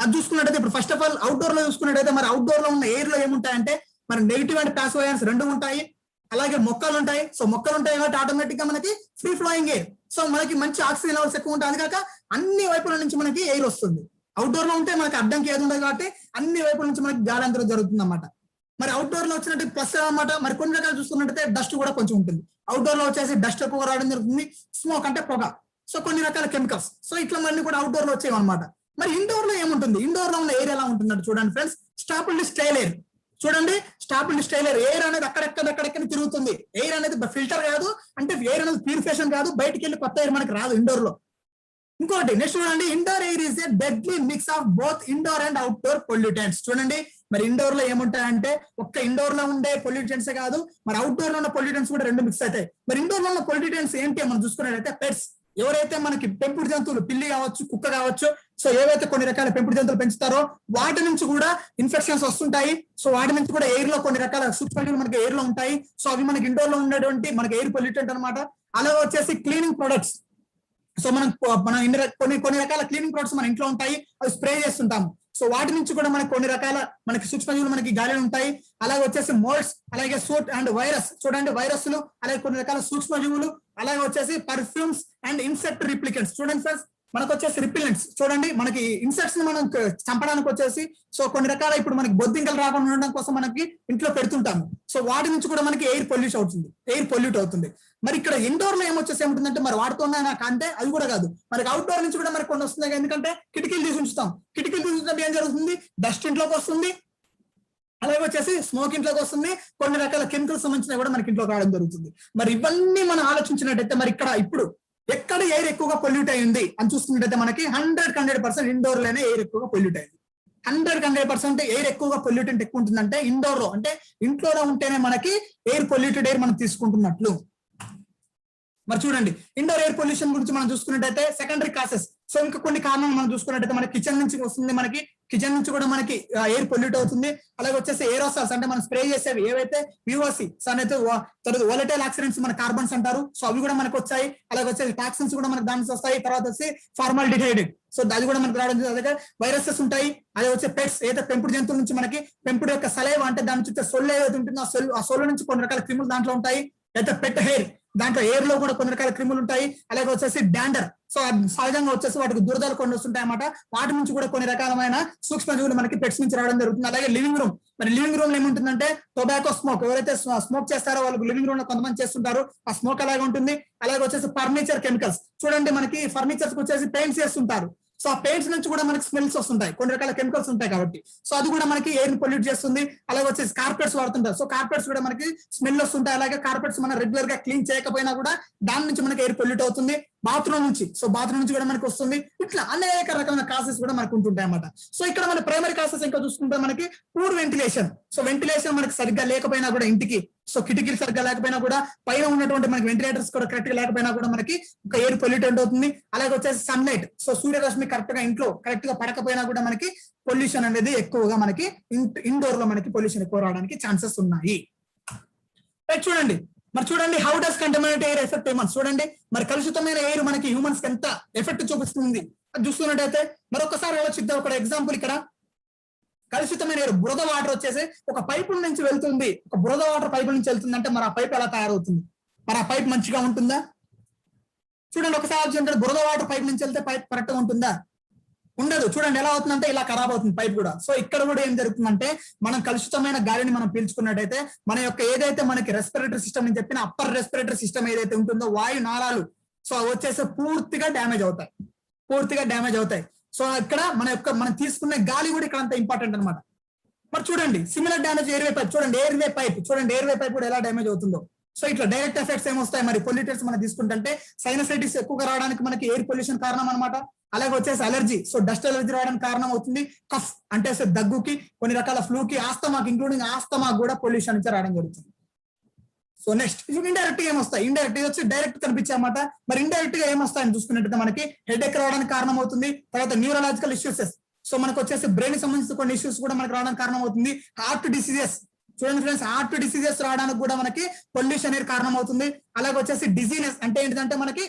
అది చూసుకున్నట్టయితే ఇప్పుడు ఫస్ట్ ఆఫ్ ఆల్ అవుట్డోర్ లో చూసుకున్నట్టయితే, మరి అవుట్డోర్ లో ఉన్న ఎయిర్ లో ఏముంటాయంటే మరి నెగిటివ్ అండ్ పాసివ్ అయాన్స్ రెండు ఉంటాయి, అలాగే మొక్కలు ఉంటాయి. సో మొక్కలు ఉంటాయి కాబట్టి ఆటోమేటిక్ గా మనకి ఫ్రీ ఫ్లోయింగ్ ఎయిర్. సో మనకి మంచి ఆక్సిజన్ లెవెల్స్ ఎక్కువ ఉంటాయి. అది కాక అన్ని వైపుల నుంచి మనకి ఎయిర్ వస్తుంది. అవుట్డోర్ లో ఉంటే మనకి అడ్డంకి ఏది ఉండదు కాబట్టి అన్ని వైపుల నుంచి మనకి గాలి అంతరం జరుగుతుంది అన్నమాట. మరి అవుట్డోర్ లో వచ్చినట్టు ప్లస్ అన్నమాట. మరి కొన్ని రకాలు చూసుకున్నట్టయితే డస్ట్ కూడా కొంచెం ఉంటుంది. అవుట్డోర్ లో వచ్చేసి డస్ట్ ఎక్కువగా రావడం జరుగుతుంది, స్మోక్ అంటే పొగ, సో కొన్ని రకాల కెమికల్స్, సో ఇట్లా మళ్ళీ కూడా అవుట్డోర్ లో వచ్చేవి అనమాట. మరి ఇండోర్ లో ఏముంటుంది, ఇండోర్ లో ఉన్న ఎయిర్ ఎలా ఉంటుందంటే చూడండి ఫ్రెండ్స్, స్టాపుల్డ్ స్టైల్ ఎయిర్. చూడండి స్టాపుల్డ్ స్టైల్ ఎయిర్ అనేది అక్కడెక్కడ తిరుగుతుంది. ఎయిర్ అనేది ఫిల్టర్ కాదు, అంటే ఎయిర్ అనేది ప్యూరిఫికేషన్ కాదు, బయటికి వెళ్ళి కొత్త ఎయిర్ మనకి రాదు ఇండోర్ లో. ఇంకోటి నెక్స్ట్ చూడండి, indoor air is a deadly mix of both indoor and outdoor pollutants. చూడండి మరి ఇండోర్ లో ఏముంటాయంటే ఒక్క ఇండోర్ లో ఉండే పొల్యూటెంట్స్ కాదు, మరి అవుట్డోర్ లో ఉన్న పొల్యూటెంట్స్ కూడా రెండు మిక్స్ అవుతాయి. మరి ఇండోర్ లో ఉన్న పొల్యూటెంట్స్ ఏంటి మనం చూసుకున్నట్లయితే పెట్స్. ఎవరైతే మనకి పెంపుడు జంతువులు, పిల్లి కావచ్చు, కుక్క కావచ్చు, సో ఏవైతే కొన్ని రకాల పెంపుడు జంతువులు పెంచుతారో వాటి నుంచి కూడా ఇన్ఫెక్షన్స్ వస్తుంటాయి. సో వాటి నుంచి కూడా ఎయిర్ లో కొన్ని రకాల సూక్ష్మజీవులు మనకి ఎయిర్ లో ఉంటాయి. సో అవి మనకి ఇండోర్ లో ఉన్నటువంటి మనకి ఎయిర్ పొల్యూటెంట్ అనమాట. అలాగే వచ్చేసి క్లీనింగ్ ప్రొడక్ట్స్. సో మనం కొన్ని రకాల క్లీనింగ్ ప్రొడక్ట్స్ మన ఇంట్లో ఉంటాయి, అవి స్ప్రే చేస్తుంటాము. సో వాటి నుంచి కూడా మనకి కొన్ని రకాల మనకి సూక్ష్మజీవులు మనకి గాలిలో ఉంటాయి. అలాగే వచ్చేసి మోల్డ్స్, అలాగే సూట్ అండ్ వైరస్. చూడండి వైరస్లు, అలాగే కొన్ని రకాల సూక్ష్మజీవులు, అలాగే వచ్చేసి పర్ఫ్యూమ్స్ అండ్ ఇన్సెక్ట్ రిప్లికెంట్స్. చూడండి ఫ్రెండ్స్ మనకు వచ్చేసి రిపిలెంట్స్. చూడండి మనకి ఇన్సెక్ట్స్ ని మనం చంపడానికి వచ్చేసి సో కొన్ని రకాల ఇప్పుడు మనకి బొద్దింకలు రాకుండా ఉండడం కోసం మనకి ఇంట్లో పెడుతుంటాము. సో వాటి నుంచి కూడా మనకి ఎయిర్ పొల్యూట్ అవుతుంది. మరి ఇక్కడ ఇండోర్ లో ఏమొచ్చేసి ఏముంటుందంటే మరి వాటితో అంటే అది కూడా కాదు, మనకి అవుట్డోర్ నుంచి కూడా మనకి కొన్ని వస్తున్నాయి. ఎందుకంటే కిటికీలు తీసి ఉంచుతాం, కిటికీలు తీసి ఉంచినప్పుడు ఏం జరుగుతుంది, డస్ట్ ఇంట్లోకి వస్తుంది, అలాగే వచ్చేసి స్మోక్ ఇంట్లోకి వస్తుంది, కొన్ని రకాల కెమికల్స్ సంబంధించినవి కూడా మనకి ఇంట్లోకి రావడం జరుగుతుంది. మరి ఇవన్నీ మనం ఆలోచించినట్టయితే మరి ఇక్కడ ఇప్పుడు ఎక్కడ ఎయిర్ ఎక్కువగా పొల్యూట్ అయింది అని చూసుకున్నట్టయితే మనకి 100% ఇండోర్ లోనే ఎయిర్ ఎక్కువగా పొల్యూట్ అయింది. 100% ఎయిర్ ఎక్కువగా పొల్యూటెంట్ ఎక్కువ ఉంటుందంటే ఇండోర్ లో, అంటే ఇంట్లోనే ఉంటేనే మనకి ఎయిర్ పొల్యూటెడ్ ఎయిర్ మనం తీసుకుంటున్నట్లు. మరి చూడండి ఇండోర్ ఎయిర్ పొల్యూషన్ గురించి మనం చూసుకున్నట్టయితే సెకండరీ కాసెస్. సో ఇంకా కొన్ని కారణాలు మనం చూసుకున్నట్టయితే మనకి కిచెన్ నుంచి వస్తుంది, మనకి కిచెన్ నుంచి కూడా మనకి ఎయిర్ పొల్యూట్ అవుతుంది. అలాగే వచ్చేసి ఏరోసాల్స్ అంటే మనం స్ప్రే చేసేవి ఏవైతే విఓసి అనేది వోలటైల్ ఆక్సిడెంట్స్ మన కార్బన్స్ అంటారు, సో అవి కూడా మనకు వచ్చాయి. అలాగే వచ్చేసి టాక్సిన్స్ కూడా మనకు దాని నుంచి వస్తాయి. తర్వాత వచ్చి ఫార్మాల్డిహైడ్, సో అది కూడా మనకు రావడం. అలాగే వైరసెస్ ఉంటాయి. అదే వచ్చే పెట్స్ ఏదైతే పెంపుడు జంతువుల నుంచి మనకి పెంపుడు యొక్క సలైవ అంటే దాని నుంచి సొల్లు ఏదైతే ఉంటుందో ఆ సొల్లు నుంచి కొన్ని రకాల క్రిములు దాంట్లో ఉంటాయి. అయితే పెట్ హెయిర్, దాంట్లో ఎయిర్ లో కూడా కొన్ని రకాల క్రిములు ఉంటాయి. అలాగే వచ్చేసి డాండర్, సో సహజంగా వచ్చేసి వాటికి దురదలు కొన్ని వస్తుంటాయి అన్నమాట. వాటి నుంచి కూడా కొన్ని రకాలమైన సూక్ష్మజీవులు మనకి పెట్స్ నుంచి రావడం జరుగుతుంది. అలాగే లివింగ్ రూమ్, మరి లివింగ్ రూమ్ లో ఏముంటుందంటే టొబాకో స్మోక్, ఎవరైతే స్మోక్ చేస్తారో వాళ్ళకి లివింగ్ రూమ్ లో కొంతమంది చేస్తుంటారు, ఆ స్మోక్ అలాగే ఉంటుంది. అలాగే వచ్చేసి ఫర్నిచర్ కెమికల్స్. చూడండి మనకి ఫర్నిచర్స్ వచ్చేసి పెయింట్స్ చేస్తుంటారు, సో ఆ పెయింట్స్ నుంచి కూడా మనకి స్మెల్స్ వస్తుంటాయి, కొన్ని రకాల కెమికల్స్ ఉంటాయి కాబట్టి, సో అది కూడా మనకి ఎయిర్ పొల్యూట్ చేస్తుంది. అలాగే వచ్చేసి కార్పెట్స్ వాడుతుంటారు, సో కార్పెట్స్ కూడా మనకి స్మెల్ వస్తుంటాయి. అలాగే కార్పెట్స్ మనం రెగ్యులర్ గా క్లీన్ చేయకపోయినా కూడా దాని నుంచి మనకి ఎయిర్ పొల్యూట్ అవుతుంది. బాత్రూమ్ నుంచి, సో బాత్రూమ్ నుంచి కూడా మనకి వస్తుంది. ఇట్లా అనేక రకమైన కాసెస్ కూడా మనకు ఉంటుంటాయి అన్నమాట. సో ఇక్కడ మన ప్రైమరీ కాసెస్ ఇంకా చూసుకుంటే మనకి పూర్ వెంటిలేషన్. సో వెంటిలేషన్ మనకి సరిగ్గా లేకపోయినా కూడా ఇంటికి, సో కిటికీలు సరిగ్గా లేకపోయినా కూడా పైన ఉన్నటువంటి మనకి వెంటిలేటర్స్ కూడా కరెక్ట్ గా లేకపోయినా కూడా మనకి ఒక ఎయిర్ పొల్యూటెంట్ అవుతుంది. అలాగే వచ్చేసి సన్లైట్, సో సూర్యరశ్మి కరెక్ట్ గా ఇంట్లో కరెక్ట్ గా పడకపోయినా కూడా మనకి పొల్యూషన్ అనేది ఎక్కువగా మనకి ఇండోర్ లో మనకి పొల్యూషన్ ఎక్కువ రావడానికి ఛాన్సెస్ ఉన్నాయి. చూడండి మరి చూడండి how does contaminated air affect humans. చూడండి మరి కలుషితమైన ఎయిర్ మనకి హ్యూమన్స్ కి ఎంత ఎఫెక్ట్ చూపిస్తుంది అది చూస్తున్నట్టయితే మరొకసారి ఆలోచిద్దాం. ఒక ఎగ్జాంపుల్ ఇక్కడ కలుషితమైన ఎయిర్, బురద వాటర్ వచ్చేసి ఒక పైపు నుంచి వెళ్తుంది, ఒక బురద వాటర్ పైపు నుంచి వెళ్తుంది అంటే మరి ఆ పైప్ ఎలా తయారవుతుంది, మరి ఆ పైప్ మంచిగా ఉంటుందా? చూడండి ఒకసారి ఆలోచించండి, బురద వాటర్ పైప్ నుంచి వెళ్తే పైప్ కరెక్ట్ గా ఉంటుందా? ఉండదు. చూడండి ఎలా అవుతుందంటే ఇలా ఖరాబ్ అవుతుంది పైప్ కూడా. సో ఇక్కడ కూడా ఏం జరుగుతుందంటే మనం కలుషితమైన గాలిని మనం పీల్చుకున్నట్టయితే మన యొక్క ఏదైతే మనకి రెస్పిరేటరీ సిస్టమ్ అని చెప్పిన అప్పర్ రెస్పిరేటరీ సిస్టమ్ ఏదైతే ఉంటుందో వాయు నాళాలు, సో వచ్చేసి పూర్తిగా డ్యామేజ్ అవుతాయి. సో ఇక్కడ మనం తీసుకునే గాలి కూడా ఇక్కడ అంత ఇంపార్టెంట్ అనమాట. మరి చూడండి సిమిలర్ డ్యామేజ్ ఎయిర్వే పైప్. చూడండి ఎయిర్వే పైప్ కూడా ఎలా డ్యామేజ్ అవుతుందో. సో ఇట్లా డైరెక్ట్ ఎఫెక్ట్స్ ఏమొస్తాయి మరి పొల్యూటెంట్స్ మనం తీసుకుంటే సైనసైటిస్ ఎక్కువగా రావడానికి మనకి ఎయిర్ పొల్యూషన్ కారణం అనమాట. అలాగే వచ్చేసి అలర్జీ, సో డస్ట్ అలర్జీ రావడానికి కారణం అవుతుంది. కఫ్ అంటే దగ్గుకి, కొన్ని రకాల ఫ్లూకి, ఆస్తమాకి, ఇంక్లూడింగ్ ఆస్తమా కూడా పొల్యూషన్ నుంచి రావడం జరుగుతుంది. సో నెక్స్ట్ ఇండైరెక్ట్ గా ఏమొస్తాయి, ఇండైరెక్ట్ వచ్చి డైరెక్ట్ కనిపించే అన్నమాట. మరి ఇండైరెక్ట్ గా ఏమొస్తాయని చూసుకున్నట్టు మనకి హెడ్ ఎక్ రావడానికి కారణం అవుతుంది. తర్వాత న్యూరలాజికల్ ఇష్యూస్, సో మనకు వచ్చేసి బ్రెయిన్ సంబంధించిన కొన్ని ఇష్యూస్ కూడా మనకు రావడానికి కారణం అవుతుంది. హార్ట్ డిసీజెస్, చూడండి ఫ్రెండ్స్ హార్ట్ డిసీజెస్ రావడానికి కూడా మనకి పొల్యూషన్ అనేది కారణం అవుతుంది. అలాగే వచ్చేసి డిజీనెస్ అంటే ఏంటంటే మనకి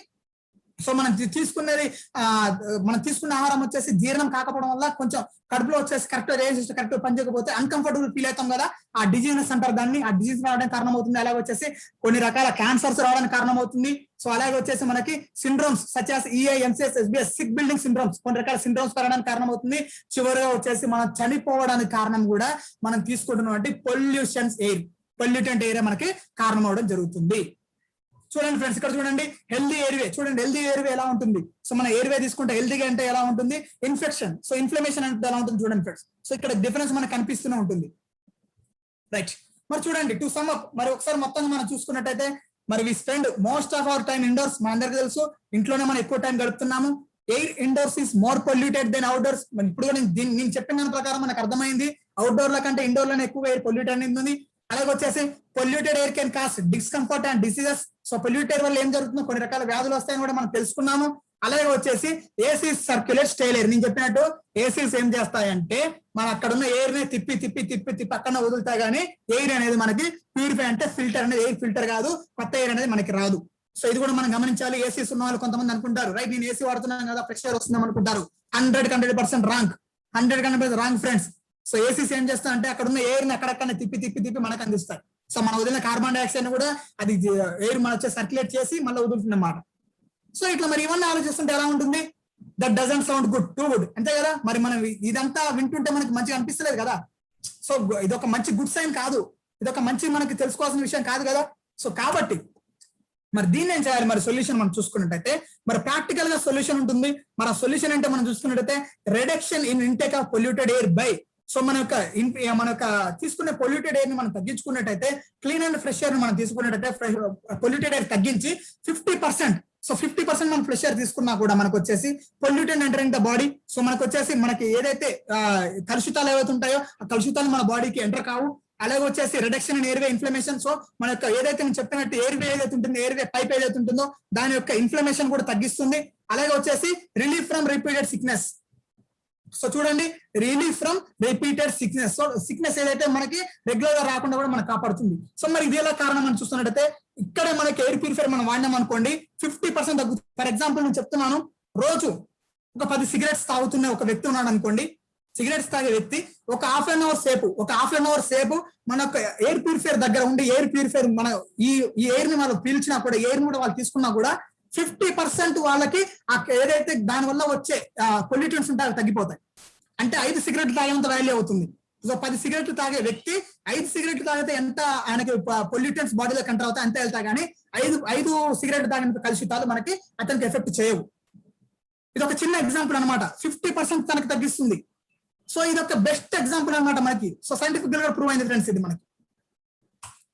సో మనం తీసుకున్న ఆహారం వచ్చేసి జీర్ణం కాకపోవడం వల్ల కొంచెం కడుపులో వచ్చేసి కరెక్ట్ పనిచేయకపోతే అన్కంఫర్టబుల్ ఫీల్ అవుతాం కదా, ఆ డిజీనెస్ అంటారు దాన్ని. ఆ డిజీజ్ రావడానికి కారణం అవుతుంది. అలాగే వచ్చేసి కొన్ని రకాల క్యాన్సర్స్ రావడానికి కారణం అవుతుంది. సో అలాగే వచ్చేసి మనకి syndromes such as EI, MCS, SBS, sick building syndromes, కొన్ని రకాల సిండ్రోమ్స్ రావడానికి కారణం అవుతుంది. చివరిగా వచ్చేసి మనం చనిపోవడానికి కారణం కూడా మనం తీసుకుంటున్నటువంటి పొల్యూటెంట్ ఎయిర్ మనకి కారణం అవడం జరుగుతుంది. చూడండి ఫ్రెండ్స్, ఇక్కడ చూడండి హెల్దీ ఎయిర్వే. చూడండి హెల్దీ ఎయిర్వే ఎలా ఉంటుంది. సో మన ఎయిర్వే తీసుకుంటే హెల్దీగా అంటే ఎలా ఉంటుంది, ఇన్ఫెక్షన్, సో ఇన్ఫ్లమేషన్ అంటే ఎలా ఉంటుంది చూడండి ఫ్రెండ్స్. సో ఇక్కడ డిఫరెన్స్ మనకు కనిపిస్తూనే ఉంటుంది. రైట్, మరి చూడండి టు సమ్ అప్, మరి ఒకసారి మొత్తంగా మనం చూసుకున్నట్టయితే మరి we spend most of our time indoors. మా అందరికీ తెలుసు ఇంట్లోనే మనం ఎక్కువ టైం గడుపుతున్నాము. Air indoors is more polluted than outdoors. ఇప్పుడు నేను చెప్పిన దాని ప్రకారం మనకు అర్థమైంది, అవుట్డోర్ ల కంటే ఇండోర్ లోనే ఎక్కువ ఎయిర్ పొల్యూటెడ్ ఉంది. అలాగే వచ్చేసి polluted air can cause discomfort and diseases. So polluted వల్ల ఏం జరుగుతుందో కొన్ని రకాల వ్యాధులు వస్తాయని కూడా మనం తెలుసుకున్నాము. అలాగే వచ్చేసి ఏసీ సర్క్యులేట్ స్టైల్ ఎయిర్. నేను చెప్పినట్టు ఏసీస్ ఏం చేస్తాయంటే మన అక్కడ ఉన్న ఎయిర్ ని తిప్పి తిప్పి తిప్పి తిప్పి పక్కన వదులుతాయి, కానీ ఎయిర్ అనేది మనకి ప్యూరిఫై అంటే ఫిల్టర్ అనేది ఎయిర్ ఫిల్టర్ కాదు, కొత్త ఎయిర్ అనేది మనకి రాదు. సో ఇది కూడా మనం గమనించాలి. ఏసీస్ ఉన్న వాళ్ళు కొంతమంది అనుకుంటారు, రైట్ నేను ఏసీ వాడుతున్నాను కదా ఫ్రెష్ ఎయిర్ వస్తుందని అనుకుంటారు. 100% wrong, 100% wrong friends. So ACs ఏం చేస్తారంటే అక్కడ ఉన్న ఎయిర్ ని అక్కడక్కడ తిప్పి తిప్పి తిప్పి మనకు అందిస్తాయి. సో మనం వదిలిన కార్బన్ డైఆక్సైడ్ కూడా అది ఎయిర్ మన వచ్చి సర్క్యులేట్ చేసి మళ్ళీ వదులుతుంది అన్నమాట. సో ఇట్లా మరి ఇవన్నీ ఆలోచిస్తుంటే ఎలా ఉంటుంది, that doesn't sound good, too good, అంతే కదా. మరి మనం ఇదంతా వింటుంటే మనకి మంచిగా అనిపిస్తలేదు కదా. సో ఇదొక మంచి గుడ్ సైన్ కాదు, ఇదొక మంచి మనకి తెలుసుకోవాల్సిన విషయం కాదు కదా. సో కాబట్టి మరి దీన్ని ఏం చేయాలి, మరి సొల్యూషన్ మనం చూసుకున్నట్టయితే మరి ప్రాక్టికల్ గా సొల్యూషన్ ఉంటుంది. మరి ఆ సొల్యూషన్ అంటే మనం చూసుకున్నట్టయితే reduction in intake of polluted air by. So మన యొక్క తీసుకునే పొల్యూటెడ్ ఎయిర్ ని మనం తగ్గించుకున్నట్టయితే, క్లీన్ అండ్ ఫ్రెష్ ఎయిర్ మనం తీసుకున్నట్టయితే పొల్యూటెడ్ ఎయిర్ తగ్గించి 50%. సో 50% మనం ఫ్రెష్ ఎయిర్ తీసుకున్నా కూడా మనకు వచ్చేసి polluted entering the body. So మనకు వచ్చేసి మనకి ఏదైతే కలుషితాలు ఏవైతే ఉంటాయో ఆ కలుషితాలు మన బాడీకి ఎంటర్ కావు. అలాగే వచ్చేసి reduction in airway inflammation. So మన యొక్క ఏదైతే నేను చెప్పినట్టు ఎయిర్వే ఏదైతే ఉంటుందో, ఎయిర్వే పైప్ ఏదైతే ఉంటుందో దాని యొక్క ఇన్ఫ్లమేషన్ కూడా తగ్గిస్తుంది. అలాగే వచ్చేసి relief from repeated sickness. So చూడండి relief from repeated sickness. So sickness ఏదైతే మనకి రెగ్యులర్ గా రాకుండా కూడా మనకు కాపాడుతుంది. సో మరి ఇది ఎలా కారణం మనం చూస్తున్నట్టయితే ఇక్కడే మనకి ఎయిర్ ప్యూరిఫైర్ మనం వాడినాం అనుకోండి 50% తగ్గుతుంది. ఫర్ ఎగ్జాంపుల్ నేను చెప్తున్నాను, రోజు ఒక 10 సిగరెట్స్ తాగుతున్న ఒక వ్యక్తి ఉన్నాడు అనుకోండి. సిగరెట్స్ తాగే వ్యక్తి ఒక హాఫ్ అన్ అవర్ సేపు మన యొక్క ఎయిర్ ప్యూరిఫైర్ దగ్గర ఉండి ఎయిర్ ప్యూరిఫైర్ మన ఈ ఎయిర్ ని వాళ్ళు పీల్చినా కూడా, ఎయిర్ కూడా వాళ్ళు తీసుకున్నా కూడా 50% వాళ్ళకి ఏదైతే దాని వల్ల వచ్చే పొల్యూటెంట్స్ ఉంటాయో తగ్గిపోతాయి. అంటే 5 సిగరెట్లు తాగేంత వాల్యూ అవుతుంది. సో 10 సిగరెట్లు తాగే వ్యక్తి 5 సిగరెట్లు తాగితే ఎంత ఆయనకి పొల్యూటెంట్స్ బాడీలో కంట్రోల్ అవుతాయి అంతే వెళ్తా, కానీ 5 సిగరెట్లు తాగినంత కలుషితాలు మనకి అతనికి ఎఫెక్ట్ చేయవు. ఇది ఒక చిన్న ఎగ్జాంపుల్ అనమాట. 50% తనకు తగ్గిస్తుంది. సో ఇది ఒక బెస్ట్ ఎగ్జాంపుల్ అనమాట మనకి. సో సైంటిఫిక్ గా ప్రూవ్ అయింది ఫ్రెండ్స్ ఇది మనకి.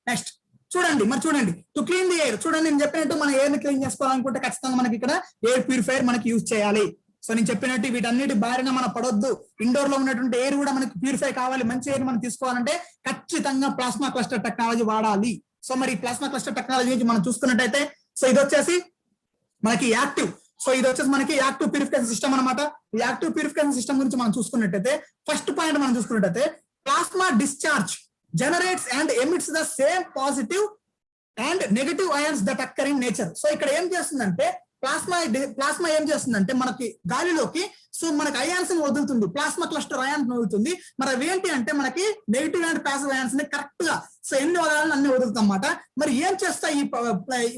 నెక్స్ట్ చూడండి టు క్లీన్ ది ఎయిర్. చూడండి నేను చెప్పినట్టు మన ఎయిర్ ని క్లీన్ చేసుకోవాలనుకుంటే ఖచ్చితంగా మనకి ఇక్కడ ఎయిర్ ప్యూరిఫైర్ మనకి యూజ్ చేయాలి. సో నేను చెప్పినట్టు వీటన్నిటి బారిన మనం పడొద్దు. ఇండోర్ లో ఉన్నటువంటి ఎయిర్ కూడా మనకి ప్యూరిఫై కావాలి, మంచి ఎయిర్ మనం తీసుకోవాలంటే ఖచ్చితంగా ప్లాస్మా క్లస్టర్ టెక్నాలజీ వాడాలి. సో మరి ప్లాస్మా క్లస్టర్ టెక్నాలజీ నుంచి మనం చూసుకున్నట్టయితే సో ఇది వచ్చేసి మనకి యాక్టివ్. సో ఇది వచ్చేసి మనకి యాక్టివ్ ప్యూరిఫికేషన్ సిస్టమ్ అనమాట. ఈ యాక్టివ్ ప్యూరిఫికేషన్ సిస్టమ్ గురించి మనం చూసుకున్నట్టయితే ఫస్ట్ పాయింట్ మనం చూసుకున్నట్టయితే plasma discharge generates and emits the same positive and negative ions that occur in nature. So ఇక్కడ ఏం చేస్తుందంటే ప్లాస్మా ఏం చేస్తుందంటే మనకి గాలిలోకి సో మనకి అయాన్స్ ని వదులుతుంది, ప్లాస్మా క్లస్టర్ అయాన్స్ వదులుతుంది. మరి అవి ఏంటి అంటే మనకి నెగిటివ్ అండ్ పాజిటివ్ అయాన్స్ ని కరెక్ట్ గా సో ఎన్ని వదలాలని అన్ని వదులుతాం అన్నమాట. మరి ఏం చేస్తాయి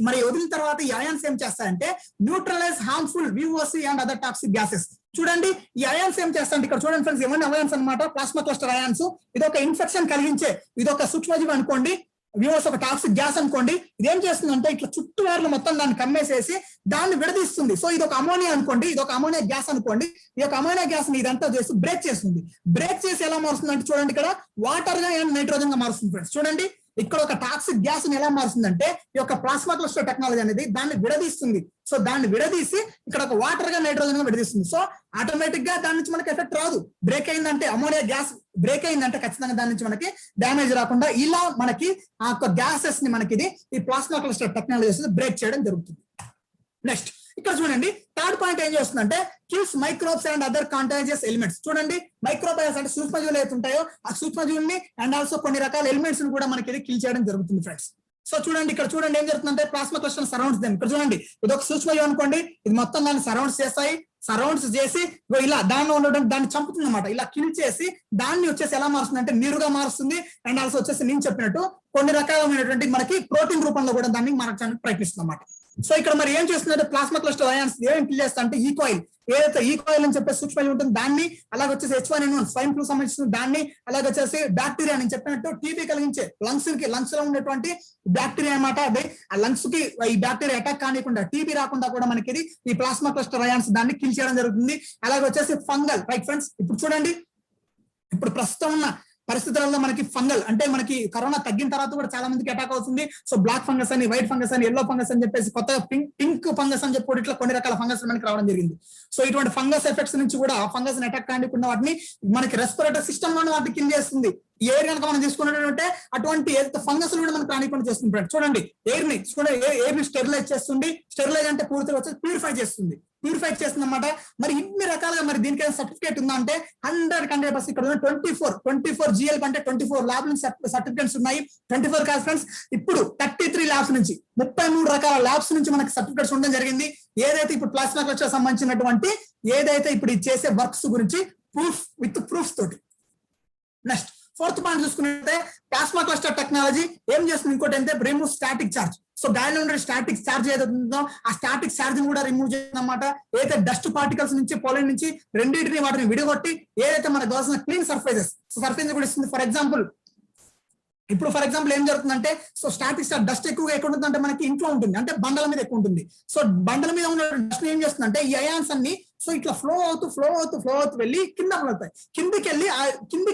మరి వదిలిన తర్వాత ఈ అయాన్స్ ఏం చేస్తాయంటే neutralise harmful VOC and other toxic gases. చూడండి ఈ అయాన్స్ ఏం చేస్తాయంటే ఇక్కడ చూడండి ఫ్రెండ్స్, ఏమన్నా అయాన్స్ అనమాట, ప్లాస్మా క్లస్టర్ అయాన్స్. ఇది ఒక ఇన్ఫెక్షన్ కలిగించే ఇది ఒక సూక్ష్మజీవి అనుకోండి, వ్యూవర్స్ ఒక టాక్సిక్ గ్యాస్ అనుకోండి. ఇదేం చేస్తుందంటే ఇట్లా చుట్టూవార్లు మొత్తం దాన్ని కమ్మేసేసి దాన్ని విడదీస్తుంది. సో ఇది ఒక అమోనియా అనుకోండి, ఇది ఒక అమోనియా గ్యాస్ అనుకోండి. ఈ యొక్క అమోనియా గ్యాస్ ని ఇదంతా చేసి బ్రేక్ చేస్తుంది. బ్రేక్ చేసి ఎలా మారుస్తుంది అంటే చూడండి ఇక్కడ వాటర్ గా అండ్ నైట్రోజన్ గా మారుస్తుంది ఫ్రెండ్స్. చూడండి ఇక్కడ ఒక టాక్సిక్ గ్యాస్ ని ఎలా మారుస్తుందంటే ఈ యొక్క ప్లాస్మా క్లస్టర్ టెక్నాలజీ అనేది దాన్ని విడదీస్తుంది. సో దాన్ని విడదీసి ఇక్కడ ఒక వాటర్ గా నైట్రోజన్ గా విడదీస్తుంది. సో ఆటోమేటిక్ గా దాని నుంచి మనకి ఎఫెక్ట్ రాదు. బ్రేక్ అయిందంటే అమోనియా గ్యాస్ బ్రేక్ అయిందంటే ఖచ్చితంగా దాని నుంచి మనకి డ్యామేజ్ రాకుండా ఇలా మనకి ఆ యొక్క గ్యాసెస్ ని మనకి ఈ ప్లాస్మా క్లస్టర్ టెక్నాలజీ బ్రేక్ చేయడం జరుగుతుంది. నెక్స్ట్ ఇక్కడ చూడండి థర్డ్ పాయింట్ ఏం చేస్తుందంటే kills microbes and other contagious elements. చూడండి మైక్రోబయాస్ అంటే సూక్ష్మజీవులు అయితే ఉంటాయో ఆ సూక్ష్మజీవుల్ని అండ్ ఆల్సో కొన్ని రకాల ఎలిమెంట్స్ ని కూడా మనకి కిల్ చేయడం జరుగుతుంది ఫ్రెండ్స్. సో చూడండి ఇక్కడ చూడండి ఏం జరుగుతుందంటే ప్లాస్మా క్లస్టర్ సరౌండ్స్ దెమ్. ఇక్కడ చూడండి ఇది ఒక సూక్ష్మజీవి అనుకోండి, ఇది మొత్తం దాన్ని సరౌండ్స్ చేస్తాయి. సరౌండ్స్ చేసి ఇలా దానిలో ఉండడం దాన్ని చంపుతుంది అనమాట. ఇలా కిల్ చేసి దాన్ని వచ్చేసి ఎలా మారుస్తుంది అంటే నీరుగా మారుస్తుంది. అండ్ ఆల్సో వచ్చేసి నేను చెప్పినట్టు కొన్ని రకాలమైనటువంటి మనకి ప్రోటీన్ రూపంలో కూడా దాన్ని మార్చడానికి ప్రయత్నిస్తుంది అన్నమాట. సో ఇక్కడ మరి ఏం చేస్తుందంటే ప్లాస్మా క్లస్టర్ అయాన్స్ ఏం కిల్ చేస్తా అంటే ఈకాయిల్, ఏదైతే ఈకాయిల్ అని చెప్పే సూక్ష్మజీవి ఉంటుంది దాన్ని, అలాగే వచ్చేసి H1N1 స్వైన్ ఫ్లూ సంబంధించిన దాన్ని, అలాగే వచ్చేసి బ్యాక్టీరియా నేను చెప్పినట్టు టీబీ కలిగించే లంగ్స్ లో ఉన్నటువంటి బ్యాక్టీరియా అన్నమాట. అదే ఆ లంగ్స్ కి ఈ బ్యాక్టీరియా అటాక్ కానికుండా టీబీ రాకుండా కూడా మనకి ఇది ఈ ప్లాస్మా క్లస్టర్ అయాన్స్ దాన్ని కిల్ చేయడం జరుగుతుంది. అలాగే వచ్చేసి ఫంగల్, రైట్ ఫ్రెండ్స్. ఇప్పుడు చూడండి, ఇప్పుడు ప్రస్తుతం ఉన్న పరిస్థితులలో మనకి ఫంగల్ అంటే మనకి కరోనా తగ్గిన తర్వాత కూడా చాలా మందికి అటాక్ అవుతుంది. సో బ్లాక్ ఫంగస్ అని, వైట్ ఫంగస్ అని, ఎల్లో ఫంగస్ అని చెప్పేసి కొత్తగా పింక్ ఫంగస్ అని చెప్పి ఇట్లా కొన్ని రకాల ఫంగస్ మనకి రావడం జరిగింది. సో ఇటువంటి ఫంగస్ ఎఫెక్ట్స్ నుంచి కూడా ఆ ఫంగస్ అటాక్ కానికుండా వాటిని మనకి రెస్పిరేటరీ సిస్టమ్ లోనే వాటిని కిల్ చేస్తుంది. ఈ ఎయిర్ కనుక మనం తీసుకున్నట్టు అటువంటి ఫంగస్ కూడా మనం ప్రాణికుండా చేస్తుంది. చూడండి ఎయిర్ ని స్టెరిలైజ్ చేస్తుంది. స్టెరిలైజ్ అంటే పూర్తిగా వచ్చి ప్యూరిఫై చేస్తుంది అన్నమాట. మరి ఇన్ని రకాలుగా మరి దీనికైనా సర్టిఫికేట్ ఉందా అంటే 100% ఇక్కడ 24 GL అంటే 24 ల్యాబ్ నుంచి సర్టిఫికేట్స్ ఉన్నాయి. 24 కాదు ఫ్రెండ్స్, ఇప్పుడు 33 ల్యాబ్స్ నుంచి 33 రకాల ల్యాబ్స్ నుంచి మనకి సర్టిఫికేట్స్ ఉండడం జరిగింది. ఏదైతే ఇప్పుడు ప్లాస్మా క్లస్టర్ సంబంధించినటువంటి ఏదైతే ఇప్పుడు చేసే వర్క్స్ గురించి ప్రూఫ్స్ తోటి. నెక్స్ట్ 4th పాయింట్ చూసుకున్నట్లయితే ప్లాస్మా క్లస్టర్ టెక్నాలజీ ఏం చేస్తుంది, ఇంకోటి అంటే రిమూవ్ స్టాటిక్ చార్జ్. సో గాలిలో ఉండే స్టాటిక్ చార్జ్ ఏదైతే ఉందో ఆ స్టాటిక్ చార్జ్ ని కూడా రిమూవ్ చేస్తుంది అన్నమాట. ఏదైతే డస్ట్ పార్టికల్స్ నుంచి పొలం నుంచి రెండింటిని వాటిని విడగొట్టి ఏదైతే మనకు కావాల్సిన క్లీన్ సర్ఫేసెస్ కూడా ఇస్తుంది. ఫర్ ఎగ్జాంపుల్ ఏం జరుగుతుందంటే, సో స్టాటిక్ డస్ట్ ఎక్కువగా ఎక్కడ ఉంటుందంటే మనకి ఇంట్లో ఉంటుంది, అంటే బండల మీద ఎక్కువ ఉంటుంది. సో బండల మీద ఉన్న డస్ట్ ఏం చేస్తుందంటే ఈ అయాన్స్ అన్ని సో ఇట్లా ఫ్లో అవుతూ వెళ్ళి కింద పడతాయి. కిందికి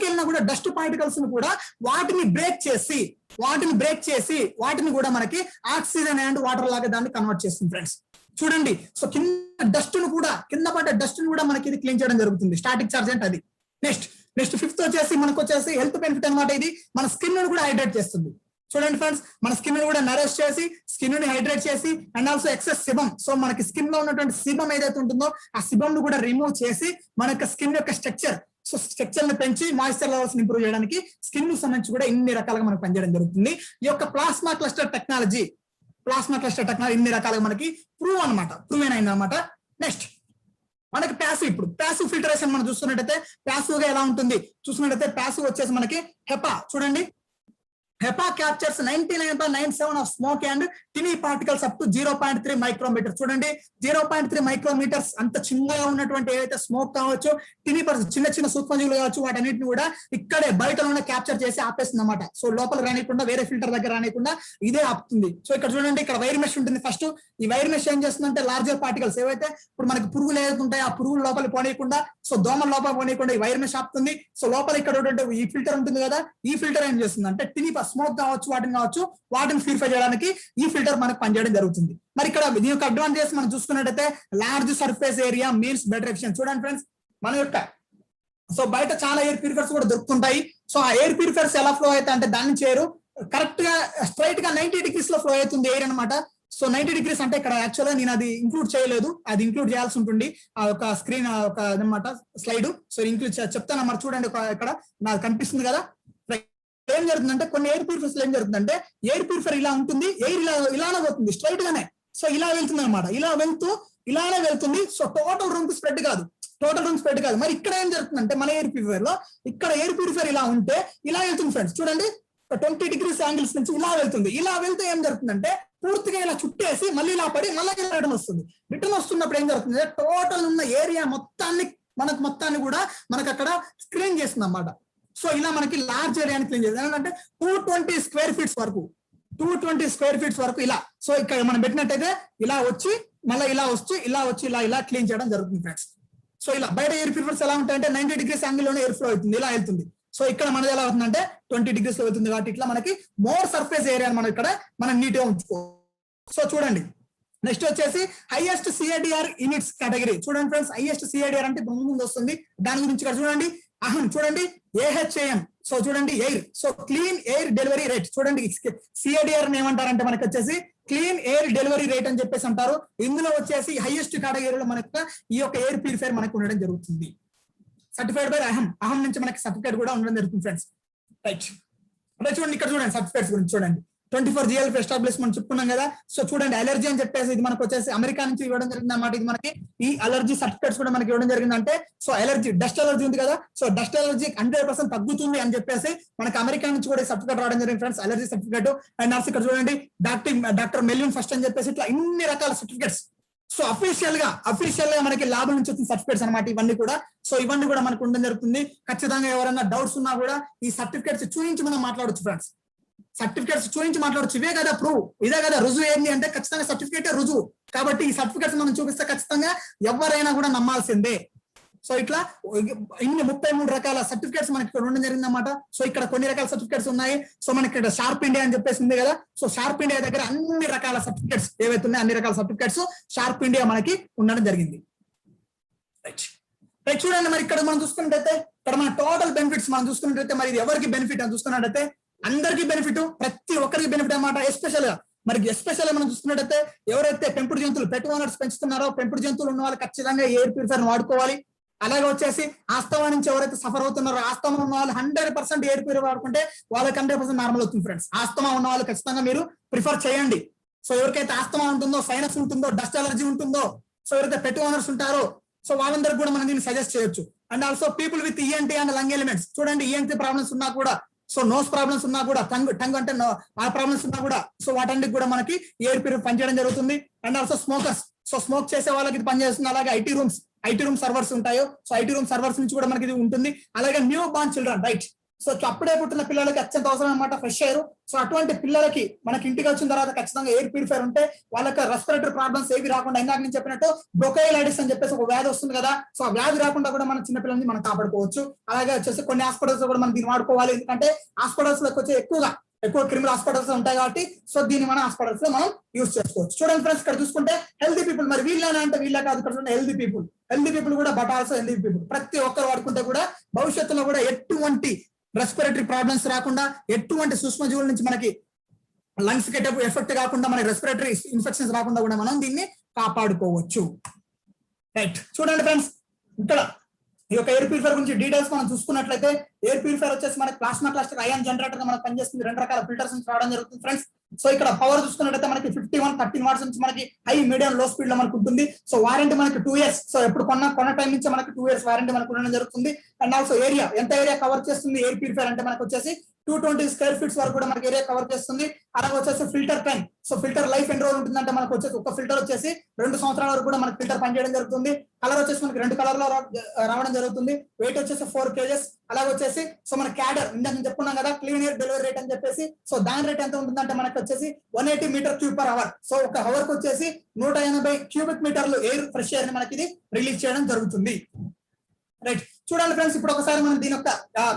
వెళ్ళినా కూడా డస్ట్ పార్టికల్స్ ని కూడా వాటిని బ్రేక్ చేసి వాటిని కూడా మనకి ఆక్సిజన్ అండ్ వాటర్ లాగా దాన్ని కన్వర్ట్ చేస్తుంది ఫ్రెండ్స్. చూడండి, సో కింద పడ్డ డస్ట్ ను కూడా మనకి ఇది క్లీన్ చేయడం జరుగుతుంది. స్టాటిక్ చార్జ్ అంటే అది. నెక్స్ట్ 5th వచ్చేసి మనకు వచ్చేసి హెల్త్ బెనిఫిట్ అనమాట. ఇది మన స్కిన్ ను కూడా హైడ్రేట్ చేస్తుంది. చూడండి ఫ్రెండ్స్, మన స్కిన్ ని కూడా నరిష్ చేసి స్కిన్ ని హైడ్రేట్ చేసి అండ్ ఆల్సో ఎక్సెస్ సిబం, సో మనకి స్కిన్ లో ఉన్నటువంటి సిబం ఏదైతే ఉంటుందో ఆ సిబం ను కూడా రిమూవ్ చేసి మన యొక్క స్కిన్ యొక్క స్ట్రక్చర్ ని పెంచి మాయిశ్చర్ లెవెల్స్ ఇంప్రూవ్ చేయడానికి స్కిన్ కు సంబంధించి కూడా ఇన్ని రకాలుగా మనకు పనిచేయడం జరుగుతుంది. ఈ యొక్క ప్లాస్మా క్లస్టర్ టెక్నాలజీ ఇన్ని రకాలుగా మనకి ప్రూవ్ అయిన అనమాట. నెక్స్ట్ మనకి ప్యాసివ్ ఫిల్టరేషన్ మనం చూస్తున్నట్టయితే ప్యాసివ్ గా ఎలా ఉంటుంది ప్యాసివ్ వచ్చేసి మనకి హెపా. చూడండి, HEPA captures 99.97 of smoke and tiny particles up to 0.3 micrometers. చూడండి 0.3 మైక్రోమీటర్స్ అంత చిన్నగా ఉన్నటువంటి ఏదైతే స్మోక్ కావచ్చు, టినీ చిన్న సూక్ష్మజీవులు కావచ్చు, వాటన్నిటిని కూడా ఇక్కడే బయటలోనే క్యాప్చర్ చేసి ఆపేస్తుంది అన్నమాట. సో లోపల రానికుండా వేరే ఫిల్టర్ దగ్గర రానికుండా ఇదే ఆపుతుంది. సో ఇక్కడ చూడండి, ఇక్కడ వైర్ మెష్ ఉంటుంది. ఫస్ట్ ఈ వైర్ మెష్ ఏం చేస్తుందంటే లార్జర్ పార్టికల్స్ ఏవైతే ఇప్పుడు మనకి పురుగులు ఏదైతే ఉంటాయో ఆ పురుగులు లోపలికి పోనీయకుండా, సో దోమల లోపల పోనీయకుండా ఈ వైర్ మెష్ ఆపుతుంది. సో లోపల ఇక్కడ ఈ ఫిల్టర్ ఉంటుంది కదా, ఈ ఫిల్టర్ ఏం చేస్తుంది అంటే టినీ స్మోక్ కావచ్చు వాటిని ప్యూరిఫై చేయడానికి ఈ ఫిల్టర్ మనకు పనిచేయడం జరుగుతుంది. మరి ఇక్కడ దీని యొక్క అడ్వాంటేజ్ మనం చూసుకున్నట్టయితే large surface area means better efficient. చూడండి ఫ్రెండ్స్, మన యొక్క సో బయట చాలా ఎయిర్ ప్యూరిఫైర్స్ కూడా దొరుకుతుంటాయి. సో ఆ ఎయిర్ ప్యూరిఫైర్స్ ఎలా ఫ్లో అవుతాయి అంటే దాన్ని చేయరు కరెక్ట్ గా స్ట్రైట్ గా 90 degrees లో ఫ్లో అవుతుంది ఎయిర్ అనమాట. సో 90 degrees అంటే ఇక్కడ యాక్చువల్గా నేను అది ఇంక్లూడ్ చేయలేదు, అది ఇంక్లూడ్ చేయాల్సి ఉంటుంది ఆ ఒక స్క్రీన్ ఒక అనమాట స్లైడ్. సో ఇంక్లూడ్ చెప్తాను మరి చూడండి, ఇక్కడ నాకు కనిపిస్తుంది కదా. ఏం జరుగుతుందంటే కొన్ని ఎయిర్ ప్యూరిఫైర్స్ ఏం జరుగుతుందంటే ఎయిర్ ప్యూరిఫైర్ ఇలా ఉంటుంది, ఎయిర్ ఇలానే పోతుంది స్ట్రైట్ గానే. సో ఇలా వెళ్తుంది అనమాట, ఇలానే వెళ్తుంది. సో టోటల్ రూమ్ స్ప్రెడ్ కాదు. మరి ఇక్కడ ఏం జరుగుతుందంటే మన ఎయిర్ ప్యూరిఫైర్ లో ఇక్కడ ఎయిర్ ప్యూరిఫైర్ ఇలా ఉంటే ఇలా వెళ్తుంది ఫ్రెండ్స్. చూడండి 20 degrees యాంగిల్స్ నుంచి ఇలా వెళ్తుంది. ఇలా వెళ్తే ఏం జరుగుతుందంటే పూర్తిగా ఇలా చుట్టేసి మళ్ళీ ఇలా పడి మళ్ళీ రిటర్న్ వస్తుంది. రిటర్న్ వస్తున్నప్పుడు ఏం జరుగుతుంది, టోటల్ ఉన్న ఏరియా మొత్తాన్ని కూడా మనకు అక్కడ స్క్రీన్ చేస్తుంది అన్నమాట. సో ఇలా మనకి లార్జ్ ఏరియాని క్లీన్ చేస్తుంది. అంటే 220 square feet వరకు 220 square feet వరకు ఇలా. సో ఇక్కడ మనం పెట్టినట్టయితే ఇలా వచ్చి మళ్ళీ ఇలా వచ్చి ఇలా క్లీన్ చేయడం జరుగుతుంది ఫ్రెండ్స్. సో ఇలా బయట ఎయిర్ ప్యూరిఫైర్స్ ఎలా ఉంటాయంటే 90 degrees యాంగిల్ లోనే ఎయిర్ ఫ్లో అవుతుంది, ఇలా వెళ్తుంది. సో ఇక్కడ మనది ఎలా అవుతుందంటే 20 degrees లో వెళ్తుంది కాబట్టి ఇట్లా మనకి మోర్ సర్ఫేస్ ఏరియా మనం నీట్ గా ఉంచుకోవచ్చు. సో చూడండి, నెక్స్ట్ వచ్చేసి హైయెస్ట్ సిఐడిఆర్ యూనిట్స్ కేటగిరీ. చూడండి ఫ్రెండ్స్, హైయెస్ట్ సిఐడిఆర్ అంటే ముందు వస్తుంది, దాని గురించి ఇక్కడ చూడండి. చూడండి AHAM. సో చూడండి air, so clean air delivery rate. చూడండి సిఐడిఆర్ ఏమంటారంటే మనకి వచ్చేసి క్లీన్ ఎయిర్ డెలివరీ రేట్ అని చెప్పేసి అంటారు. ఇందులో వచ్చేసి హైయెస్ట్ కేటగిరీలో మనకు ఈ యొక్క ఎయిర్ ప్యూరిఫైర్ మనకు ఉండడం జరుగుతుంది. సర్టిఫైడ్ బై అహం నుంచి మనకి సర్టిఫికేట్ కూడా ఉండడం జరుగుతుంది ఫ్రెండ్స్. రైట్, అంటే చూడండి ఇక్కడ చూడండి సర్టిఫికేట్స్ గురించి చూడండి. 24 GLP ఎస్టాబ్లిష్మెంట్ చెప్పుకున్నాం కదా. సో చూడండి అలర్జీ అని చెప్పేసి ఇది మనకు వచ్చేసి అమెరికా నుంచి ఇవ్వడం జరిగింది అన్నమాట. ఇది మనకి ఈ అలర్జీ సర్టిఫికేట్స్ కూడా మనకి ఇవ్వడం జరిగింది. అంటే సో అలర్జీ డస్ట్ అలర్జీ ఉంది కదా, సో డస్ట్ అలర్జీ 100% తగ్గుతుంది అని చెప్పేసి మనకి అమెరికా నుంచి కూడా సర్టిఫికేట్ రావడం జరిగింది friends, allergy certificate. And also ఇక్కడ చూడండి డాక్టర్ మెల్యూన్ ఫస్ట్ అని చెప్పేసి ఇట్లా ఇన్ని రకాల సర్టిఫికేట్స్. సో అఫీషియల్ గా మనకి ల్యాబ్ నుంచి వచ్చిన సర్టిఫికేట్స్ అనమాట ఇవన్నీ కూడా. సో ఇవన్నీ కూడా మనకు ఉండడం జరుగుతుంది. ఖచ్చితంగా ఎవరైనా డౌట్స్ ఉన్నా కూడా ఈ సర్టిఫికేట్స్ చూపించి మనం మాట్లాడొచ్చు ఫ్రెండ్స్. సర్టిఫికేట్స్ చూపించి మాట్లాడొచ్చు. ఇవే కదా ప్రూవ్, ఇదే కదా రుజువు. ఏంటి అంటే ఖచ్చితంగా సర్టిఫికేట్ రుజువు. కాబట్టి ఈ సర్టిఫికేట్స్ మనం చూపిస్తే ఖచ్చితంగా ఎవరైనా కూడా నమ్మాల్సిందే. సో ఇట్లా ఇన్ని 33 రకాల సర్టిఫికేట్స్ మనకి ఇక్కడ ఉండడం జరిగింది అన్నమాట. సో ఇక్కడ కొన్ని రకాల సర్టిఫికేట్స్ ఉన్నాయి. సో మనకి ఇక్కడ షార్ప్ ఇండియా అని చెప్పేసి ఉంది కదా. సో షార్ప్ ఇండియా దగ్గర అన్ని రకాల సర్టిఫికేట్స్ ఏవైతే ఉన్నాయో అన్ని రకాల సర్టిఫికేట్స్ షార్ప్ ఇండియా మనకి ఉండడం జరిగింది. రైట్ చూడండి, మరి ఇక్కడ మనం చూసుకున్నట్టయితే ఇక్కడ మన టోటల్ బెనిఫిట్స్ మనం చూసుకున్నట్టయితే మరి ఇది ఎవరికి బెనిఫిట్ అని చూసుకున్నట్టయితే అందరికీ బెనిఫిట్, ప్రతి ఒక్కరికి బెనిఫిట్ అన్నమాట. ఎస్పెషల్ గా మనం చూసుకున్నట్టయితే ఎవరైతే పెంపుడు జంతువులు పెట్ ఓనర్స్ పెంచుతున్నారో పెంపుడు జంతువులు ఉన్న వాళ్ళు ఖచ్చితంగా ఎయిర్ ప్యూరిఫైర్ వాడుకోవాలి. అలాగే వచ్చేసి ఆస్తమా నుంచి ఎవరైతే సఫర్ అవుతున్నారో ఆస్తమా ఉన్న వాళ్ళు 100% ఎయిర్ ప్యూరిఫైర్ వాడుకుంటే వాళ్ళకి 100% నార్మల్ అవుతుంది ఫ్రెండ్స్. ఆస్తమా ఉన్న వాళ్ళు ఖచ్చితంగా మీరు ప్రిఫర్ చేయండి. సో ఎవరికైతే ఆస్తమా ఉంటుందో, సైనస్ ఉంటుందో, డస్ట్ అలర్జీ ఉంటుందో, సో ఎవరైతే పెట్ ఓనర్స్ ఉంటారో సో వాళ్ళందరికీ కూడా మనం దీన్ని సజెస్ట్ చేయొచ్చు. And also people with ENT and lung elements. చూడండి ఈఎన్టీ ప్రాబ్లమ్స్ ఉన్నా కూడా, సో నోస్ ప్రాబ్లమ్స్ ఉన్నా కూడా, టంగ్ అంటే ఆ ప్రాబ్లమ్స్ ఉన్నా కూడా సో వాటన్నిటికి కూడా మనకి ఎయిర్ ప్యూరిఫైర్ పనిచేయడం జరుగుతుంది. And also smokers, so smoke చేసే వాళ్ళకి ఇది పనిచేస్తుంది. అలాగే ఐటీ రూమ్ సర్వర్స్ ఉంటాయో సో ఐటీ రూమ్ సర్వర్స్ నుంచి కూడా మనకి ఇది ఉంటుంది. అలాగే new born children, right, so అప్పుడే పుట్టిన పిల్లలకి అత్యంత అవసరం అనమాట ఫ్రెష్ ఎయిర్. సో అటువంటి పిల్లలకి మనకి ఇంటికి వచ్చిన తర్వాత ఖచ్చితంగా ఎయిర్ ప్యూరిఫైర్ ఉంటే వాళ్ళకి రెస్పిరేటరీ ప్రాబ్లమ్స్ ఏవి రాకుండా, ఇందాక నేను చెప్పినట్టు బ్రోకైలైటిస్ అని చెప్పేసి ఒక వ్యాధి వస్తుంది కదా, సో ఆ వ్యాధి రాకుండా కూడా మన చిన్న పిల్లల్ని మనం కాపాడుకోవచ్చు. అలాగే వచ్చేసి కొన్ని హాస్పిటల్స్ కూడా మనం దీన్ని వాడుకోవాలి. ఎందుకంటే హాస్పిటల్స్ లోకి వచ్చే ఎక్కువ క్రిమినల్ హాస్పిటల్స్ ఉంటాయి కాబట్టి సో దీన్ని మన హాస్పిటల్స్ లో మనం యూజ్ చేసుకోవచ్చు. చూడండి ఫ్రెండ్స్, ఇక్కడ చూసుకుంటే హెల్తీ పీపుల్, మరి వీళ్ళని అంటే వీళ్ళ కాదు, ఇక్కడ హెల్తీ పీపుల్ కూడా బట్ ఆల్సో హెల్తీ పీపుల్ ప్రతి ఒక్కరు వాడుకుంటే కూడా భవిష్యత్తులో కూడా ఎటువంటి రెస్పిరేటరీ ప్రాబ్లమ్స్ రాకుండా, ఎటువంటి సూక్ష్మజీవుల నుంచి మనకి లంగ్స్ కి ఎఫెక్ట్ కాకుండా, మనకి రెస్పిరేటరీ ఇన్ఫెక్షన్స్ రాకుండా కూడా మనం దీన్ని కాపాడుకోవచ్చు. రైట్ చూడండి ఫ్రెండ్స్, ఇక్కడ ఈ యొక్క ఎయిర్ ప్యూరిఫైర్ గురించి డీటెయిల్స్ మనం చూసుకున్నట్లయితే ఎయిర్ ప్యూరిఫైర్ వచ్చేసి మనకి ప్లాస్మా క్లస్టర్ అయాన్ జనరేటర్ గా మనకు పనిచేస్తుంది. 2 రకాల ఫిల్టర్స్ నుంచి రావడం జరుగుతుంది ఫ్రెండ్స్. సో ఇక్కడ పవర్ చూసుకున్నట్లయితే మనకి 13 వాట్స్ నుంచి మనకి హై, మీడియం, లో స్పీడ్ లో మనకు ఉంటుంది. సో వారంటీ మనకి 2 years. సో ఎప్పుడు కొన్న టైం నుంచి మనకి 2 years వారంటీ మనకు ఉండడం జరుగుతుంది. అండ్ ఆల్సో ఏరియా, ఎంత ఏరియా కవర్ చేస్తుంది ఎయిర్ ప్యూరిఫైర్ అంటే మనకు వచ్చేసి 220 square feet వరకు కూడా మనకి ఏరియా కవర్ చేస్తుంది. అలాగే వచ్చేసి filter time, so filter life ఎన్ని రోజులు ఉంటుందంటే మనకు వచ్చేసి ఒక ఫిల్టర్ వచ్చేసి 2 సంవత్సరాల వరకు కూడా మనకి ఫిల్టర్ పనిచేయడం జరుగుతుంది. కలర్ వచ్చేసి మనకి 2 కలర్ లో రావడం జరుగుతుంది. వెయిట్ వచ్చేసి 4 kgs. అలాగే వచ్చేసి సో మన క్యాడర్ ఇందాక నేను చెప్పుకున్నాం కదా క్లీన్ ఎయిర్ డెలివరీ రేట్ అని చెప్పేసి, సో దాని రేట్ ఎంత ఉంటుందంటే మనకి వచ్చేసి 180 m3/h. సో ఒక హవర్ కి వచ్చేసి 180 cubic మీటర్లు ఎయిర్, ఫ్రెష్ ఎయిర్ ని మనకి ఇది రిలీజ్ చేయడం జరుగుతుంది. రైట్ చూడండి ఫ్రెండ్స్, ఇప్పుడు ఒకసారి మనం దీని యొక్క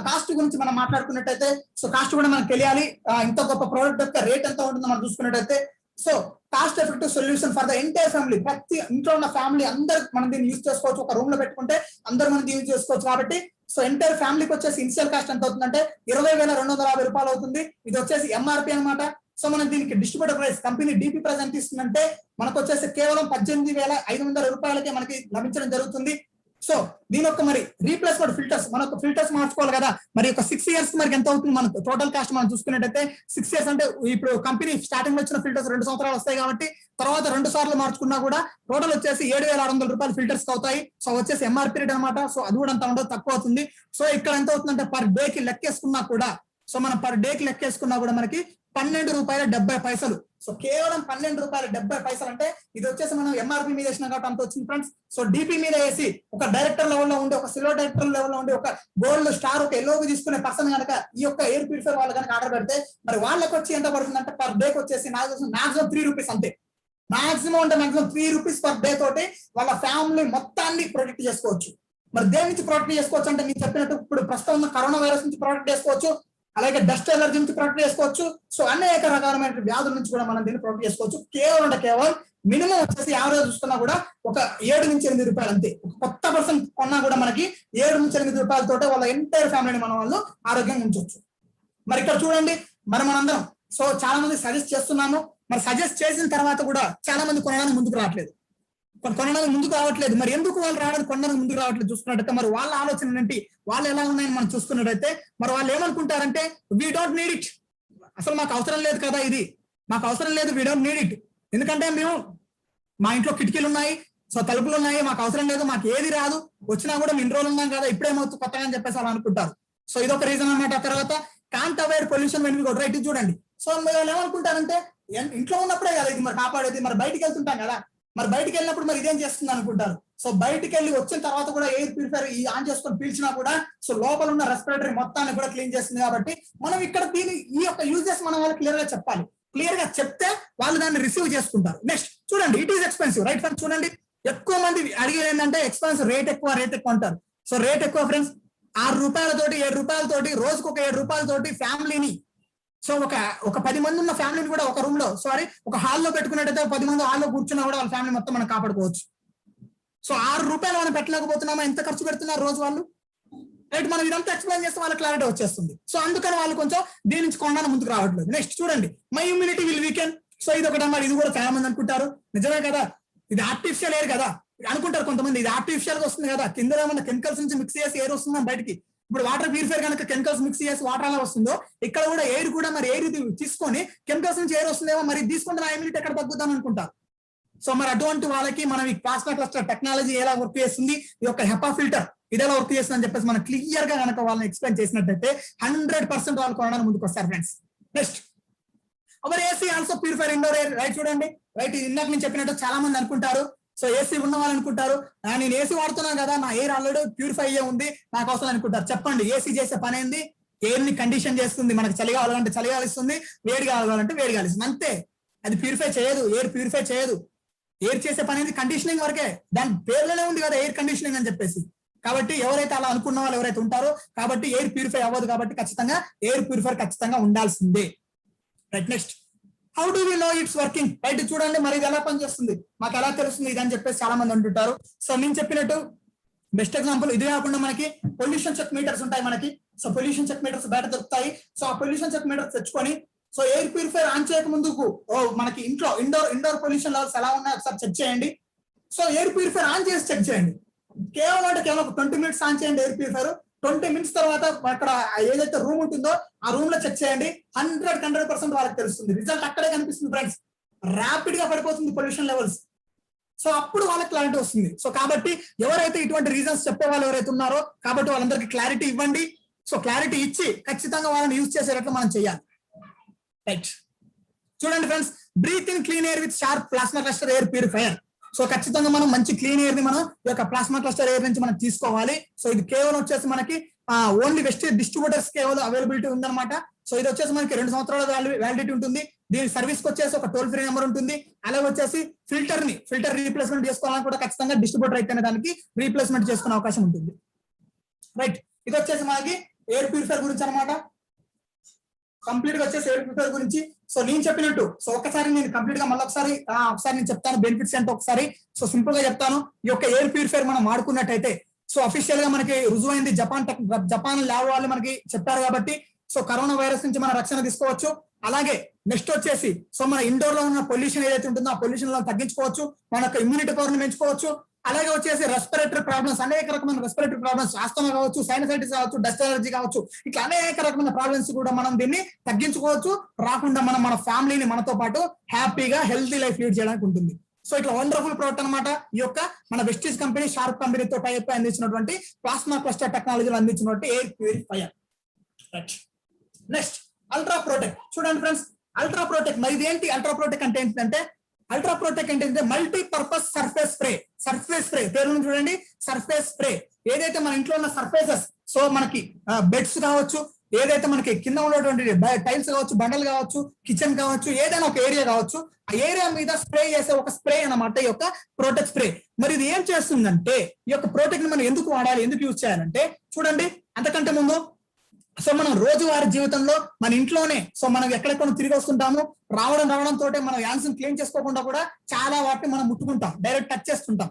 కాస్ట్ గురించి మనం మాట్లాడుకున్నట్టయితే సో కాస్ట్ కూడా మనకు తెలియాలి. ఇంత గొప్ప ప్రోడక్ట్ యొక్క రేట్ ఎంత ఉంటుందో మనం చూసుకున్నట్టయితే so cost effective solution for the entire family, ప్రతి ఇంట్లో ఉన్న ఫ్యామిలీ అందరు మనం దీన్ని యూజ్ చేసుకోవచ్చు. ఒక రూమ్ లో పెట్టుకుంటే అందరూ మనం యూజ్ చేసుకోవచ్చు. కాబట్టి సో ఎంటైర్ ఫ్యామిలీకి వచ్చేసి ఇనిషియల్ కాస్ట్ ఎంత అవుతుందంటే 20,250 రూపాయలు అవుతుంది. ఇది వచ్చేసి ఎంఆర్పి అనమాట. సో మనం దీనికి distributor price company DP price ఎంత ఇస్తుందంటే మనకు వచ్చేసి కేవలం 18,500 రూపాయలకే మనకి లభించడం జరుగుతుంది. సో దీని యొక్క మరి రీప్లేస్మెంట్ ఫిల్టర్స్, మనకు ఫిల్టర్స్ మార్చుకోవాలి కదా, మరి ఒక 6 years మనకి ఎంత అవుతుంది మనకు టోటల్ కాస్ట్ మనం చూసుకున్నట్టయితే 6 years అంటే ఇప్పుడు కంపెనీ స్టార్టింగ్ లో వచ్చిన ఫిల్టర్స్ 2 సంవత్సరాలు వస్తాయి కాబట్టి తర్వాత 2 సార్లు మార్చుకున్నా కూడా టోటల్ వచ్చేసి 7,600 రూపాయలు ఫిల్టర్స్ అవుతాయి. సో వచ్చేసి ఎంఆర్పీ రేట్ అనమాట. సో అది కూడా అంత ఉండదు, తక్కువ అవుతుంది. సో ఇక్కడ ఎంత అవుతుందంటే పర్ డే కి లెక్కేసుకున్నా కూడా, సో మనం పర్ డే కి లెక్కేసుకున్నా కూడా మనకి 12 రూపాయల 70 పైసలు. సో కేవలం 12 రూపాయల 70 పైసలు అంటే ఇది వచ్చేసి మనం ఎంఆర్పీ మీద వేసిన కాబట్టి అంత వచ్చింది ఫ్రెండ్స్. సో డిపి మీద వేసి ఒక డైరెక్టర్ లెవెల్లో ఉండి, ఒక సిల్వర్ డైరెక్టర్ లెవెల్లో ఉండి, ఒక గోల్డ్ స్టార్, ఒక ఎల్లోవి తీసుకునే పర్సన్ కనుక ఈ యొక్క ఎయిర్ ప్యూరిఫైర్ వాళ్ళు కనుక ఆర్డర్ పెడితే మరి వాళ్ళకి వచ్చి ఎంత పడుతుంది అంటే పర్ డేకి వచ్చేసి మాక్సిమం 3 రూపీస్ అంతే. మాక్సిమం అంటే మాక్సిమం 3 రూపీస్ పర్ డే తోటి వాళ్ళ ఫ్యామిలీ మొత్తాన్ని ప్రొటెక్ట్ చేసుకోవచ్చు. మరి దేని నుంచి ప్రొటెక్ట్ చేసుకోవచ్చు అంటే నేను చెప్పినట్టు ఇప్పుడు ప్రస్తుతం ఉన్న కరోనా వైరస్ నుంచి ప్రొటెక్ట్ చేసుకోవచ్చు. అలాగే డస్ట్ ఎలర్జీ నుంచి ప్రొటెక్ట్ చేసుకోవచ్చు. సో అనేక రకాలమైన వ్యాధుల నుంచి కూడా మనం దీన్ని ప్రొటెక్ట్ చేసుకోవచ్చు. కేవలం మినిమం వచ్చేసి యావరేజ్ చూసుకున్నా కూడా ఒక 7 నుంచి 8 రూపాయలు అంతే. ఒక కొత్త పర్సన్ కొన్నా కూడా మనకి 7 నుంచి 8 రూపాయలతోటే వాళ్ళ ఎంటైర్ ఫ్యామిలీని మన వాళ్ళు ఆరోగ్యంగా ఉంచవచ్చు. మరి ఇక్కడ చూడండి, మనందరం సో చాలా మంది సజెస్ట్ చేస్తున్నాము. మరి సజెస్ట్ చేసిన తర్వాత కూడా చాలా మంది కొనడానికి ముందుకు రావట్లేదు. మరి ఎందుకు వాళ్ళు కొనడానికి ముందుకు రావట్లేదు చూసుకున్నట్టయితే మరి వాళ్ళ ఆలోచన ఏంటి, వాళ్ళు ఎలా ఉన్నాయని మనం చూసుకున్నట్టయితే మరి వాళ్ళు ఏమనుకుంటారంటే వీ డోంట్ నీడ్ ఇట్, అసలు మాకు అవసరం లేదు కదా, ఇది మాకు అవసరం లేదు, వీ డోంట్ నీడ్ ఇట్. ఎందుకంటే మేము మా ఇంట్లో కిటికీలు ఉన్నాయి, సో తలుపులు ఉన్నాయి, మాకు అవసరం లేదు, మాకు ఏది రాదు, వచ్చినా కూడా ఇన్ని రోజులు ఉన్నాం కదా, ఇప్పుడేమవుతుంది కొత్తగా అని చెప్పేసి అలా అనుకుంటారు. సో ఇదొక రీజన్ అనమాట. తర్వాత can't avoid pollution when we go right. చూడండి, సో మీరు ఏమనుకుంటారంటే ఇంట్లో ఉన్నప్పుడే కదా ఇది మరి కాపాడేది, మరి బయటికి వెళ్తుంటాం కదా, మరి బయటికి వెళ్ళినప్పుడు మరి ఇదేం చేస్తుంది అనుకుంటారు. సో బయటికి వెళ్ళి వచ్చిన తర్వాత కూడా ఎయిర్ ప్యూరిఫైర్ ఆన్ చేసుకొని పీల్చినా కూడా సో లోపల ఉన్న రెస్పిరేటరీ మొత్తాన్ని కూడా క్లీన్ చేస్తుంది. కాబట్టి మనం ఇక్కడ ఈ యొక్క యూజెస్ మనం వాళ్ళకి క్లియర్ గా చెప్పాలి. క్లియర్ గా చెప్తే వాళ్ళు దాన్ని రిసీవ్ చేసుకుంటారు. నెక్స్ట్ చూడండి, it is expensive right friends. చూడండి, ఎక్కువ మంది అడిగేది ఏంటంటే ఎక్స్పెన్సివ్, రేట్ ఎక్కువ అంటారు. సో రేట్ ఎక్కువ ఫ్రెండ్స్, 6 రూపాయలతోటి 7 రూపాయలతోటి రోజుకు ఒక 7 రూపాయలతోటి ఫ్యామిలీని, సో ఒక 10 మంది ఉన్న ఫ్యామిలీని కూడా ఒక రూమ్ లో ఒక హాల్లో పెట్టుకున్నట్టయితే 10 మంది హాల్లో కూర్చున్నా కూడా వాళ్ళ ఫ్యామిలీ మొత్తం మనం కాపాడుకోవచ్చు. సో 6 రూపాయలు మనం పెట్టలేకపోతున్నామా, ఎంత ఖర్చు పెడుతున్నారు రోజు వాళ్ళు, రైట్? మనం ఇదంతా ఎక్స్ప్లెయిన్ చేస్తే వాళ్ళ క్లారిటీ వచ్చేస్తుంది. సో అందుకని వాళ్ళు కొంచెం దీని నుంచి కొండ ముందుకు రావట్లేదు. నెక్స్ట్ చూడండి, my immunity will weaken. So ఇది ఒకటి అన్నారు, ఇది కూడా చాలా మంది అనుకుంటారు. నిజమే కదా, ఇది ఆర్టిఫిషియల్ ఎయిర్ కదా అనుకుంటారు కొంతమంది. ఇది ఆర్టిఫిషియల్ గా వస్తుంది కదా, కింద ఏమన్నా కెమికల్స్ నుంచి మిక్స్ చేసి ఎయిర్ వస్తుందా బయటికి. ఇప్పుడు వాటర్ ప్యూరిఫైర్ కనుక కెమికల్స్ మిక్స్ చేసి వాటర్ అలా వస్తుందో, ఇక్కడ కూడా ఎయిర్ కూడా మరి ఎయిర్ తీసుకొని కెమికల్స్ నుంచి ఎయిర్ వస్తుందేమో, మరి తీసుకుంటే నా ఇమ్యూనిటీ ఎక్కడ తగ్గుతాం అనుకుంటారు. సో మరి అటువంటి వాళ్ళకి మనం ఈ ప్లాస్మా క్లస్టర్ టెక్నాలజీ ఎలా వర్క్ చేస్తుంది, ఈ యొక్క హెపా ఫిల్టర్ ఇది ఎలా వర్క్ చేస్తుంది అని చెప్పేసి మనం క్లియర్ గా కనుక వాళ్ళని ఎక్స్ప్లెయిన్ చేసినట్టయితే 100% వాళ్ళు కొనడానికి ముందుకు వస్తారు friends. Next our AC also purifier indoor air right. చూడండి రైట్, ఇందాక నేను చెప్పినట్టు చాలా మంది అనుకుంటారు, సో ఏసీ ఉన్న వాళ్ళు అనుకుంటారు నేను ఏసీ వాడుతున్నాను కదా, నా ఎయిర్ ఆల్రెడీ ప్యూరిఫై అయ్యే ఉంది, నాకు అవసరం అనుకుంటారు. చెప్పండి, ఏసీ చేసే పని ఏంది? ఎయిర్ ని కండిషన్ చేస్తుంది. మనకి చలి కావాలంటే చలి గాలిస్తుంది, వేడి కావాలంటే వేడి గాలిస్తుంది, అంతే. అది ప్యూరిఫై చేయదు, ఎయిర్ ప్యూరిఫై చేయదు. ఎయిర్ చేసే పని ఏంది? కండిషనింగ్ వరకే. దాని పేర్లోనే ఉంది కదా ఎయిర్ కండిషనింగ్ అని చెప్పేసి. కాబట్టి ఎవరైతే అలా అనుకున్న వాళ్ళు ఎవరైతే ఉంటారో, కాబట్టి ఎయిర్ ప్యూరిఫై అవ్వదు, కాబట్టి ఖచ్చితంగా ఎయిర్ ప్యూరిఫైర్ ఖచ్చితంగా ఉండాల్సిందే. Right. Next how do we know it's working right. చూడండి, మరి ఇది ఎలా పనిచేస్తుంది, మాకు ఎలా తెలుస్తుంది ఇది అని చెప్పేసి చాలా మంది అంటుంటారు. సో నేను చెప్పినట్టు బెస్ట్ ఎగ్జాంపుల్ ఇది కాకుండా మనకి పొల్యూషన్ చెక్ మీటర్స్ ఉంటాయి మనకి. సో పొల్యూషన్ చెక్ మీటర్స్ బయట దొరుకుతాయి. సో ఆ పొల్యూషన్ చెక్ మీటర్స్ తెచ్చుకొని సో ఎయిర్ ప్యూరిఫైర్ ఆన్ చేయక ముందుకు మనకి ఇంట్లో ఇండోర్ పొల్యూషన్ లెవెల్స్ ఎలా ఉన్నాయో ఒకసారి చెక్ చేయండి. సో ఎయిర్ ప్యూరిఫైర్ ఆన్ చేసి చెక్ చేయండి. కేవలం ఒక 20 మినిట్స్ ఆన్ చేయండి ఎయిర్ ప్యూరిఫైర్. 20 మినిట్స్ తర్వాత అక్కడ ఏదైతే రూమ్ ఉంటుందో ఆ రూమ్ లో చెక్ చేయండి. 100% వాళ్ళకి తెలుస్తుంది. రిజల్ట్ అక్కడే కనిపిస్తుంది ఫ్రెండ్స్. ర్యాపిడ్ గా పడిపోతుంది పొల్యూషన్ లెవెల్స్. సో అప్పుడు వాళ్ళకి క్లారిటీ వస్తుంది. సో కాబట్టి ఎవరైతే ఇటువంటి రీజన్స్ చెప్పే వాళ్ళు ఎవరైతే ఉన్నారో, కాబట్టి వాళ్ళందరికీ క్లారిటీ ఇవ్వండి. సో క్లారిటీ ఇచ్చి ఖచ్చితంగా వాళ్ళని యూజ్ చేసేటట్లు మనం చేయాలి. రైట్. చూడండి friends, breathe in clean air with Sharp plasma cluster air purifier. So ఖచ్చితంగా మనం మంచి క్లీన్ ఎయిర్ ని మనం ఈ యొక్క ప్లాస్మా క్లస్టర్ ఎయిర్ నుంచి మనం తీసుకోవాలి. సో ఇది కేవలం వచ్చేసి మనకి ఓన్లీ వెస్టేజ్ డిస్ట్రిబ్యూటర్స్ కేవలం అవైలబిలిటీ ఉందన్నమాట. సో ఇది వచ్చేసి మనకి 2 సంవత్సరాల వ్యాలిడిటీ ఉంటుంది. దీని సర్వీస్ కి వచ్చేసి ఒక టోల్ ఫ్రీ నెంబర్ ఉంటుంది. అలాగే వచ్చేసి ఫిల్టర్ రీప్లేస్మెంట్ చేసుకోవాలని కూడా ఖచ్చితంగా డిస్ట్రిబ్యూటర్ అయితేనే దానికి రీప్లేస్మెంట్ చేసుకునే అవకాశం ఉంటుంది. రైట్. ఇది వచ్చేసి మనకి ఎయిర్ ప్యూరిఫైర్ గురించి అనమాట. కంప్లీట్ గా వచ్చేసి ఎయిర్ ప్యూరిఫైర్ గురించి. సో నేను చెప్పినట్టు సో ఒకసారి నేను కంప్లీట్ గా మళ్ళీ ఒకసారి నేను చెప్తాను బెనిఫిట్స్ ఏంటో ఒకసారి. సో సింపుల్ గా చెప్తాను. ఈ యొక్క ఎయిర్ ప్యూరిఫైర్ మనం వాడుకున్నట్టయితే సో అఫీషియల్ గా మనకి రుజువైంది, జపాన్ ల్యాబ్ వాళ్ళు మనకి చెప్పారు కాబట్టి సో కరోనా వైరస్ నుంచి మనం రక్షణ తీసుకోవచ్చు. అలాగే నెక్స్ట్ వచ్చేసి సో మన ఇండోర్ లో ఉన్న పొల్యూషన్ ఏదైతే ఉంటుందో ఆ పొల్యూషన్ లో తగ్గించుకోవచ్చు, మన యొక్క ఇమ్యూనిటీ పవర్ ని పెంచుకోవచ్చు. అలాగే వచ్చేసి రెస్పిరేటరీ ప్రాబ్లమ్స్, అనేక రకమైన రెస్పిరేటరీ ప్రాబ్లమ్స్, ఆస్తమా కావచ్చు, సైనసైటిస్ కావచ్చు, డస్ట్ అలర్జీ కావచ్చు, ఇట్లా అనేక రకమైన ప్రాబ్లమ్స్ కూడా మనం దీన్ని తగ్గించుకోవచ్చు. రాకుండా మనం మన ఫ్యామిలీని మనతో పాటు హ్యాపీగా హెల్తీ లైఫ్ లీడ్ చేయడానికి ఉంటుంది. సో ఇట్లా వండర్ఫుల్ ప్రోడక్ట్ అనమాట ఈ యొక్క మన వెస్టీజ్ కంపెనీ షార్ప్ కంపెనీతో టైప్ అందించినటువంటి ప్లాస్మా క్లస్టర్ టెక్నాలజీలో అందించినటువంటి air purifier. Next ultra protect. చూడండి ఫ్రెండ్స్, అల్ట్రా ప్రొటెక్ట్ మరి ఇదేంటి? అల్ట్రా ప్రొటెక్ట్ అంటే ఏంటంటే మల్టీపర్పస్ సర్ఫేస్ స్ప్రే. పేరు చూడండి, సర్ఫేస్ స్ప్రే. ఏదైతే మన ఇంట్లో ఉన్న సర్ఫేసెస్, సో మనకి బెడ్స్ కావచ్చు, ఏదైతే మనకి కింద ఉన్నటువంటి టైల్స్ కావచ్చు, బండలు కావచ్చు, కిచెన్ కావచ్చు, ఏదైనా ఒక ఏరియా కావచ్చు, ఆ ఏరియా మీద స్ప్రే చేసే ఒక స్ప్రే అన్నమాట ఈ యొక్క ప్రొటెక్ట్ స్ప్రే. మరి ఇది ఏం చేస్తుందంటే, ఈ యొక్క ప్రొటెక్ట్ ని మనం ఎందుకు వాడాలి, ఎందుకు యూజ్ చేయాలంటే చూడండి, అంతకంటే ముందు సో మనం రోజువారీ జీవితంలో మన ఇంట్లోనే సో మనం ఎక్కడెక్కడ తిరిగి వస్తుంటాము, రావడం తోటే మనం హ్యాండ్స్ క్లీన్ చేసుకోకుండా కూడా చాలా వాటిని మనం ముట్టుకుంటాం, డైరెక్ట్ టచ్ చేస్తుంటాం.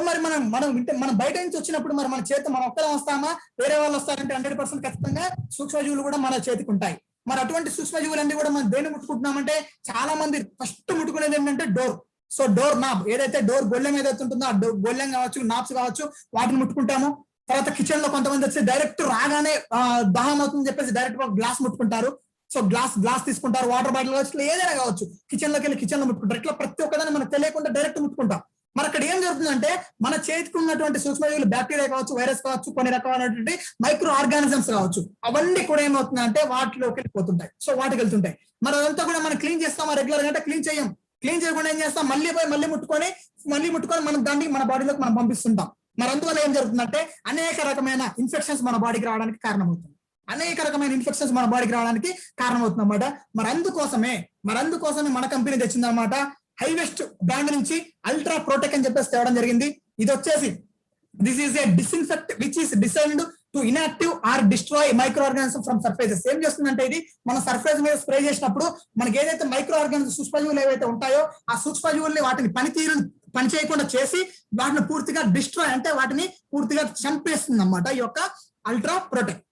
మరి మనం బయట నుంచి వచ్చినప్పుడు మరి మన చేతి మనం ఒక్కరే వస్తామా, వేరే వాళ్ళు వస్తారంటే 100% ఖచ్చితంగా సూక్ష్మజీవులు కూడా మన చేతికి ఉంటాయి. మరి అటువంటి సూక్ష్మజీవులన్నీ కూడా మనం దేన్ని ముట్టుకుంటున్నామంటే, చాలా మంది ఫస్ట్ ముట్టుకునేది ఏంటంటే డోర్. సో డోర్ నాబ్, ఏదైతే డోర్ గొల్లెం ఏదైతే ఉంటుందో ఆ గొల్లెం కావచ్చు, నాబ్స్ కావచ్చు, వాటిని ముట్టుకుంటాము. తర్వాత కిచెన్ లో కొంతమంది వచ్చి డైరెక్ట్ రాగానే దహనం అవుతుందని చెప్పేసి డైరెక్ట్ గ్లాస్ ముట్టుకుంటారు. సో గ్లాస్ తీసుకుంటారు, వాటర్ బాటిల్ కావచ్చు, ఇట్లా ఏదైనా కావచ్చు, కిచెన్ లోకి వెళ్ళి కిచెన్ లో ముట్టుకుంటారు. ఇట్లా ప్రతి ఒక్కదాన్ని మనకు తెలియకుండా డైరెక్ట్ ముట్టుకుంటాం. మరి అక్కడ ఏం జరుగుతుందంటే మన చేతికి ఉన్నటువంటి సూక్ష్మజీవులు, బ్యాక్టీరియా కావచ్చు, వైరస్ కావచ్చు, కొన్ని రకాలైనటువంటి మైక్రో ఆర్గానిజమ్స్ కావచ్చు, అవన్నీ కూడా ఏమవుతుందంటే వాటిలోకి వెళ్ళిపోతుంటాయి. సో వాటికి వెళ్తుంటాయి. మరి అదంతా కూడా మనం క్లీన్ చేస్తామా రెగ్యులర్ గా అంటే క్లీన్ చేయం. క్లీన్ చేయకుండా ఏం చేస్తాం, మళ్ళీ పోయి మళ్ళీ ముట్టుకొని మనం దాన్ని మన బాడీలోకి మనం పంపిస్తుంటాం. మరి అందువల్ల ఏం జరుగుతుందంటే అనేక రకమైన ఇన్ఫెక్షన్స్ మన బాడీకి రావడానికి కారణమవుతుంది. అనేక రకమైన ఇన్ఫెక్షన్స్ మన బాడీకి రావడానికి కారణమవుతుంది అన్నమాట. మరి అందుకోసమే మన కంపెనీ తెచ్చిందన్నమాట హైవెస్ట్ బ్రాండ్ నుంచి అల్ట్రా ప్రోటెక్ అని చెప్పేసి తేవడం జరిగింది. ఇది వచ్చేసి this is a disinfect which is designed to inactive or destroy micro organism from surfaces. ఏం చేస్తుందంటే ఇది మన సర్ఫేస్ మీద స్ప్రే చేసినప్పుడు మనకి ఏదైతే మైక్రో ఆర్గానిజం సూక్ష్మజీవులు ఏవైతే ఉంటాయో ఆ సూక్ష్మజీవుల్ని వాటిని పని చేయకుండా చేసి వాటిని పూర్తిగా డిస్ట్రాయ్ అంటే వాటిని పూర్తిగా చంపేస్తుంది అన్నమాట ఈ యొక్క ultra protect.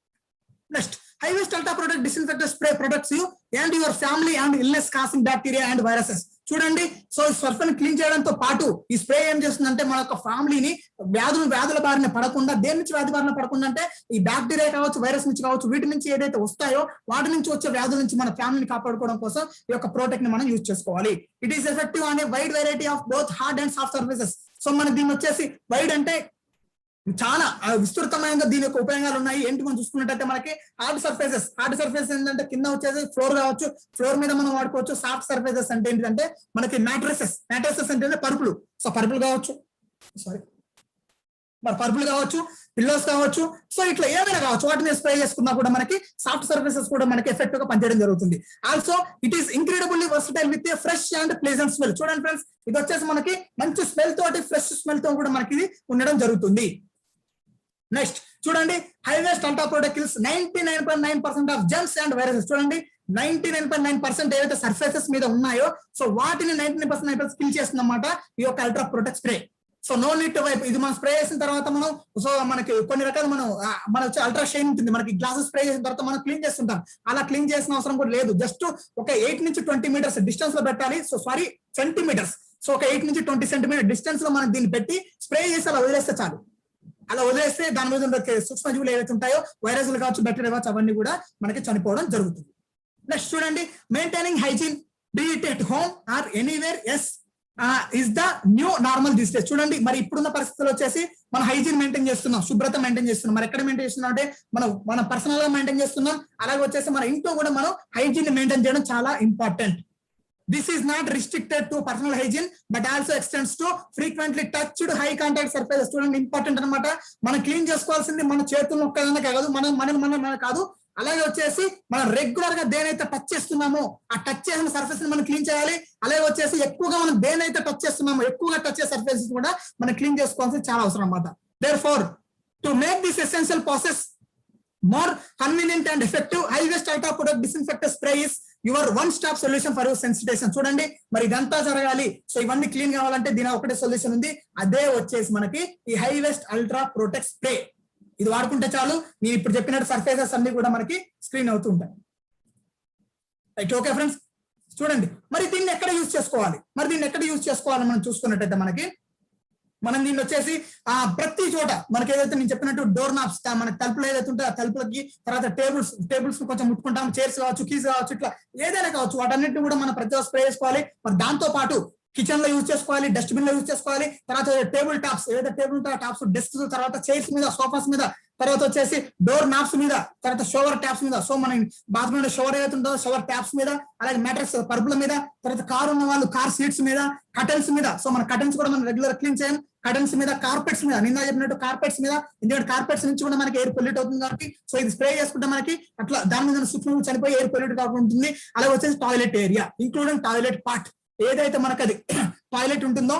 Next Hyvest ultra protect disinfected spray protects you and your family and illness causing bacteria and viruses. చూడండి, సో సర్ఫ్ ని క్లీన్ చేయడంతో పాటు ఈ స్ప్రే ఏం చేస్తుందంటే మన యొక్క ఫ్యామిలీని వ్యాధుల బారిన పడకుండా, దేని నుంచి వ్యాధి బారిన పడకుండా అంటే ఈ బ్యాక్టీరియా కావచ్చు, వైరస్ నుంచి కావచ్చు, వీటి నుంచి ఏదైతే వస్తాయో వాటి నుంచి వచ్చే వ్యాధుల నుంచి మన ఫ్యామిలీని కాపాడుకోవడం కోసం ఈ యొక్క ప్రోటెక్ట్ ని మనం యూజ్ చేసుకోవాలి. It is effective on a wide variety of both hard and soft surfaces. So మన దీన్ని వచ్చేసి వైడ్ అంటే చాలా విస్తృతమైన దీని యొక్క ఉపయోగాలు ఉన్నాయి. ఏంటి మనం చూసుకున్నట్టయితే మనకి హార్డ్ సర్ఫేసెస్ ఏంటంటే కింద వచ్చేసి ఫ్లోర్ కావచ్చు, ఫ్లోర్ మీద మనం వాడుకోవచ్చు. సాఫ్ట్ సర్ఫేసెస్ అంటే ఏంటంటే మనకి మ్యాట్రెసెస్ అంటే పరుపులు. సో పరుపులు కావచ్చు, పిల్లోస్ కావచ్చు, సో ఇట్లా ఏమైనా కావచ్చు, వాటిని స్ప్రే చేసుకున్నా కూడా మనకి సాఫ్ట్ సర్ఫేసెస్ కూడా మనకి ఎఫెక్టివ్ గా పనిచేయడం జరుగుతుంది. Also it is incredibly versatile with a fresh and pleasant smell. చూడండి ఫ్రెండ్స్, ఇది వచ్చేసి మనకి మంచి స్మెల్ తోటి, ఫ్రెష్ స్మెల్ తో కూడా మనకి ఇది ఉండడం జరుగుతుంది. నెక్స్ట్ చూడండి, Hyvest ultra protect kills 99.9% of germs and viruses. చూడండి 99.9% ఏవైతే సర్ఫేసెస్ మీద ఉన్నాయో సో వాటిని 99% కిల్ చేస్తుంది అన్నమాట ఈ యొక్క ultra Protect spray. So no need to wipe. ఇది మనం స్ప్రే చేసిన తర్వాత మనకి కొన్ని రకాల మన వచ్చే అల్ట్రా షైన్ ఉంటుంది. మనకి గ్లాసెస్ స్ప్రే చేసిన తర్వాత మనం క్లీన్ చేస్తుంటాం. అలా క్లీన్ చేసిన అవసరం కూడా లేదు. జస్ట్ ఒక 8 నుంచి 20 మీటర్స్ డిస్టెన్స్ లో పెట్టాలి. సెంటీమీటర్స్. సో ఒక 8 నుంచి 20 సెంటీమీటర్ డిస్టెన్స్ లో మనం దీన్ని పెట్టి స్ప్రే చేసి అలా వదిలేస్తే చాలు. అలా వదిలేస్తే దాని మీద సూక్ష్మజీవులు ఏవైతే ఉంటాయో, వైరస్లు కావచ్చు, బ్యాక్టీరియా కావచ్చు, అవన్నీ కూడా మనకి చనిపోవడం జరుగుతుంది. నెక్స్ట్ చూడండి, maintaining hygiene be it at home or anywhere is the new normal this days. చూడండి, మరి ఇప్పుడున్న పరిస్థితులు వచ్చేసి మనం హైజీన్ మెయింటైన్ చేస్తున్నాం, శుభ్రత మెయింటైన్ చేస్తున్నాం. మరి ఎక్కడ మెయింటైన్ చేస్తున్నాం అంటే మనం పర్సనల్ గా మెయింటైన్ చేస్తున్నాం. అలాగే వచ్చేసి మన ఇంట్లో కూడా మనం హైజీన్ మెయింటైన్ చేయడం చాలా important. This is not restricted to personal hygiene but also extends to frequently touched high contact surfaces. చూడండి, ఇంపార్టెంట్ అన్నమాట. మనం క్లీన్ చేసుకోవాల్సింది మన చేతులను ఒక్కదనే కాదు, మనం కాదు. అలాగే వచ్చేసి మనం రెగ్యులర్ గా దేనైతే టచ్ చేస్తున్నామో ఆ టచ్ చేసిన సర్ఫేస్ ని మనం క్లీన్ చేయాలి. అలాగే వచ్చేసి ఎక్కువగా మనం దేనైతే టచ్ చేస్తున్నామో ఎక్కువగా టచ్ చేసే సర్ఫేసెస్ కూడా మనం క్లీన్ చేసుకోవాల్సింది చాలా అవసరం అన్నమాట. Therefore, to make this essential process more convenient and effective, high-waste ultra product disinfectant spray is your one-stop solution for your sensitization. చూడండి, మరి ఇదంతా జరగాలి, సో ఇవన్నీ క్లీన్ కావాలంటే దీని ఒకటే సొల్యూషన్ ఉంది. అదే వచ్చేసి మనకి ఈ హైవెస్ట్ అల్ట్రా ప్రొటెక్ట్ స్ప్రే. ఇది వాడుకుంటే చాలు, నేను ఇప్పుడు చెప్పినట్టు సర్ఫేసెస్ అన్ని కూడా మనకి స్క్రీన్ అవుతూ ఉంటాయి. Right, okay friends. చూడండి, మరి దీన్ని ఎక్కడ యూజ్ చేసుకోవాలి మనం చూసుకున్నట్టయితే మనం దీన్ని వచ్చేసి ప్రతి చోట మనకి ఏదైతే నేను చెప్పినట్టు డోర్ నాబ్స్, మన తలుపులు ఏదైతే ఉంటే ఆ తలుపులకి, తర్వాత టేబుల్స్ కొంచెం ముట్టుకుంటాం, చైర్స్ కావచ్చు, కీస్ కావచ్చు, ఇట్లా ఏదైనా కావచ్చు, వాటన్నిటిని కూడా మనం ప్రతి స్ప్రే చేసుకోవాలి. మరి దాంతో పాటు కిచెన్ లో యూజ్ చేసుకోవాలి, డస్ట్బిన్ లో యూజ్ చేసుకోవాలి. తర్వాత టేబుల్ టాప్స్, ఏదైతే టేబుల్ ఉంటాయో టాప్స్, డెస్క్, తర్వాత చైర్స్ మీద, సోఫాస్ మీద, తర్వాత వచ్చేసి డోర్ నాబ్స్ మీద, తర్వాత షవర్ ట్యాప్స్ మీద. సో మన బాత్రూమ్ లో షవర్ ఏదైతే ఉంటుందో షవర్ ట్యాప్స్ మీద, అలాగే మ్యాట్రెస్ పరుపుల మీద, తర్వాత కార్ ఉన్న వాళ్ళు కార్ సీట్స్ మీద, కటన్స్ మీద. సో మన కటన్స్ కూడా మనం రెగ్యులర్ క్లీన్ చేయాలి. కటన్స్ మీద, కార్పెట్స్ మీద, నిన్న చెప్పినట్టు కార్పెట్స్ మీద, ఎందుకంటే కార్పెట్స్ నుంచి కూడా మనకి ఎయిర్ పొల్యూట్ అవుతుంది కాబట్టి సో ఇది స్ప్రే చేసుకుంటే మనకి అట్లా దాని మీద సూక్ష్మంగా చనిపోయి ఎయిర్ పొల్యూట్ కాకుండా ఉంటుంది. అలాగే వచ్చేసి toilet area including toilet part, ఏదైతే మనకు అది టాయిలెట్ ఉంటుందో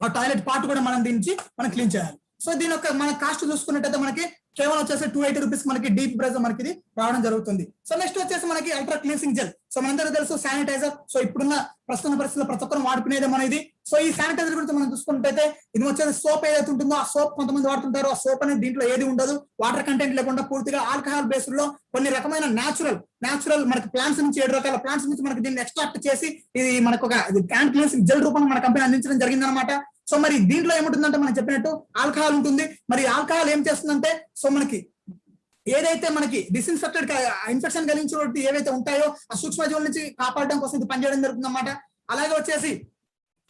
ఆ టాయిలెట్ పార్ట్ కూడా మనం దీనికి మనం క్లీన్ చేయాలి. సో దీని యొక్క మన కాస్ట్ చూసుకున్నట్టయితే మనకి కేవలం వచ్చేసి 280 రూపీస్ మనకి డీప్ ప్రైస్ మనకి ఇది రావడం జరుగుతుంది. సో నెక్స్ట్ వచ్చేసి మనకి అల్ట్రా క్లీన్సింగ్ జెల్. సో మనందరూ తెలుసు శానిటైజర్. సో ఇప్పుడున్న ప్రస్తుత పరిస్థితుల్లో ప్రతి ఒక్కరు వాడుకునేది మన ఇది. సో ఈ శానిటైజర్ గురించి మనం చూసుకుంటే ఇది వచ్చేసి సోప్ ఏదైతే ఉంటుందో ఆ సోప్ కొంతమంది వాడుతుంటారు. ఆ సోప్ అనేది దీంట్లో ఏది ఉండదు, వాటర్ కంటెంట్ లేకుండా పూర్తిగా ఆల్కహాల్ బేస్డ్ లో కొన్ని రకమైన న్యాచురల్ మనకి ప్లాంట్స్ నుంచి 7 రకాల ప్లాంట్స్ నుంచి మనకి దీన్ని ఎక్స్ట్రాక్ట్ చేసి ఇది మనకు ఒక హ్యాండ్ క్లీన్సింగ్ జెల్ రూపంలో మన కంపెనీ అందించడం జరిగింది అనమాట. సో మరి దీంట్లో ఏముంటుందంటే మనం చెప్పినట్టు ఆల్కహాల్ ఉంటుంది. మరి ఆల్కహాల్ ఏం చేస్తుందంటే సో మనకి ఏదైతే మనకి డిస్ఇన్ఫెక్టెడ్ ఇన్ఫెక్షన్ కలిగించినటువంటి ఏవైతే ఉంటాయో ఆ సూక్ష్మజీవుల నుంచి కాపాడడం కోసం ఇది పనిచేయడం జరుగుతుంది అన్నమాట. అలాగే వచ్చేసి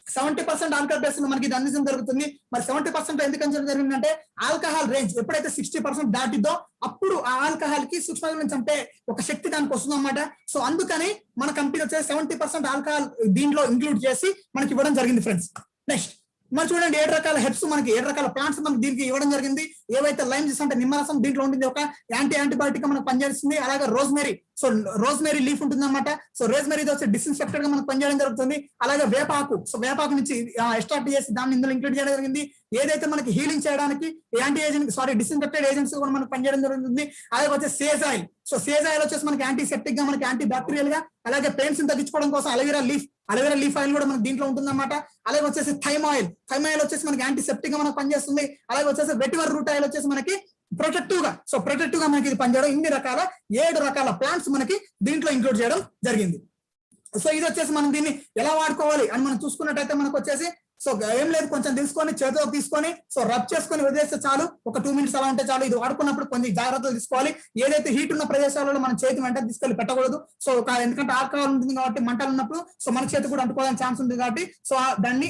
70% ఆల్కహాల్ బేస్ మనకి ఇది అందించడం జరుగుతుంది. మరి 70% ఎందుకు అందించడం జరిగిందంటే ఆల్కహాల్ రేంజ్ ఎప్పుడైతే 60% దాటిద్దో అప్పుడు ఆ ఆల్కహాల్ కి సూక్ష్మజీవులను చంపే ఒక శక్తి దానికి వస్తుంది అన్నమాట. సో అందుకని మన కంపెనీ వచ్చేసి 70% ఆల్కహాల్ దీంట్లో ఇంక్లూడ్ చేసి మనకి ఇవ్వడం జరిగింది ఫ్రెండ్స్. నెక్స్ట్ మనం చూడండి 7 రకాల హెర్బ్స్ మనకి 7 రకాల ప్లాంట్స్ మనకి దీనికి ఇవ్వడం జరిగింది. ఏవైతే లైమ్ జ్యూస్ అంటే నిమ్మరసం దీంట్లో ఉంటుంది, ఒక యాంటీబయాటిక్ మనకు పనిచేస్తుంది. అలాగే రోజ్మెరీ, సో రోజ్మెరీ లీఫ్ ఉంటుంది అనమాట. సో రోజ్మెరీ వచ్చి డిస్ఇన్ఫెక్టెడ్ గా మనకు పనిచేయడం జరుగుతుంది. అలాగే వేపాకు, సో వేపాకు నుంచి ఎక్స్ట్రాక్ట్ చేసి దాన్ని ఇందులో ఇంక్లూడ్ చేయడం జరిగింది. ఏదైతే మనకి హీలింగ్ చేయడానికి డిస్ఇన్ఫెక్టెడ్ ఏజెంట్స్ కూడా మనకు పనిచేయడం జరుగుతుంది. అలాగే వచ్చి sage oil, so sage oil వచ్చేసి మనకి యాంటీసెప్టిక్ గా మనకి యాంటీ బ్యాక్టీరియల్ గా, అలాగే పెయిన్స్ తగ్గించుకోవడం కోసం అలోవెరా లీఫ్ ఆయిల్ కూడా మనకి దీంట్లో ఉంటుంది అనమాట. అలాగే వచ్చేసి థైమ్ ఆయిల్ వచ్చేసి మనకి యాంటీసెప్టిక్ గా మనకు పనిచేస్తుంది. అలాగే వచ్చేసి వెటివర్ రూట్ ఆయిల్ వచ్చేసి మనకి ప్రొటెక్టివ్ గా మనకి ఇది పనిచేయడం. ఇన్ని రకాల 7 రకాల ప్లాంట్స్ మనకి దీంట్లో ఇంక్లూడ్ చేయడం జరిగింది. సో ఇది వచ్చేసి మనం దీన్ని ఎలా వాడుకోవాలి అని మనం చూసుకున్నట్టయితే మనకు వచ్చేసి సో ఏం లేదు, కొంచెం తీసుకొని చేతిలోకి తీసుకొని సో రబ్ చేసుకొని వదిలేస్తే చాలు. ఒక 2 minutes అలా ఉంటే చాలు. ఇది వాడుకున్నప్పుడు కొన్ని జాగ్రత్తలు తీసుకోవాలి. ఏదైతే హీట్ ఉన్న ప్రదేశాలలో మన చేతి వెంటనే తీసుకెళ్లి పెట్టకూడదు. సో ఎందుకంటే ఆల్కహాల్ ఉంటుంది కాబట్టి మంటలు ఉన్నప్పుడు సో మన చేతి కూడా అంటుకోవడానికి ఛాన్స్ ఉంది కాబట్టి సో దాన్ని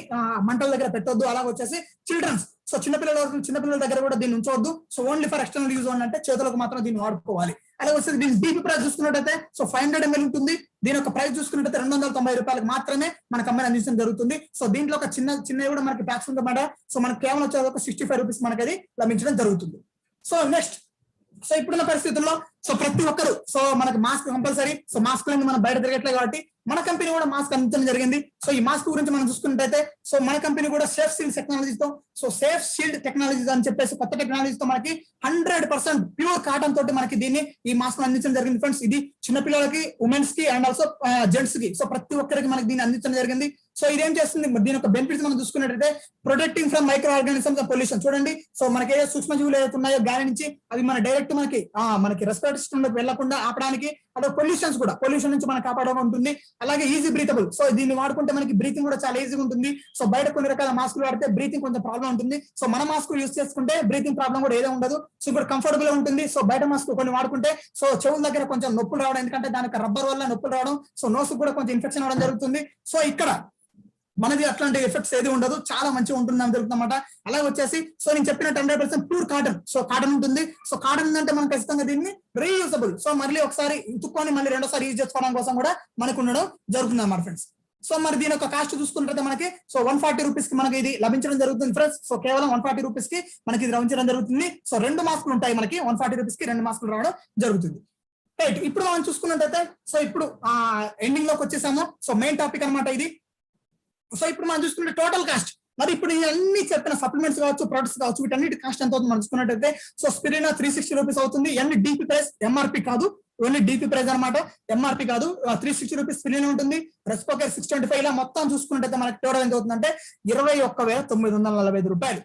మంటల దగ్గర పెట్టొద్దు. అలాగే వచ్చేసి చిల్డ్రన్స్, సో చిన్నపిల్లల దగ్గర కూడా దీన్ని ఉంచవద్దు. So only for external use అంటే చేతులకు మాత్రం దీన్ని వాడుకోవాలి. అలాగే వచ్చేసి దీని డీపీ ప్రైస్ చూసుకున్నట్టయితే సో 500 ml ఉంటుంది. దీని యొక్క ప్రైస్ చూసుకున్నట్టయితే 290 రూపాయలకు మాత్రమే మన కంపెనీ అందించడం జరుగుతుంది. సో దీంట్లో ఒక చిన్న కూడా మనకి ప్యాక్స్ ఉందన్నమాట. సో మనకి కేవలం వచ్చేది ఒక 65 రూపీస్ మనకి అది లభించడం జరుగుతుంది. సో నెక్స్ట్, సో ఇప్పుడున్న పరిస్థితుల్లో సో ప్రతి ఒక్కరు సో మనకి మాస్క్ కంపల్సరీ. సో మాస్క్ లేని మనం బయట తిరగట్లేదు కాబట్టి మన కంపెనీ కూడా మాస్క్ అందించడం జరిగింది. సో ఈ మాస్క్ గురించి మనం చూసుకున్నట్టయితే సో మన కంపెనీ కూడా సేఫ్ షీల్డ్ టెక్నాలజీతో అని చెప్పేసి కొత్త టెక్నాలజీతో మనకి 100% ప్యూర్ కాటన్ తోటి మనకి దీన్ని ఈ మాస్క్ అందించడం జరిగింది ఫ్రెండ్స్. ఇది చిన్నపిల్లలకి, ఉమెన్స్ కి అండ్ ఆల్సో జెంట్స్ కి, సో ప్రతి ఒక్కరికి మనకి దీన్ని అందించడం జరిగింది. సో ఇదేం చేస్తుంది, దీని యొక్క బెనిఫిట్స్ మనం చూసుకున్నట్టయితే protecting from micro organisms pollution. చూడండి, సో మనకి ఏ సూక్ష్మజీవులు ఏదైతే ఉన్నాయో గాలి నుంచి అవి మన డైరెక్ట్ మనకి రెస్పిరేటరీ సిస్టమ్ లోకి వెళ్లకుండా ఆపడానికి, అదే పొల్యూషన్ నుంచి మనం కాపాడడం ఉంటుంది. అలాగే ఈజీ బ్రీతబుల్, సో దీన్ని వాడుకుంటే మనకి బ్రీతింగ్ కూడా చాలా ఈజీగా ఉంటుంది. సో బయట కొన్ని రకాల మాస్కులు వాడితే బ్రీతింగ్ కొంచెం ప్రాబ్లం ఉంటుంది. సో మన మాస్క్ యూజ్ చేసుకుంటే బ్రీతింగ్ ప్రాబ్లం కూడా ఏదో ఉండదు. సో ఇప్పుడు కంఫర్టబుల్ గా ఉంటుంది. సో బయట మాస్క్ కొన్ని వాడుకుంటే సో చెవుల దగ్గర కొంచెం నొప్పులు రావడం, ఎందుకంటే దానికి రబ్బర్ వల్ల నొప్పులు రావడం, సో నోసు కూడా కొంచెం ఇన్ఫెక్షన్ అవడం జరుగుతుంది. సో ఇక్కడ మనది అట్లాంటి ఎఫెక్ట్స్ ఏది ఉండదు, చాలా మంచిగా ఉంటుంది అని జరుగుతుందన్నమాట. అలాగే వచ్చేసి సో నేను చెప్పినట్టు 100% ప్యూర్ కాటన్, సో కాటన్ ఉంటుంది. సో కాటన్ అంటే మనం ఖచ్చితంగా దీన్ని రీయూజబుల్, సో మళ్ళీ ఒకసారి ఉతుక్కొని మళ్ళీ రెండోసారి యూజ్ చేసుకోవడం కోసం కూడా మనకు ఉండడం జరుగుతుంది అన్నమాట ఫ్రెండ్స్. సో మరి దీని యొక్క కాస్ట్ చూసుకుంటే మనకి సో 140 రూపీస్ కి మనకి ఇది లభించడం జరుగుతుంది ఫ్రెండ్స్. సో కేవలం 140 రూపీస్ కి మనకి ఇది లభించడం జరుగుతుంది. సో 2 మాస్కులు ఉంటాయి మనకి, 140 రూపీస్ కి 2 మాస్కులు రావడం జరుగుతుంది. రైట్, ఇప్పుడు మనం చూసుకున్నట్టయితే సో ఇప్పుడు ఎండింగ్ లోకి వచ్చేసాము. సో మెయిన్ టాపిక్ అన్నమాట ఇది. సో ఇప్పుడు మనం చూసుకుంటే టోటల్ కాస్ట్, మరి ఇప్పుడు అన్ని చెప్పిన సప్లిమెంట్స్ కావచ్చు, ప్రొడక్ట్స్ కావచ్చు, వీటన్నిటి కాస్ట్ ఎంత అవుతుంది మనం చూసుకున్నట్టయితే సో స్పిరినా 360 రూపీస్ అవుతుంది. ఎన్ని డిపి ప్రైస్, ఎంఆర్పి కాదు, ఓన్లీ డిపి ప్రైస్ అనమాట, ఎంఆర్పి కాదు. 360 రూపీస్ స్పిరినా ఉంటుంది. రెస్పోకేర్ 625. ఇలా మొత్తం చూసుకున్నట్టయితే మనకి టోటల్ ఎంత అవుతుందంటే 21,945 రూపాయలు.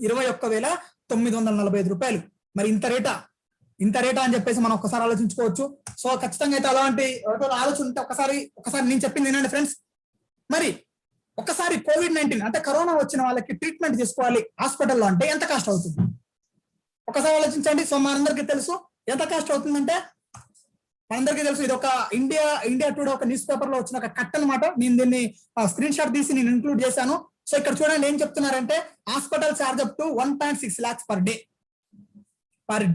21,945 రూపాయలు. మరి ఇంత రేటా అని చెప్పేసి మనం ఒకసారి ఆలోచించుకోవచ్చు. సో ఖచ్చితంగా అయితే అలాంటి ఆలోచన ఉంటే ఒకసారి నేను చెప్పింది ఏంటంటే ఫ్రెండ్స్, మరి ఒకసారి కోవిడ్-19 అంటే కరోనా వచ్చిన వాళ్ళకి ట్రీట్మెంట్ చేసుకోవాలి హాస్పిటల్లో అంటే ఎంత కాస్ట్ అవుతుంది ఒకసారి ఆలోచించండి. సో మనందరికీ తెలుసు ఎంత కాస్ట్ అవుతుందంటే, మనందరికీ తెలుసు ఇది ఒక ఇండియా టుడే ఒక న్యూస్ పేపర్ లో వచ్చిన ఒక కట్ అనమాట. నేను దీన్ని స్క్రీన్ షాట్ తీసి నేను ఇంక్లూడ్ చేశాను. సో ఇక్కడ చూడండి ఏం చెప్తున్నారంటే, hospital charge up to 1.6 lakhs per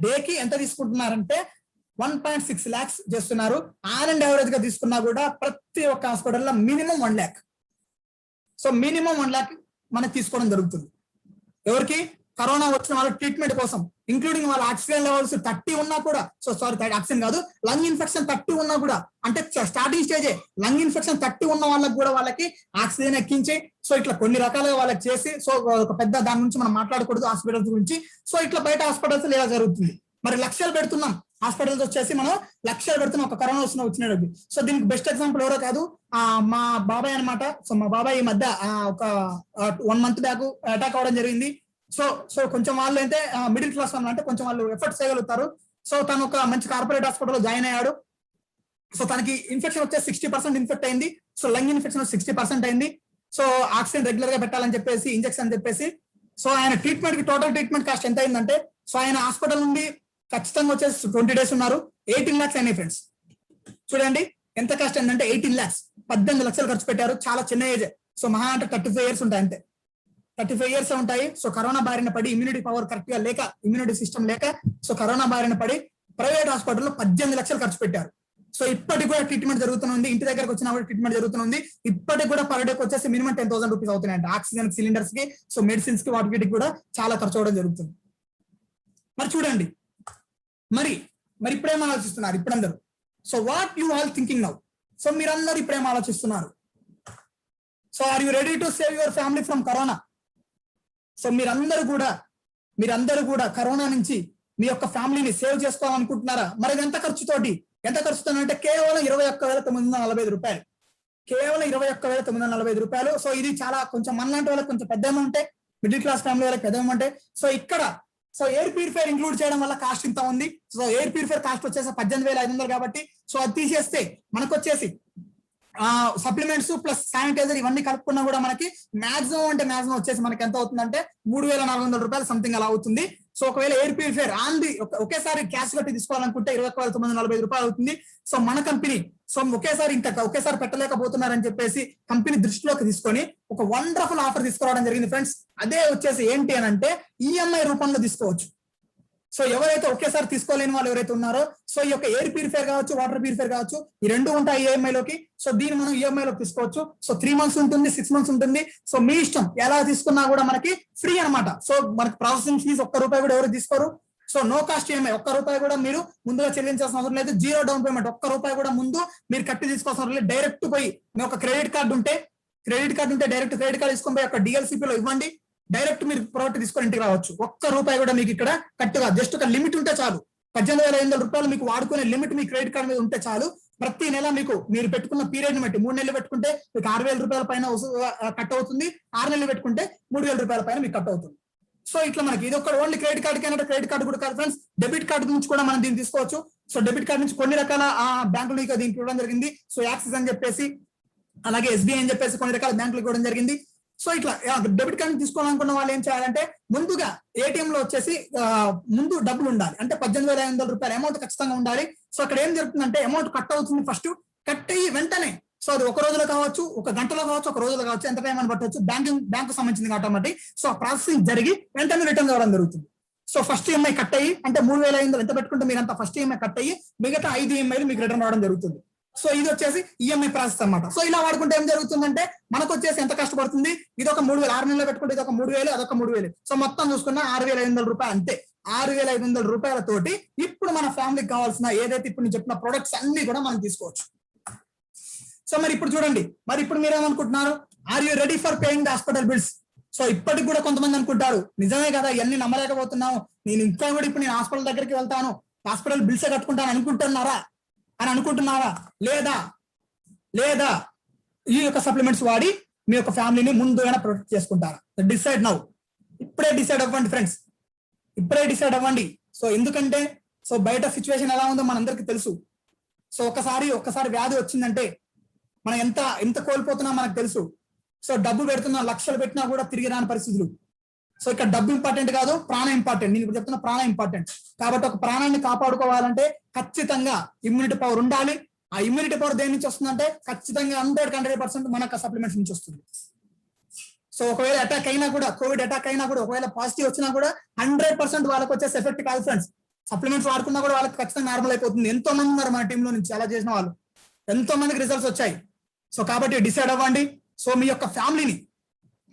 day కి ఎంత తీసుకుంటున్నారంటే 1.6 lakhs చేస్తున్నారు. ఆన్ అండ్ యావరేజ్ గా తీసుకున్నా కూడా ప్రతి ఒక్క హాస్పిటల్లో minimum 1 lakh. So minimum 1 lakh మనకి తీసుకోవడం జరుగుతుంది. ఎవరికి? కరోనా వచ్చిన వాళ్ళ ట్రీట్మెంట్ కోసం, ఇంక్లూడింగ్ వాళ్ళ ఆక్సిజన్ లెవెల్స్ 30 ఉన్నా కూడా, సో సారీ ఆక్సిజన్ కాదు, లంగ్ ఇన్ఫెక్షన్ 30 ఉన్నా కూడా, అంటే స్టార్టింగ్ స్టేజే లంగ్ ఇన్ఫెక్షన్ 30 ఉన్న వాళ్ళకి కూడా వాళ్ళకి ఆక్సిజన్ ఎక్కించి, సో ఇట్లా కొన్ని రకాలుగా వాళ్ళకి చేసి, సో ఒక పెద్ద దాని నుంచి మనం మాట్లాడకూడదు హాస్పిటల్స్ గురించి. సో ఇట్లా బయట హాస్పిటల్స్ ఇలా జరుగుతుంది. మరి లక్షలు పెడుతున్నాం హాస్పిటల్స్ వచ్చేసి, మనం లక్షలు పెడుతున్నాం ఒక కరోనా వచ్చినప్పుడు. సో దీనికి బెస్ట్ ఎగ్జాంపుల్ ఎవరో కాదు, మా బాబాయ్ అనమాట. సో మా బాబాయ్ ఈ మధ్య ఒక 1 month బ్యాక్ అటాక్ అవ్వడం జరిగింది. సో కొంచెం వాళ్ళు అయితే మిడిల్ క్లాస్ అంటే కొంచెం వాళ్ళు ఎఫర్ట్స్ చేయగలుగుతారు. సో తను ఒక మంచి కార్పొరేట్ హాస్పిటల్లో జాయిన్ అయ్యాడు. సో తనకి ఇన్ఫెక్షన్ వచ్చే 60% ఇన్ఫెక్ట్ అయింది. సో లంగ్ ఇన్ఫెక్షన్ 60% అయింది. సో ఆక్సిజన్ రెగ్యులర్ గా పెట్టాలని చెప్పేసి, ఇంజెక్షన్ అని చెప్పేసి, సో ఆయన ట్రీట్మెంట్ కి టోటల్ ట్రీట్మెంట్ కాస్ట్ ఎంత అయిందంటే, సో ఆయన హాస్పిటల్ నుండి ఖచ్చితంగా వచ్చేసి 20 days ఉన్నారు. 18 lakhs అయినాయి ఫ్రెండ్స్. చూడండి ఎంత కష్టం ఏంటంటే 18 lakhs 18 లక్షలు ఖర్చు పెట్టారు. చాలా చిన్న ఏజ్. సో మహా అంటే 35 years ఉంటాయి అంతే. 35 years ఉంటాయి. సో కరోనా బారిన పడి ఇమ్యూనిటీ పవర్ కరెక్ట్ గా లేక, ఇమ్యూనిటీ సిస్టమ్ లేక, సో కరోనా బారిన పడి ప్రైవేట్ హాస్పిటల్లో 18 లక్షలు ఖర్చు పెట్టారు. సో ఇప్పటికి కూడా ట్రీట్మెంట్ జరుగుతుంది. ఇంటి దగ్గరకు వచ్చినా కూడా ట్రీట్మెంట్ జరుగుతుంది. ఇప్పటికి కూడా పర్ డేకి వచ్చేసి మినిమం 10,000 రూపీస్ అవుతున్నాయంట. ఆక్సిజన్ సిలిండర్స్ కి, సో మెడిసిన్స్ కి, వాటి వీటికి కూడా చాలా ఖర్చు అవడం జరుగుతుంది. మరి చూడండి, మరి ఇప్పుడేం ఆలోచిస్తున్నారు ఇప్పుడందరూ? So what you all thinking now? So మీరందరూ ఇప్పుడేం ఆలోచిస్తున్నారు? So are you ready to save your family from corona? So మీరందరూ కూడా కరోనా నుంచి మీ యొక్క ఫ్యామిలీని సేవ్ చేసుకోవాలనుకుంటున్నారా? మరి ఎంత ఖర్చుతోటి? ఎంత ఖర్చుతో అంటే కేవలం 21,945 రూపాయలు. కేవలం 21,945 రూపాయలు. సో ఇది చాలా కొంచెం మనలాంటి వాళ్ళకి కొంచెం పెద్ద అమౌంటే, మిడిల్ క్లాస్ ఫ్యామిలీ వాళ్ళకి పెద్ద అమౌంటే. సో ఇక్కడ సో ఎయిర్ ప్యూరిఫైర్ ఇంక్లూడ్ చేయడం వల్ల కాస్ట్ ఇంత ఉంది. సో ఎయిర్ ప్యూరిఫైర్ కాస్ట్ వచ్చేసి 18,500 కాబట్టి, సో అది తీసేస్తే మనకు వచ్చేసి సప్లిమెంట్స్ ప్లస్ శానిటైజర్ ఇవన్నీ కలుపుకున్నా కూడా మనకి మాక్సిమం వచ్చేసి మనకి ఎంత అవుతుందంటే 3,400 రూపాయలు సంథింగ్ అలా అవుతుంది. సో ఒకవేళ ఎయిర్ ప్యూరిఫైర్ ఒకేసారి క్యాష్ కట్టి తీసుకోవాలనుకుంటే 21,945 రూపాయలు అవుతుంది. సో మన కంపెనీ సో ఒకేసారి పెట్టలేకపోతున్నారని చెప్పేసి కంపెనీ దృష్టిలోకి తీసుకొని ఒక వండర్ఫుల్ ఆఫర్ తీసుకురావడం జరిగింది ఫ్రెండ్స్. అదే వచ్చేసి ఏంటి అని అంటే ఈఎంఐ రూపంలో తీసుకోవచ్చు. సో ఎవరైతే ఒకేసారి తీసుకోలేని వాళ్ళు ఎవరైతే ఉన్నారో, సో ఈ యొక్క ఎయిర్ ప్యూరిఫైర్ కావచ్చు, వాటర్ ప్యూరిఫైర్ కావచ్చు, ఈ రెండు ఉంటాయి ఈఎంఐ లోకి. సో దీన్ని మనం ఈఎంఐ లోకి తీసుకోవచ్చు. సో 3 months ఉంటుంది, 6 months ఉంటుంది. సో మీ ఇష్టం ఎలా తీసుకున్నా కూడా మనకి ఫ్రీ అనమాట. సో మనకి ప్రాసెసింగ్ ఫీజు ₹1 కూడా ఎవరు తీసుకోరు. సో నో కాస్ట్ ఈఎంఐ, ₹1 కూడా మీరు ముందుగా చెల్లించాల్సిన అవసరం లేదు. 0 డౌన్ పేమెంట్, ₹1 కూడా ముందు మీరు కట్టి తీసుకోవాల్సిన అవసరం లేదు. డైరెక్ట్ పోయి మీ ఒక క్రెడిట్ కార్డు ఉంటే డైరెక్ట్ క్రెడిట్ కార్డు తీసుకొని పోయి ఒక డిఎల్సిపిలో ఇవ్వండి. డైరెక్ట్ మీరు ప్రోడక్ట్ తీసుకొని ఇంటికి రావచ్చు. ₹1 కూడా మీకు ఇక్కడ కట్టుగా జస్ట్ ఒక లిమిట్ ఉంటే చాలు. 18,500 రూపాయలు మీకు వాడుకునే లిమిట్ మీ క్రెడిట్ కార్డు మీద ఉంటే చాలు. ప్రతి నెల మీరు పెట్టుకున్న పీరియడ్ బట్టి 3 నెలలు పెట్టుకుంటే మీకు ₹6,000 పైన కట్ అవుతుంది. 6 నెలలు పెట్టుకుంటే ₹3,000 పైన మీకు కట్ అవుతుంది. సో ఇట్లా మనకి ఇది ఒక ఓన్లీ క్రెడిట్ కార్డు కైనా క్రెడిట్ కార్డు కూడా కాదు ఫ్రెండ్స్, డెబిట్ కార్డు నుంచి కూడా మనం దీన్ని తీసుకోవచ్చు. సో డెబిట్ కార్డు నుంచి కొన్ని రకాల బ్యాంకులు దీనికి ఇవ్వడం జరిగింది. సో యాక్సిస్ అని చెప్పేసి, అలాగే ఎస్బీఐ అని చెప్పేసి కొన్ని రకాల బ్యాంకులు ఇవ్వడం జరిగింది. సో ఇట్లా డెబిట్ కార్డు తీసుకోవాలనుకున్న వాళ్ళు ఏం చేయాలంటే ముందుగా ఏటీఎం లో వచ్చేసి ముందు డబ్బులు ఉండాలి. అంటే 18,500 రూపాయలు అమౌంట్ ఖచ్చితంగా ఉండాలి. సో అక్కడ ఏం జరుగుతుందంటే అమౌంట్ కట్ అవుతుంది. ఫస్ట్ కట్ అయ్యి వెంటనే, సో అది ఒక రోజులో కావచ్చు, ఒక గంటలో కావచ్చు, ఒక రోజులో కావచ్చు, ఎంత టైం అని పట్టవచ్చు. బ్యాంకు సంబంధించింది కాబట్టి సో ప్రాసెసింగ్ జరిగి వెంటనే రిటర్న్ కావడం జరుగుతుంది. సో ఫస్ట్ ఈఎంఐ కట్ అయ్యి అంటే 3,500 ఎంత పెట్టుకుంటే మీరు అంత ఫస్ట్ ఈఎంఐ కట్ అయ్యి మిగతా 5 ఈఎంఐలు మీకు రిటర్న్ రావడం జరుగుతుంది. సో ఇది వచ్చేసి ఈఎంఐ ప్రాసెస్ అన్నమాట. సో ఇలా వాడుకుంటే ఏం జరుగుతుందంటే మనకు వచ్చేసి ఎంత కష్టపడుతుంది, ఇది ఒక 3,000, 6 నెలలు పెట్టుకుంటే ఇది ఒక 3,000, అదొక 3,000. సో మొత్తం చూసుకున్న 6,500 రూపాయలు అంతే. 6,500 రూపాయలతోటి ఇప్పుడు మన ఫ్యామిలీకి కావాల్సిన ఏదైతే ఇప్పుడు నేను చెప్పిన ప్రొడక్ట్స్ అన్ని కూడా మనం తీసుకోవచ్చు. సో మరి ఇప్పుడు చూడండి, మరి ఇప్పుడు మీరేమనుకుంటున్నారు? Are you ready for paying the hospital bills? So ఇప్పటికి కూడా కొంతమంది అనుకుంటారు నిజమే కదా, ఇవన్నీ నమ్మలేకపోతున్నాము, నేను ఇంకా కూడా ఇప్పుడు నేను హాస్పిటల్ దగ్గరికి వెళ్తాను, హాస్పిటల్ బిల్స్ కట్టుకుంటాను అనుకుంటున్నారా? లేదా ఈ యొక్క సప్లిమెంట్స్ వాడి మీ యొక్క ఫ్యామిలీని ముందుగానే ప్రొటెక్ట్ చేసుకుంటారా? Decide now. ఇప్పుడే డిసైడ్ అవ్వండి ఫ్రెండ్స్, ఇప్పుడే డిసైడ్ అవ్వండి. సో ఎందుకంటే సో బయట సిచ్యువేషన్ ఎలా ఉందో మనందరికీ తెలుసు. సో ఒక్కసారి వ్యాధి వచ్చిందంటే మనం ఎంత కోల్పోతున్నా మనకు తెలుసు. సో డబ్బు పెడుతున్నా, లక్షలు పెట్టినా కూడా తిరిగి రాని పరిస్థితులు. సో ఇక్కడ డబ్బు ఇంపార్టెంట్ కాదు, ప్రాణం ఇంపార్టెంట్. నేను ఇప్పుడు చెప్తున్నా ప్రాణం ఇంపార్టెంట్. కాబట్టి ఒక ప్రాణాన్ని కాపాడుకోవాలంటే ఖచ్చితంగా ఇమ్యూనిటీ పవర్ ఉండాలి. ఆ ఇమ్యూనిటీ పవర్ దేని నుంచి వస్తుందంటే ఖచ్చితంగా 100% మనకు సప్లిమెంట్స్ నుంచి వస్తుంది. సో ఒకవేళ అటాక్ అయినా కూడా, కోవిడ్ అటాక్ అయినా కూడా, ఒకవేళ పాజిటివ్ వచ్చినా కూడా 100% వాళ్ళకి వచ్చేసి ఎఫెక్ట్ కాదు ఫ్రెండ్స్. సప్లిమెంట్స్ వాడుకున్నా కూడా వాళ్ళకి ఖచ్చితంగా నార్మల్ అయిపోతుంది. ఎంతో మంది ఉన్నారు మన టీంలో నుంచి అలా చేసిన వాళ్ళు, ఎంతో మందికి రిజల్ట్స్ వచ్చాయి. సో కాబట్టి డిసైడ్ అవ్వండి. సో మీ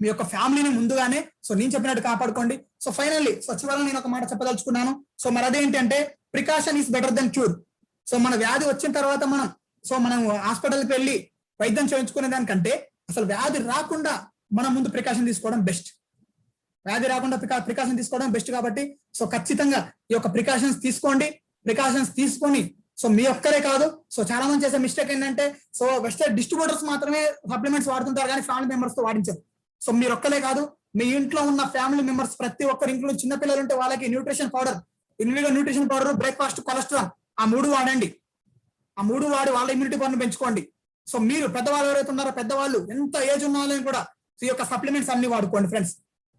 యొక్క ఫ్యామిలీని ముందుగానే సో నేను చెప్పినట్టు కాపాడుకోండి. సో ఫైనల్లీ సో చివరిలో నేను ఒక మాట చెప్పదలుచుకున్నాను. సో మరి అదేంటంటే precaution is better than cure. So మన వ్యాధి వచ్చిన తర్వాత మనం హాస్పిటల్కి వెళ్ళి వైద్యం చేయించుకునే దానికంటే అసలు వ్యాధి రాకుండా మనం ముందు ప్రికాషన్ తీసుకోవడం బెస్ట్. ప్రికాషన్ తీసుకోవడం బెస్ట్. కాబట్టి సో ఖచ్చితంగా ఈ యొక్క ప్రికాషన్స్ తీసుకొని సో మీ ఒక్కరే కాదు, సో చాలా మంది చేసే మిస్టేక్ ఏంటంటే సో వెస్టర్న్ డిస్ట్రిబ్యూటర్స్ మాత్రమే సప్లిమెంట్స్ వాడుతుంటారు కానీ ఫ్యామిలీ మెంబర్స్ తో వాడించారు. సో మీరు ఒక్కలే కాదు, మీ ఇంట్లో ఉన్న ఫ్యామిలీ మెంబర్స్ ప్రతి ఒక్కరి ఇంట్లో చిన్న పిల్లలు ఉంటే వాళ్ళకి న్యూట్రిషన్ పౌడర్, బ్రేక్ఫాస్ట్, కొలెస్ట్రాల్ ఆ 3 వాడండి. ఆ 3 వాడి వాళ్ళ ఇమ్యూనిటీ పవర్ని పెంచుకోండి. సో మీరు పెద్దవాళ్ళు ఎవరైతే ఉన్నారో, పెద్దవాళ్ళు ఎంత ఏజ్ ఉన్న వాళ్ళని కూడా ఈ యొక్క సప్లిమెంట్స్ అన్ని వాడుకోండి ఫ్రెండ్స్.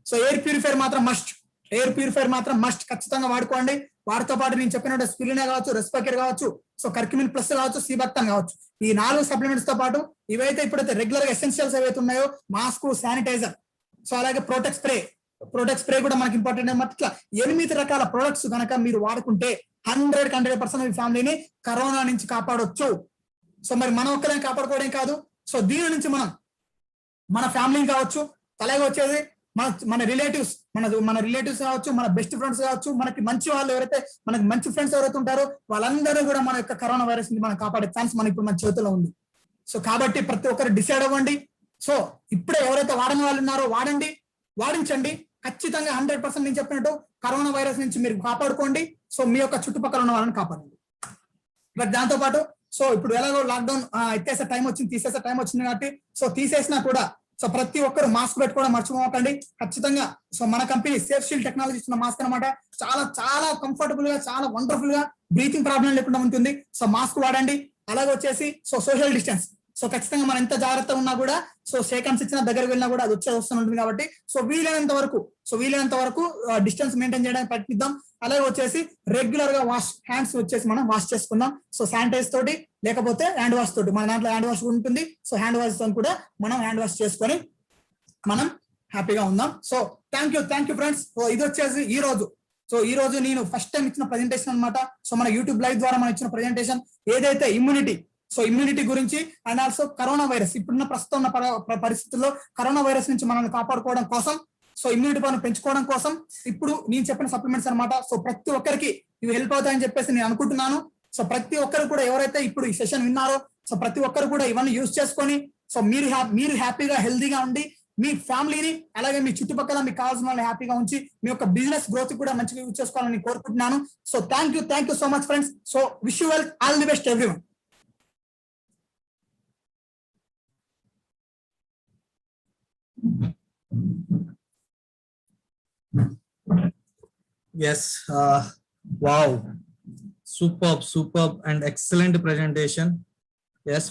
సో ఎయిర్ ప్యూరిఫైర్ మాత్రం మస్ట్. ఎయిర్ ప్యూరిఫైర్ మాత్రం మస్ట్ ఖచ్చితంగా వాడుకోండి. వాటితో పాటు నేను చెప్పినట్టు స్పిరులినా కావచ్చు, రెస్పికేర్ కావచ్చు, సో కర్క్యూమిన్ ప్లస్ కావచ్చు, సీబక్తాన్ కావచ్చు. ఈ 4 సప్లిమెంట్స్ తో పాటు ఇవైతే ఇప్పుడైతే రెగ్యులర్ గా ఎసెన్షియల్స్ ఏవైతే ఉన్నాయో మాస్క్, శానిటైజర్, సో అలాగే ప్రోటెక్ట్ స్ప్రే కూడా మనకి ఇంపార్టెంట్ అనమాట. ఇట్లా 8 రకాల ప్రొడక్ట్స్ కనుక మీరు వాడుకుంటే 100% మీ ఫ్యామిలీని కరోనా నుంచి కాపాడొచ్చు. సో మరి మనం ఒక్కరే కాపాడుకోవడం కాదు, సో దీని నుంచి మనం మన ఫ్యామిలీని కావచ్చు, అలాగే వచ్చేది మన రిలేటివ్స్ కావచ్చు, మన బెస్ట్ ఫ్రెండ్స్ కావచ్చు, మనకి మంచి వాళ్ళు ఎవరైతే మనకి మంచి ఫ్రెండ్స్ ఎవరైతే ఉంటారో వాళ్ళందరూ కూడా మన యొక్క కరోనా వైరస్ నుంచి మనం కాపాడే ఛాన్స్ మన ఇప్పుడు మన చేతిలో ఉంది. సో కాబట్టి ప్రతి ఒక్కరు డిసైడ్ అవ్వండి. సో ఇప్పుడే ఎవరైతే వాడని వాళ్ళు ఉన్నారో వాడించండి. ఖచ్చితంగా 100% నేను చెప్పినట్టు కరోనా వైరస్ నుంచి మీరు కాపాడుకోండి. సో మీ యొక్క చుట్టుపక్కల ఉన్న వాళ్ళని కాపాడండి. బట్ దాంతో పాటు సో ఇప్పుడు ఎలాగో లాక్డౌన్ తీసేసే టైం వచ్చింది కాబట్టి సో తీసేసినా కూడా సో ప్రతి ఒక్కరు మాస్క్ పెట్టుకోవడం మర్చిపోకండి ఖచ్చితంగా. సో మన కంపెనీ సేఫ్ షీల్డ్ టెక్నాలజీ ఇస్తున్న మాస్క్ అనమాట. చాలా చాలా కంఫర్టబుల్ గా, చాలా వండర్ఫుల్ గా, బ్రీతింగ్ ప్రాబ్లం లేకుండా ఉంటుంది. సో మాస్క్ వాడండి. అలాగే వచ్చేసి సో సోషల్ డిస్టెన్స్, సో ఖచ్చితంగా మనం ఎంత జాగ్రత్తగా ఉన్నా కూడా సో సెకండ్స్ ఇచ్చిన దగ్గరికి వెళ్ళినా కూడా అది వస్తుంది కాబట్టి సో వీలైనంత వరకు డిస్టెన్స్ మెయింటైన్ చేయడానికి ప్రయత్నిద్దాం. అలాగే వచ్చేసి రెగ్యులర్ గా హ్యాండ్స్ వచ్చేసి మనం వాష్ చేసుకుందాం. సో శానిటైజ్ తోటి లేకపోతే హ్యాండ్ వాష్ తోటి, మన దాంట్లో హ్యాండ్ వాష్ ఉంటుంది. సో హ్యాండ్ వాష్ తో కూడా మనం హ్యాండ్ వాష్ చేసుకొని మనం హ్యాపీగా ఉందాం. So thank you friends. So ఇది వచ్చేసి ఈ రోజు నేను ఫస్ట్ టైం ఇచ్చిన ప్రెజెంటేషన్ అనమాట. సో మన యూట్యూబ్ లైవ్ ద్వారా మనం ఇచ్చిన ప్రెజెంటేషన్ ఏదైతే ఇమ్యూనిటీ గురించి అండ్ ఆల్సో కరోనా వైరస్ ఇప్పుడున్న ప్రస్తుతం ఉన్న పరిస్థితుల్లో కరోనా వైరస్ నుంచి మనల్ని కాపాడుకోవడం కోసం, సో ఇమ్యూనిటీ పవర్ పెంచుకోవడం కోసం ఇప్పుడు నేను చెప్పిన సప్లిమెంట్స్ అనమాట. సో ప్రతి ఒక్కరికి ఇవి హెల్ప్ అవుతాయని చెప్పేసి నేను అనుకుంటున్నాను. సో ప్రతి ఒక్కరు కూడా ఎవరైతే ఇప్పుడు ఈ సెషన్ విన్నారో సో ప్రతి ఒక్కరు కూడా ఇవన్నీ యూజ్ చేసుకొని సో మీరు హ్యాపీగా, హెల్దీగా ఉండి మీ ఫ్యామిలీని అలాగే మీ చుట్టుపక్కల మీకు కావాల్సిన వాళ్ళు హ్యాపీగా ఉంచి మీ యొక్క బిజినెస్ గ్రోత్ కూడా మంచిగా యూజ్ చేసుకోవాలని కోరుకుంటున్నాను. So thank you so much friends. So wish you well, all the best everyone. Yes, wow, superb and excellent presentation. Yes.